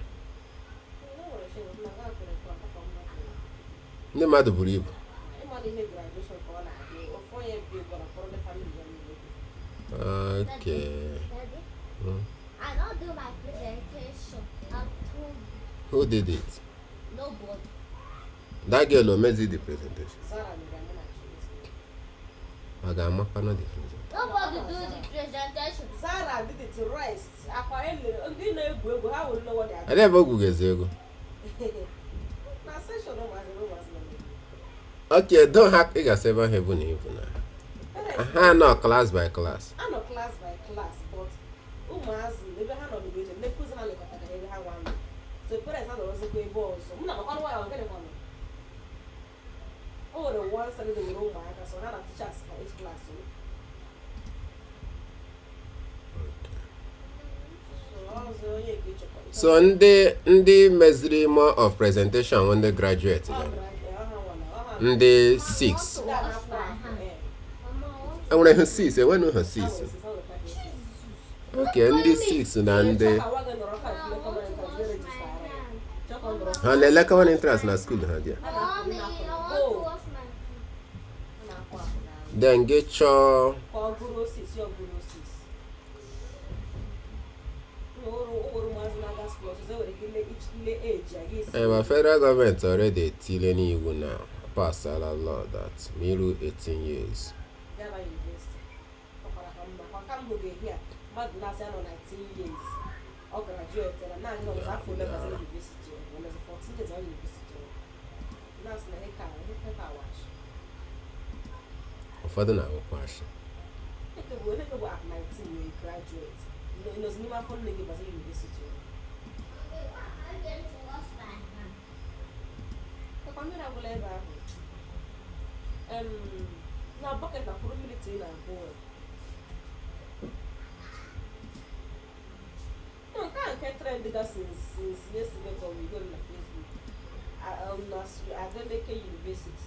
No worry, she was not going to go back on that. Ndị mmadụ buru ibu. Ịmana ihe graduation ka ọ na-adị ofu onye bi ego na kpọrọ ndị famili ya niile. Okay. Daddy, Hmm. I don't do my presentation. I'm told Who did it? nobody. That girl o mezi the presentation. Zara mere ya mụ na Chinedu. Ọ ga-amakwanụ the presentation. Nobody do the presentation. Zara did it to rest. Akwa elere ndị na-egwu egwu ha were know what they are Ada ebe ogwu ga-ezi ego. na session ụmụazị na ụmụazị na mmemme. Okay, don't have ị ga-asa ebe ahụ ebu na ibu na. Ha nọ class by class. A nọ class by class but ụmụazị ebe ha nọ n'ebeje nlekụzi ha lekọtara ebe ha nwa nọ. So parents ha nọrọzikwa ebe ọzọ. Mụ na makwanụ nwa ya ọ gịnịkwa nọ? O nwere one Saturday were ụmụaka so ha na teachers ka each class o. So ndị meziri more of presentation when they graduate then. Ndị 6. Enwere ha 6, enwere ha 6. Okay, ndị 6 na ndị ha na-ele common interest na school ha dị. Then get chọọ my federal government already telling you now pass a law that middle 18 years. Ụfọdụ na-awụkwa ashị. Na bucket na puru military na go. No, can't trend that since yesterday when we go on Facebook. I don't make a university.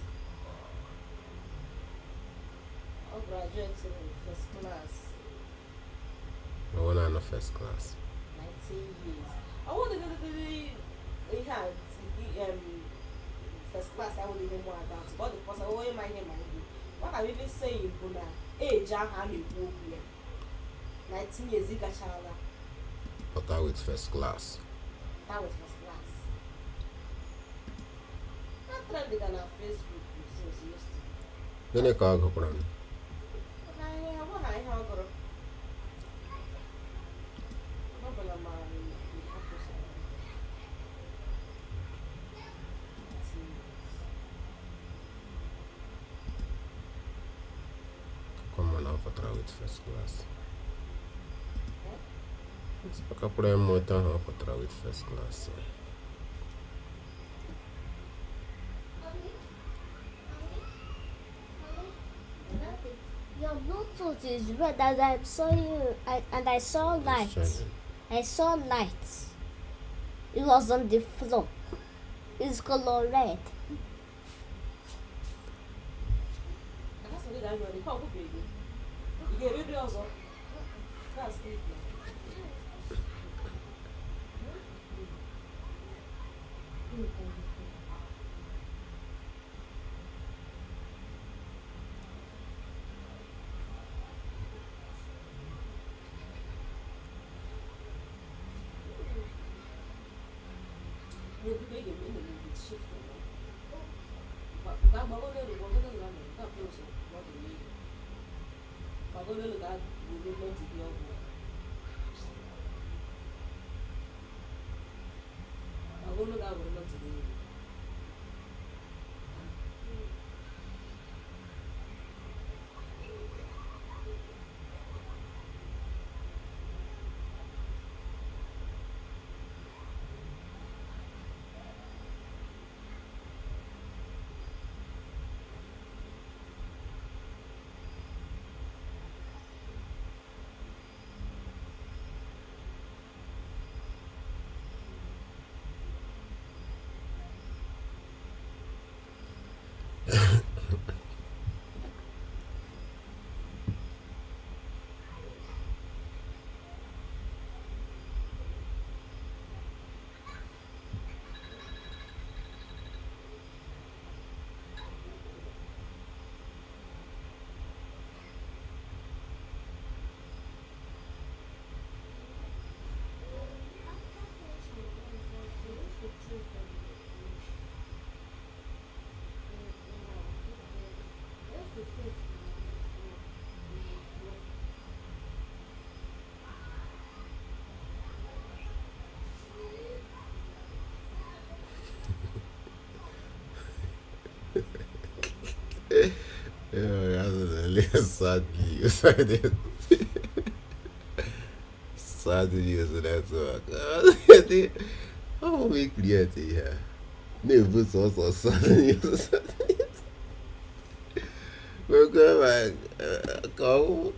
I graduate in first class. I want to know first class. 19 years. I want to first class. I want to hear more about it. But the person who am I hear my what I'm even saying, Buna, age I have in 19 years, you got Shala. But I with first class. That was first class. Not trending on our Facebook since yesterday. Then you call go run. Come on, I'll try with first class. A couple of more time, I'll try with first class. Your Bluetooth is red, and I saw you, and I saw lights. I saw lights. It was on the floor. It's color red. Sad news. Sad news network. How we create here? Never saw sad news. We're going back. Go.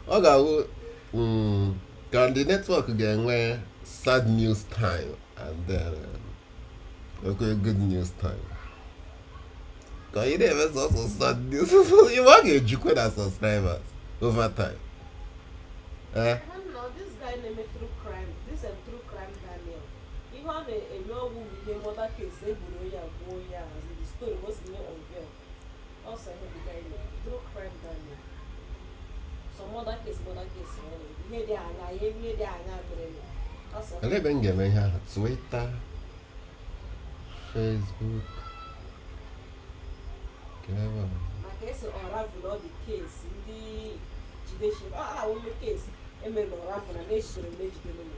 Okay. Can the network again where sad news time, and then okay, good news time. Cause you never saw some sad news. You want to educate our subscribers over time. Eh? I don't know, this guy named True Crime, this is True Crime Daniel. He had a law with the mother case, they would go as the story was in unveiled. Also, the guy True Crime Daniel. Some mother case, here they are now, here they are now. Also, I live in Germany. Twitter, Facebook. Clever. my case unravel all the case, the judicial, I will make case, and then unravel and they should have made the money.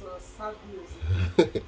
So sad music.